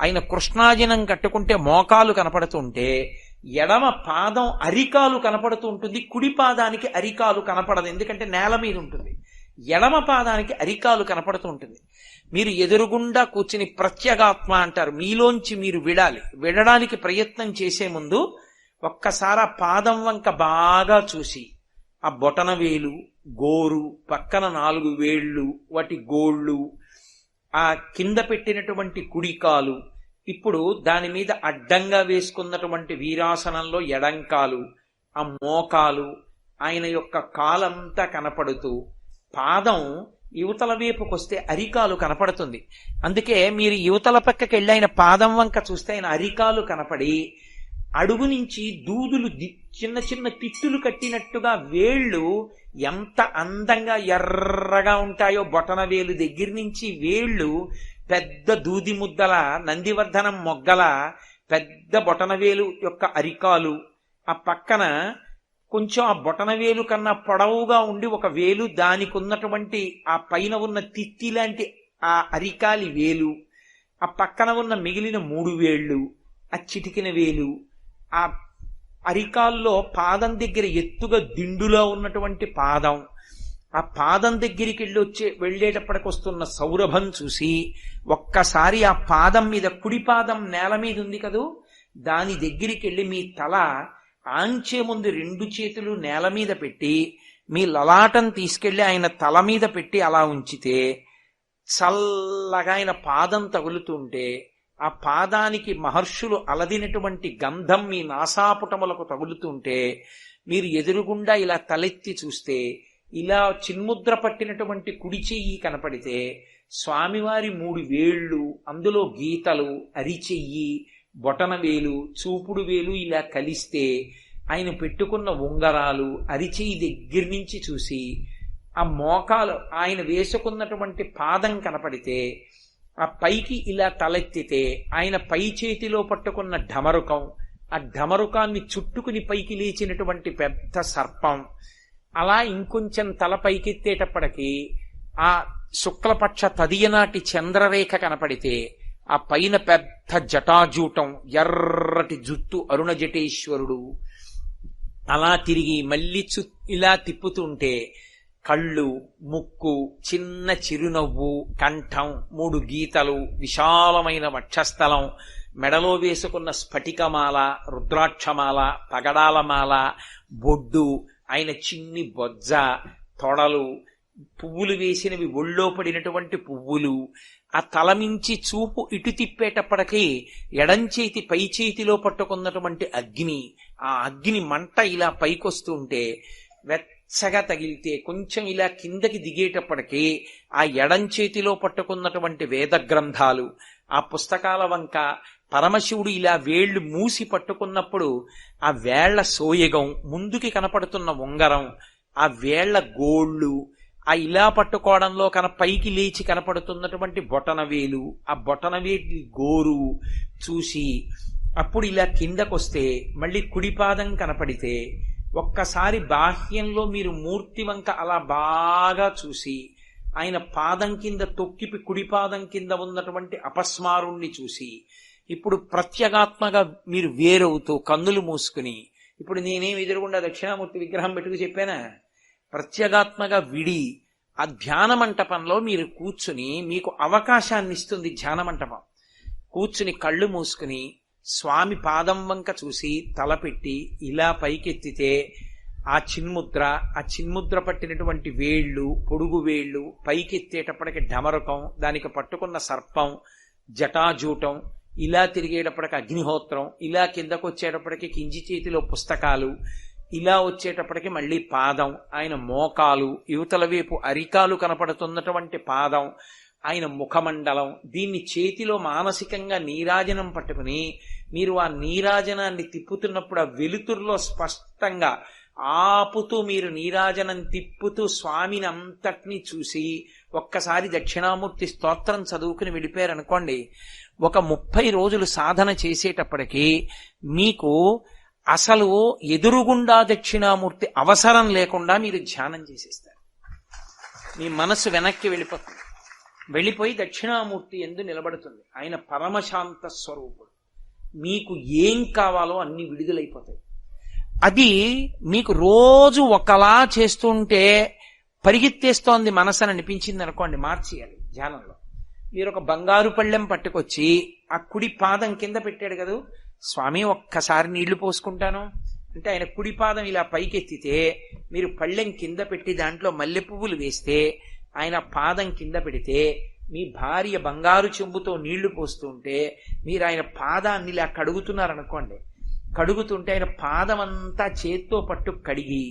ఆయన కృష్ణాజినం కట్టుకుంటే మోకాలు కనపడుతుంటే, ఎడమ పాదం అరికాలు కనపడుతూ ఉంటుంది. కుడి పాదానికి అరికాలు కనపడదు, ఎందుకంటే నేల మీద ఉంటుంది. ఎడమ పాదానికి అరికాలు కనపడుతూ ఉంటుంది. మీరు ఎదురుగుండా కూర్చుని ప్రత్యేగాత్మ అంటారు, మీలోంచి మీరు విడడానికి ప్రయత్నం చేసే ముందు ఒక్కసారి ఆ పాదం వంక బాగా చూసి ఆ బొటనవేలు, గోరు, పక్కన 4 వేళ్ళు, వాటి గోళ్ళు, ఆ కింద పెట్టినటువంటి కుడికాలు, ఇప్పుడు దాని మీద అడ్డంగా వేసుకున్నటువంటి వీరాసనంలో ఎడంకాలు, ఆ మోకాలు, ఆయన యొక్క కాలంతా కనపడుతూ పాదం యువతల వైపుకొస్తే అరికాలు కనపడుతుంది. అందుకే మీరు యువతల పక్కకి వెళ్ళి ఆయన పాదం వంక చూస్తే ఆయన అరికాలు కనపడి, అడుగు నుంచి దూదులు చిన్న చిన్న తిట్టులు కట్టినట్టుగా వేళ్ళు ఎంత అందంగా ఎర్రగా ఉంటాయో, బొటన వేలు దగ్గర నుంచి వేళ్ళు పెద్ద దూది ముద్దల, నందివర్ధనం మొగ్గల పెద్ద బొటనవేలు యొక్క అరికాలు, ఆ పక్కన కొంచెం ఆ బొటనవేలు కన్నా పొడవుగా ఉండి ఒక వేలు, దానికి ఉన్నటువంటి ఆ పైన ఉన్న తిత్తి లాంటి ఆ అరికాలి వేలు, ఆ పక్కన ఉన్న మిగిలిన 3 వేళ్ళు, ఆ చిటికిన వేలు, ఆ అరికాల్లో పాదం దగ్గర ఎత్తుగా దిండులో ఉన్నటువంటి పాదం, ఆ పాదం దగ్గరికి వెళ్ళేటప్పటికి వస్తున్న సౌరభం చూసి ఒక్కసారి ఆ పాదం మీద, కుడి పాదం నేల మీద ఉంది కదూ, దాని దగ్గరికి వెళ్ళి మీ తల ఆంచే ముందు 2 చేతులు నేల మీద పెట్టి మీ లలాటం తీసుకెళ్లి ఆయన తల మీద పెట్టి అలా ఉంచితే చల్లగా ఆయన పాదం తగులుతుంటే, ఆ పాదానికి మహర్షులు అలదినటువంటి గంధం మీ నాసాపుటములకు తగులుతుంటే, మీరు ఎదురుగుండా ఇలా తలెత్తి చూస్తే ఇలా చిన్ముద్ర పట్టినటువంటి కుడి చెయ్యి కనపడితే స్వామివారి 3 వేళ్ళు, అందులో గీతలు, అరిచెయ్యి, బొటనవేలు, చూపుడు వేలు ఇలా కలిస్తే ఆయన పెట్టుకున్న ఉంగరాలు, అరిచెయ్యి దగ్గర నుంచి చూసి ఆ మోకాలు, ఆయన వేసుకున్నటువంటి పాదం కనపడితే, ఆ పైకి ఇలా తలెత్తితే ఆయన పై చేతిలో పట్టుకున్న ఢమరుకం, ఆ ఢమరుకాన్ని చుట్టుకుని పైకి లేచినటువంటి పెద్ద సర్పం, అలా ఇంకొంచెం తల పైకెత్తేటప్పటికి ఆ శుక్లపక్ష తదియనాటి చంద్రరేఖ కనపడితే, ఆ పైన పెద్ద జటాజూటం, ఎర్రటి జుట్టు, అరుణ జటేశ్వరుడు అలా తిరిగి మళ్ళీ ఇలా తిప్పుతుంటే కళ్ళు, ముక్కు, చిన్న చిరునవ్వు, కంఠం, 3 గీతలు, విశాలమైన వక్షస్థలం, మెడలో వేసుకున్న స్ఫటికమాల, రుద్రాక్షమాల, పగడాలమాల, బొడ్డు, ఆయన చిన్ని బొజ్జ, తొడలు, పువ్వులు వేసినవి, ఒళ్ళో పడినటువంటి పువ్వులు, ఆ తలమించి చూపు ఇటు తిప్పేటప్పటికీ ఎడంచేతి పై చేతిలో పట్టుకున్నటువంటి అగ్ని, ఆ అగ్ని మంట ఇలా పైకొస్తుంటే వెచ్చగా తగిలితే కొంచెం ఇలా కిందకి దిగేటప్పటికీ ఆ ఎడంచేతిలో పట్టుకున్నటువంటి వేద గ్రంథాలు, ఆ పుస్తకాల వంక పరమశివుడు ఇలా వేళ్లు మూసి పట్టుకున్నప్పుడు ఆ వేళ్ల సోయగం, ముందుకి కనపడుతున్న ఉంగరం, ఆ వేళ్ల గోళ్ళు, ఆ ఇలా పట్టుకోవడంలో పైకి లేచి కనపడుతున్నటువంటి బొటనవేలు, ఆ బొటనవేలి గోరు చూసి అప్పుడు ఇలా కిందకొస్తే మళ్ళీ కుడిపాదం కనపడితే ఒక్కసారి బాహ్యంలో మీరు మూర్తి వంక అలా బాగా చూసి ఆయన పాదం కింద తొక్కిపి కుడిపాదం కింద ఉన్నటువంటి అపస్మారుణ్ణి చూసి ఇప్పుడు ప్రత్యేగాత్మగా మీరు వేరవుతూ కన్నులు మూసుకుని, ఇప్పుడు నేనేం ఎదురుగుండా దక్షిణామూర్తి విగ్రహం పెట్టుకు చెప్పానా, ప్రత్యేగాత్మగా విడి ఆ ధ్యాన మంటపంలో మీరు కూర్చుని, మీకు అవకాశాన్ని ఇస్తుంది ధ్యాన మంటపం. కూర్చుని కళ్ళు మూసుకుని స్వామి పాదం వంక చూసి తలపెట్టి ఇలా పైకెత్తితే ఆ చిన్ముద్ర పట్టినటువంటి వేళ్ళు, పొడుగు వేళ్ళు, పైకెత్తేటప్పటికి ఢమరుకం, దానికి పట్టుకున్న సర్పం, జటాజూటం, ఇలా తిరిగేటప్పటికి అగ్నిహోత్రం, ఇలా కిందకు వచ్చేటప్పటికి కింది చేతిలో పుస్తకాలు, ఇలా వచ్చేటప్పటికి మళ్ళీ పాదం, ఆయన మోకాలు, యువతల వైపు అరికాలు కనపడుతున్నటువంటి పాదం, ఆయన ముఖమండలం. దీన్ని చేతిలో మానసికంగా నీరాజనం పట్టుకుని మీరు ఆ నీరాజనాన్ని తిప్పుతున్నప్పుడు ఆ వెలుతురులో స్పష్టంగా ఆపుతూ మీరు నీరాజనం తిప్పుతూ స్వామిని అంతటినీ చూసి ఒక్కసారి దక్షిణామూర్తి స్తోత్రం చదువుకుని వెళ్ళిపోయారనుకోండి, ఒక 30 రోజులు సాధన చేసేటప్పటికి మీకు అసలు ఎదురుగుండా దక్షిణామూర్తి అవసరం లేకుండా మీరు ధ్యానం చేసేస్తారు. మీ మనసు వెనక్కి వెళ్ళిపోయి దక్షిణామూర్తి యందు నిలబడుతుంది. ఆయన పరమశాంత స్వరూపుడు. మీకు ఏం కావాలో అన్ని విడుదలైపోతాయి. అది మీకు రోజు ఒకలా చేస్తుంటే పరిగెత్తేస్తోంది మనసు అని అనిపించింది అనుకోండి, మార్చేయాలి ధ్యానంలో. మీరు ఒక బంగారు పళ్ళెం పట్టుకొచ్చి ఆ కుడి పాదం కింద పెట్టాడు కదా స్వామి, ఒక్కసారి నీళ్లు పోసుకుంటాను అంటే ఆయన కుడి పాదం ఇలా పైకెత్తితే మీరు పళ్ళెం కింద పెట్టి దాంట్లో మల్లె పువ్వులు వేస్తే ఆయన పాదం కింద పెడితే మీ భార్య బంగారు చెంబుతో నీళ్లు పోస్తుంటే మీరు ఆయన పాదాన్ని ఇలా కడుగుతున్నారనుకోండి, కడుగుతుంటే ఆయన పాదం అంతా చేత్తో పట్టు కడిగి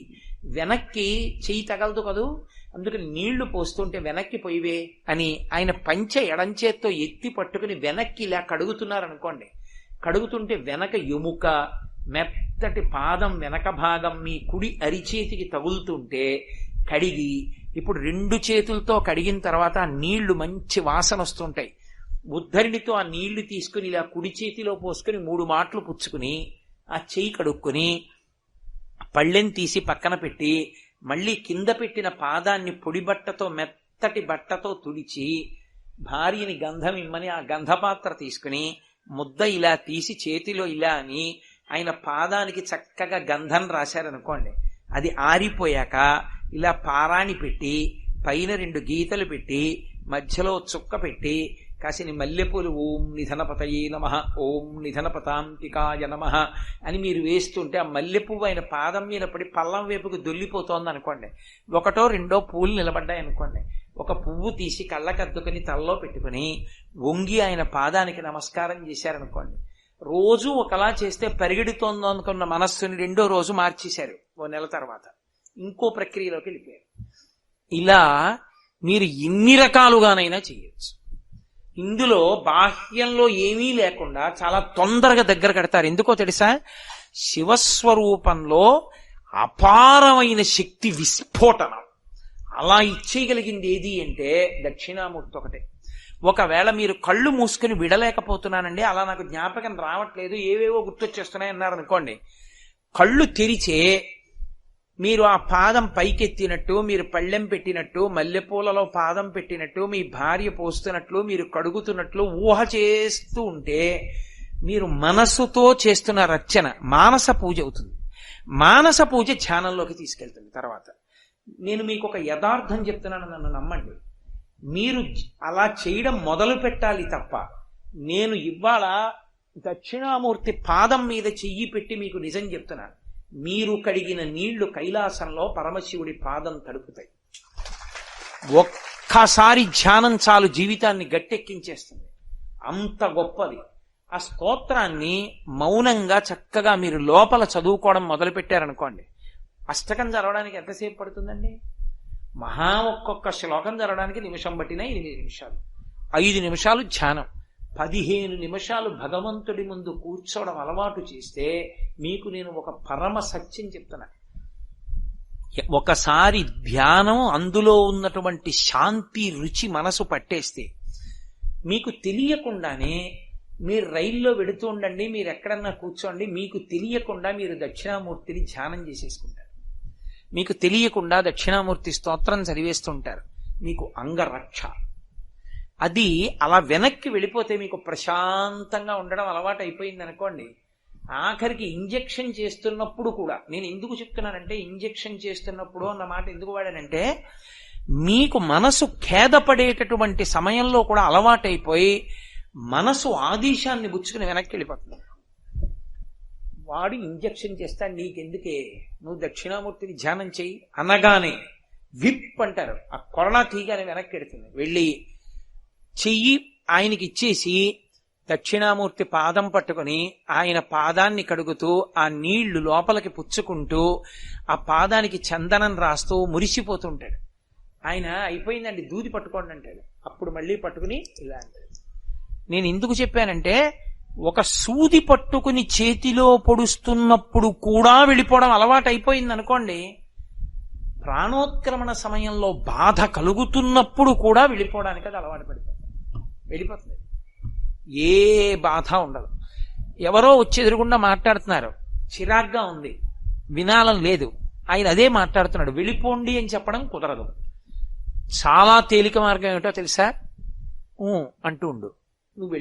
వెనక్కి చెయ్యి తగలదు కదూ, అందుకని నీళ్లు పోస్తుంటే వెనక్కి పోయివే అని ఆయన పంచె ఎడంచేత్తో ఎత్తి పట్టుకుని వెనక్కి ఇలా కడుగుతున్నారనుకోండి, కడుగుతుంటే వెనక ఎముక మెత్తటి పాదం వెనక భాగం మీ కుడి అరిచేతికి తగులుతుంటే కడిగి ఇప్పుడు 2 చేతులతో కడిగిన తర్వాత ఆ నీళ్లు మంచి వాసన వస్తుంటాయి. ఉద్ధరిణితో ఆ నీళ్లు తీసుకుని ఇలా కుడి చేతిలో పోసుకుని 3 మాటలు పుచ్చుకుని ఆ చెయ్యి కడుక్కుని పళ్ళెం తీసి పక్కన పెట్టి మళ్ళీ కింద పెట్టిన పాదాన్ని పొడి బట్టతో మెత్తటి బట్టతో తుడిచి భార్యని గంధం ఇమ్మని ఆ గంధపాత్ర తీసుకుని ముద్ద ఇలా తీసి చేతిలో ఇలా అని ఆయన పాదానికి చక్కగా గంధం రాశారనుకోండి, అది ఆరిపోయాక ఇలా పారాణి పెట్టి పైన 2 గీతలు పెట్టి మధ్యలో చుక్క పెట్టి కాసిన మల్లెపూలు ఓం నిధనపతయే నమః ఓం నిధనపతాంతికాయ నమః అని మీరు వేస్తుంటే ఆ మల్లెపువ్వు ఆయన పాదం మీద పడి పల్లం వైపుకు దొల్లిపోతోంది అనుకోండి, 1 2 పూలు నిలబడ్డాయి అనుకోండి, ఒక పువ్వు తీసి కళ్ళకద్దుకుని తలలో పెట్టుకుని వంగి ఆయన పాదానికి నమస్కారం చేశారనుకోండి, రోజు ఒకలా చేస్తే పరిగెడుతోందో అనుకున్న మనస్సుని 2వ రోజు మార్చేశారు. 1 నెల తర్వాత ఇంకో ప్రక్రియలోకి వెళ్ళిపోయారు. ఇలా మీరు ఎన్ని రకాలుగానైనా చేయొచ్చు. ఇందులో బాహ్యంలో ఏమీ లేకుండా చాలా తొందరగా దగ్గర కడతారు. ఎందుకో తెలుసా? శివస్వరూపంలో అపారమైన శక్తి విస్ఫోటనం అలా ఇచ్చేయగలిగింది ఏది అంటే దక్షిణామూర్తి ఒకటే. ఒకవేళ మీరు కళ్ళు మూసుకుని విడలేకపోతున్నానండి, అలా నాకు జ్ఞాపకం రావట్లేదు, ఏవేవో గుర్తొచ్చేస్తున్నాయి అన్నారనుకోండి, కళ్ళు తెరిచే మీరు ఆ పాదం పైకెత్తినట్టు, మీరు పళ్ళెం పెట్టినట్టు, మల్లెపూలలో పాదం పెట్టినట్టు, మీ భార్య పోస్తున్నట్లు, మీరు కడుగుతున్నట్లు ఊహ చేస్తూ ఉంటే మీరు మనసుతో చేస్తున్న రచన మానస పూజ అవుతుంది. మానస పూజ ధ్యానంలోకి తీసుకెళ్తుంది. తర్వాత నేను మీకు ఒక యథార్థం చెప్తున్నాను, నన్ను నమ్మండి. మీరు అలా చేయడం మొదలు పెట్టాలి తప్ప నేను ఇవాళ దక్షిణామూర్తి పాదం మీద చెయ్యి పెట్టి మీకు నిజం చెప్తున్నాను, మీరు కడిగిన నీళ్లు కైలాసంలో పరమశివుడి పాదం తడుపుతాయి. ఒక్కసారి ధ్యానం చాలు జీవితాన్ని గట్టెక్కించేస్తుంది, అంత గొప్పది. ఆ స్తోత్రాన్ని మౌనంగా చక్కగా మీరు లోపల చదువుకోవడం మొదలు పెట్టారనుకోండి, అష్టకం చదవడానికి ఎంతసేపు పడుతుందండి? ఒక్కొక్క శ్లోకం చదవడానికి నిమిషం పట్టినా 8 నిమిషాలు, 5 నిమిషాలు ధ్యానం, 15 నిమిషాలు భగవంతుడి ముందు కూర్చోవడం అలవాటు చేస్తే మీకు నేను ఒక పరమ సత్యం చెప్తున్నా. ఒకసారి ధ్యానం అందులో ఉన్నటువంటి శాంతి రుచి మనసు పట్టేస్తే మీకు తెలియకుండానే మీరు రైల్లో వెడుతూ ఉండండి, మీరు ఎక్కడన్నా కూర్చోండి, మీకు తెలియకుండా మీరు దక్షిణామూర్తిని ధ్యానం చేసేసుకుంటారు. మీకు తెలియకుండా దక్షిణామూర్తి స్తోత్రం చదివేస్తుంటారు. మీకు అంగరక్ష. అది అలా వెనక్కి వెళ్ళిపోతే మీకు ప్రశాంతంగా ఉండడం అలవాటు అయిపోయింది అనుకోండి. ఆఖరికి ఇంజెక్షన్ చేస్తున్నప్పుడు కూడా, నేను ఎందుకు చెప్తున్నానంటే ఇంజెక్షన్ చేస్తున్నప్పుడు అన్న మాట ఎందుకు వాడానంటే, మీకు మనసు ఖేదపడేటటువంటి సమయంలో కూడా అలవాటైపోయి మనసు ఆదేశాన్ని బుచ్చుకుని వెనక్కి వెళ్ళిపోతుంది. వాడు ఇంజెక్షన్ చేస్తాడు, నీకెందుకే, నువ్వు దక్షిణామూర్తిని ధ్యానం చెయ్యి అనగానే విప్ అంటారు, ఆ కొరణ తీగానే వెనక్కి వెడుతుంది. వెళ్ళి చెయ్యి ఆయనకి ఇచ్చేసి దక్షిణామూర్తి పాదం పట్టుకుని ఆయన పాదాన్ని కడుగుతూ ఆ నీళ్లు లోపలికి పుచ్చుకుంటూ ఆ పాదానికి చందనం రాస్తూ మురిసిపోతుంటాడు. ఆయన అయిపోయిందండి దూది పట్టుకోండి అంటాడు. అప్పుడు మళ్ళీ పట్టుకుని ఇలా అంటాడు. నేను ఎందుకు చెప్పానంటే, ఒక సూది పట్టుకుని చేతిలో పొడుస్తున్నప్పుడు కూడా వెళ్ళిపోవడం అలవాటు అయిపోయింది అనుకోండి, ప్రాణోత్క్రమణ సమయంలో బాధ కలుగుతున్నప్పుడు కూడా వెళ్ళిపోవడానికి అది అలవాటు వెళ్ళిపోతుంది. ఏ బాధ ఉండదు. ఎవరో వచ్చి ఎదురుగుండా మాట్లాడుతున్నారు, చిరాగ్గా ఉంది, వినాలని లేదు, ఆయన అదే మాట్లాడుతున్నాడు, వెళ్ళిపోండి అని చెప్పడం కుదరదు. చాలా తేలిక మార్గం ఏమిటో తెలుసా? అంటూ ఉండు, నువ్వు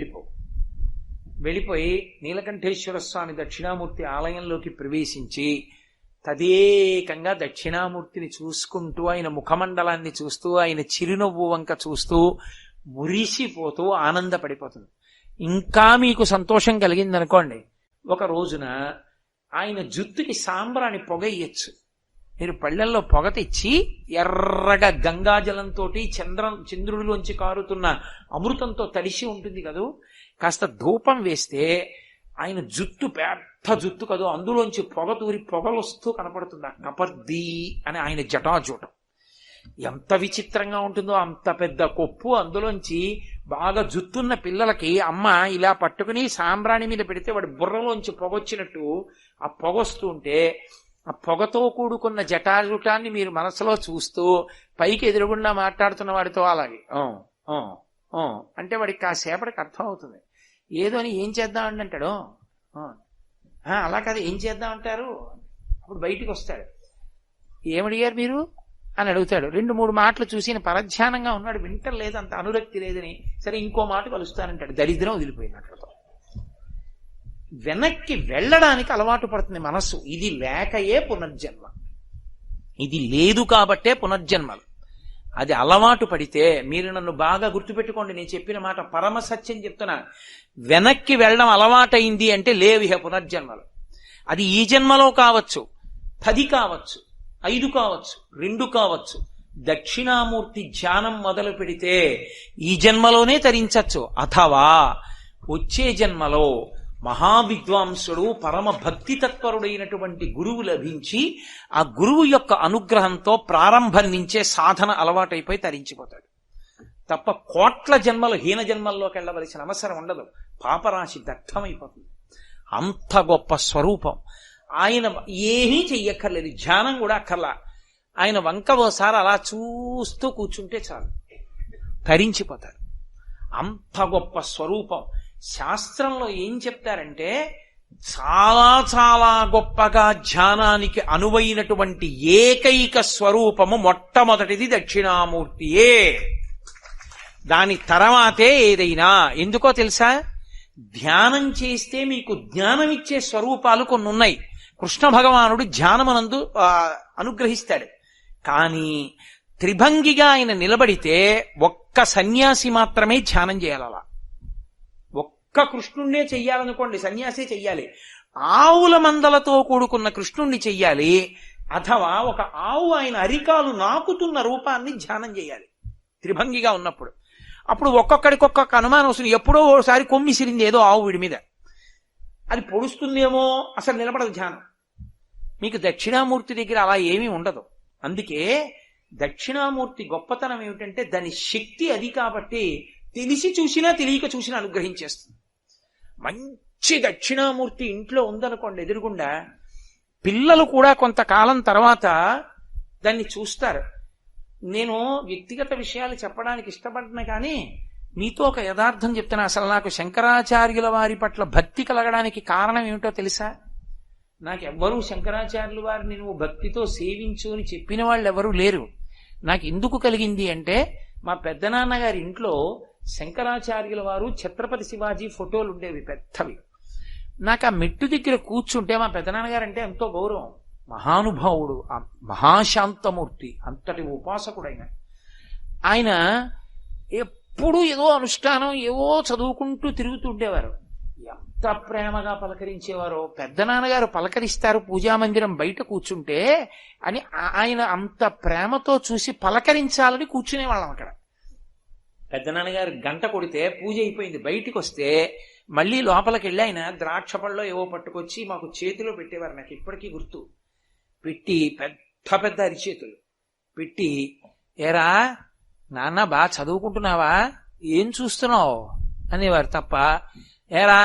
వెళ్ళిపోయి నీలకంఠేశ్వర స్వామి దక్షిణామూర్తి ఆలయంలోకి ప్రవేశించి తదేకంగా దక్షిణామూర్తిని చూసుకుంటూ, ఆయన ముఖమండలాన్ని చూస్తూ, ఆయన చిరునవ్వు వంక చూస్తూ మురిసిపోతూ ఆనందపడిపోతుంది. ఇంకా మీకు సంతోషం కలిగిందనుకోండి, ఒక రోజున ఆయన జుత్తుకి సాంబ్రాణి పొగ ఇయ్యచ్చు. మీరు పళ్ళెల్లో పొగ తెచ్చి ఎర్రగా గంగాజలంతో చంద్రుడిలోంచి కారుతున్న అమృతంతో తడిసి ఉంటుంది కదూ, కాస్త ధూపం వేస్తే ఆయన జుట్టు పెద్ద జుట్టు కదూ, అందులోంచి పొగ తూరి పొగలొస్తూ కనపడుతుంది. ఆ కపర్దీ అని ఆయన జటాజూటం ఎంత విచిత్రంగా ఉంటుందో. అంత పెద్ద కొప్పు, అందులోంచి బాగా జుత్తున్న పిల్లలకి అమ్మ ఇలా పట్టుకుని సాంబ్రాణి మీద పెడితే వాడి బుర్రలోంచి పొగొచ్చినట్టు ఆ పొగొస్తూ ఉంటే, ఆ పొగతో కూడుకున్న జటాజుటాన్ని మీరు మనసులో చూస్తూ పైకి ఎదురుగుండా మాట్లాడుతున్న వాడితో అలాగే అంటే వాడికి కాసేపటికి అర్థం అవుతుంది. ఏదో అని ఏం చేద్దామండి అంటాడు. అలా కాదు, ఏం చేద్దామంటారు? అప్పుడు బయటికి వస్తాడు. ఏమడిగారు మీరు అని అడుగుతాడు. 2-3 మాటలు చూసి పరధ్యానంగా ఉన్నాడు, వింటలేదు, అంత అనురక్తి లేదని, సరే ఇంకో మాట కలుస్తానంటాడు. దరిద్రం వదిలిపోయినట్లతో వెనక్కి వెళ్ళడానికి అలవాటు పడుతుంది మనస్సు. ఇది లేకయే పునర్జన్మ, ఇది లేదు కాబట్టే పునర్జన్మలు. అది అలవాటు పడితే, మీరు నన్ను బాగా గుర్తుపెట్టుకోండి, నేను చెప్పిన మాట పరమ సత్యం చెప్తున్నా. వెనక్కి వెళ్ళడం అలవాటైంది అంటే లేవు ఇహ పునర్జన్మలు. అది ఈ జన్మలో కావచ్చు, 10 కావచ్చు, 5 కావచ్చు, 2 కావచ్చు. దక్షిణామూర్తి ధ్యానం మొదలు పెడితే ఈ జన్మలోనే తరించచ్చు, అథవా వచ్చే జన్మలో మహావిద్వాంసుడు పరమ భక్తి తత్పరుడైనటువంటి గురువు లభించి ఆ గురువు యొక్క అనుగ్రహంతో ప్రారంభం నుంచే సాధన అలవాటైపోయి తరించిపోతాడు. తప్ప కోట్ల జన్మలు హీన జన్మల్లోకి వెళ్ళవలసిన అవసరం ఉండదు. పాపరాశి దగ్ధమైపోతుంది. అంత గొప్ప స్వరూపం. ఆయన ఏమీ చెయ్యక్కర్లేదు, ధ్యానం కూడా అక్కర్లా. ఆయన వంక ఓసారి అలా చూస్తూ కూర్చుంటే చాలు, తరించిపోతారు. అంత గొప్ప స్వరూపం. శాస్త్రంలో ఏం చెప్తారంటే, చాలా చాలా గొప్పగా ధ్యానానికి అనువైనటువంటి ఏకైక స్వరూపము మొట్టమొదటిది దక్షిణామూర్తియే. దాని తర్వాతే ఏదైనా. ఎందుకో తెలుసా? ధ్యానం చేస్తే మీకు జ్ఞానం ఇచ్చే స్వరూపాలు కొన్ని ఉన్నాయి. కృష్ణ భగవానుడు ధ్యానమనందు అనుగ్రహిస్తాడు. కానీ త్రిభంగిగా ఆయన నిలబడితే ఒక్క సన్యాసి మాత్రమే ధ్యానం చేయాలి. అలా ఒక్క కృష్ణుణ్ణే చెయ్యాలనుకోండి, సన్యాసే చెయ్యాలి. ఆవుల మందలతో కూడుకున్న కృష్ణుణ్ణి చెయ్యాలి, అథవా ఒక ఆవు ఆయన అరికాలు నాకుతున్న రూపాన్ని ధ్యానం చేయాలి త్రిభంగిగా ఉన్నప్పుడు. అప్పుడు ఒక్కొక్కడికొక్కొక్క అనుమానం వస్తుంది. ఎప్పుడో ఓసారి కొమ్మిసిరింది ఏదో ఆవు వీడి మీద, అది పొడుస్తుందేమో, అసలు నిలబడదు ధ్యానం. మీకు దక్షిణామూర్తి దగ్గర అలా ఏమీ ఉండదు. అందుకే దక్షిణామూర్తి గొప్పతనం ఏమిటంటే, దాని శక్తి అది కాబట్టి తెలిసి చూసినా తెలియక చూసినా అనుగ్రహించేస్తుంది. మంచి దక్షిణామూర్తి ఇంట్లో ఉందనుకోండి ఎదురుగుండా, పిల్లలు కూడా కొంతకాలం తర్వాత దాన్ని చూస్తారు. నేను వ్యక్తిగత విషయాలు చెప్పడానికి ఇష్టపడినా కానీ మీతో ఒక యథార్థం చెప్తున్నా. అసలు నాకు శంకరాచార్యుల వారి పట్ల భక్తి కలగడానికి కారణం ఏమిటో తెలుసా? నాకెవ్వరూ శంకరాచార్యుల వారిని నువ్వు భక్తితో సేవించు అని చెప్పిన వాళ్ళు ఎవరూ లేరు. నాకు ఎందుకు కలిగింది అంటే, మా పెద్దనాన్నగారి ఇంట్లో శంకరాచార్యుల వారు ఛత్రపతి శివాజీ ఫోటోలు ఉండేవి పెద్దవి. నాకు ఆ మెట్టు దగ్గర కూర్చుంటే మా పెద్దనాన్నగారు అంటే ఎంతో గౌరవం. మహానుభావుడు, మహాశాంతమూర్తి, అంతటి ఉపాసకుడైన ఆయన ఎప్పుడూ ఏదో అనుష్ఠానం ఏవో చదువుకుంటూ తిరుగుతుండేవారు. ఎంత ప్రేమగా పలకరించేవారో. పెద్దనాన్నగారు పలకరిస్తారు పూజామందిరం బయట కూర్చుంటే అని ఆయన అంత ప్రేమతో చూసి పలకరించాలని కూర్చునేవాళ్ళం అక్కడ. పెద్దనాన్నగారు గంట కొడితే పూజ అయిపోయింది. బయటికి వస్తే మళ్ళీ లోపలికి వెళ్ళి ఆయన ద్రాక్ష పళ్ళలో ఏవో పట్టుకొచ్చి మాకు చేతిలో పెట్టేవారు. నాకు ఇప్పటికీ గుర్తు. పెట్టి పెద్ద పెద్ద అరిచేతులు పెట్టి, ఏరా నాన్న బాగా చదువుకుంటున్నావా, ఏం చూస్తున్నావు అనేవారు తప్ప ఏరా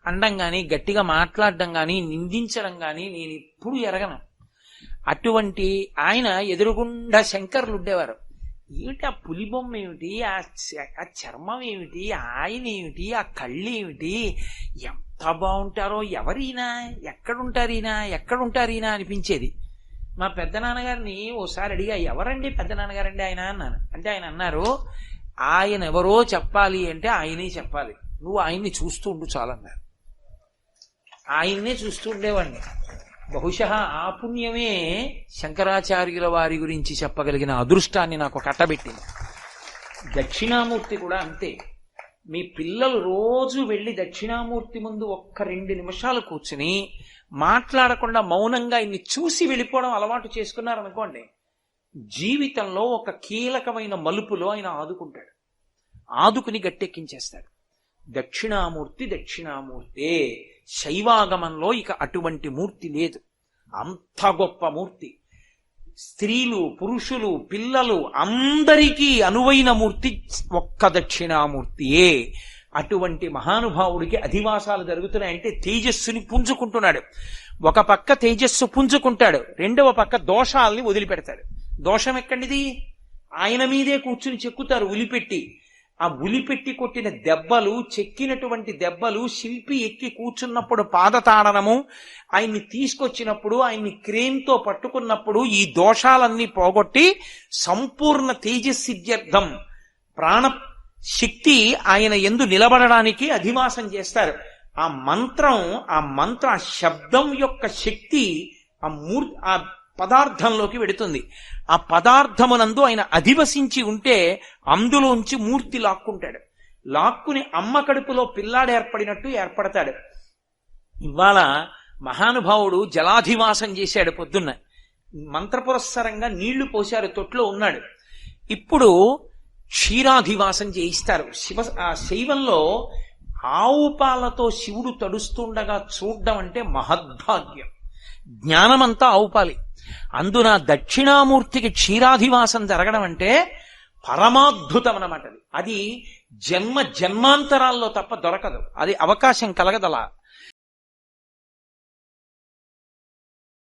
అండం గాని గట్టిగా మాట్లాడడం గాని నిందించడం గాని నేను ఇప్పుడు ఎరగను. అటువంటి ఆయన ఎదురుగుండా శంకర్లు ఉండేవారు. ఏమిటి ఆ పులిబొమ్మ ఏమిటి, ఆ చర్మం ఏమిటి, ఆయన ఏమిటి, ఆ కళ్ళు ఏమిటి, ఎంత బాగుంటారో, ఎవరైనా ఎక్కడుంటారీనా అనిపించేది. మా పెద్ద నాన్నగారిని ఓసారి అడిగా, ఎవరండి పెద్ద నాన్నగారండి ఆయన అన్నాను. అంటే ఆయన అన్నారు, ఆయన ఎవరో చెప్పాలి అంటే ఆయనే చెప్పాలి, నువ్వు ఆయన్ని చూస్తూ ఉండు చాలన్నారు. ఆయన్నే చూస్తూ ఉండేవాడిని. బహుశः ఆ పుణ్యమే శంకరాచార్యుల వారి గురించి చెప్పగలిగిన అదృష్టాన్ని నాకు కట్టబెట్టింది. దక్షిణామూర్తి కూడా అంతే. మీ పిల్లలు రోజు వెళ్ళి దక్షిణామూర్తి ముందు ఒక్క 2 నిమిషాలు కూర్చుని మాట్లాడకుండా మౌనంగా ఇన్ని చూసి వెళ్ళిపోవడం అలవాటు చేసుకున్నారనుకోండి, జీవితంలో ఒక కీలకమైన మలుపులో ఆయన ఆదుకుంటాడు, ఆదుకుని గట్టెక్కించేస్తాడు. దక్షిణామూర్తే. శైవాగమంలో ఇక అటువంటి మూర్తి లేదు. అంత గొప్ప మూర్తి. స్త్రీలు, పురుషులు, పిల్లలు అందరికీ అనువైన మూర్తి ఒక్క దక్షిణామూర్తియే. అటువంటి మహానుభావుడికి అధివాసాలు జరుగుతున్నాయంటే తేజస్సుని పుంజుకుంటున్నాడు. ఒక పక్క తేజస్సు పుంజుకుంటాడు, రెండవ పక్క దోషాలని వదిలిపెడతాడు. దోషం ఎక్కడిది? ఆయన మీదే కూర్చుని చెక్కుతారు ఉలిపెట్టి. ఆ ఉలిపెట్టి కొట్టిన దెబ్బలు, చెక్కినటువంటి దెబ్బలు, శిల్పి ఎక్కి కూర్చున్నప్పుడు పాదతాడనము, ఆయన్ని తీసుకొచ్చినప్పుడు, ఆయన్ని క్రేన్తో పట్టుకున్నప్పుడు ఈ దోషాలన్నీ పోగొట్టి సంపూర్ణ తేజస్సిద్ధ్యర్థం ప్రాణ శక్తి ఆయన యందు నిలబడడానికి అధివాసం చేస్తారు. ఆ మంత్ర శబ్దం యొక్క శక్తి ఆ పదార్థంలోకి వెడుతుంది. ఆ పదార్థమునందు ఆయన అధివసించి ఉంటే అందులోంచి మూర్తి లాక్కుంటాడు. లాక్కుని అమ్మ కడుపులో పిల్లాడు ఏర్పడినట్టు ఏర్పడతాడు. ఇవాళ మహానుభావుడు జలాధివాసం చేశాడు. పొద్దున్న మంత్రపురస్సరంగా నీళ్లు పోశారు, తొట్లో ఉన్నాడు. ఇప్పుడు క్షీరాధివాసం చేయిస్తారు. శైవంలో ఆవు పాలతో శివుడు తడుస్తుండగా చూడ్డం అంటే మహద్భాగ్యం. జ్ఞానమంతా ఆవుపాలి. అందున దక్షిణామూర్తికి క్షీరాధివాసం జరగడం అంటే పరమాద్భుతం అన్నమాట. అది జన్మాంతరాల్లో తప్ప దొరకదు. అది అవకాశం కలగదలా.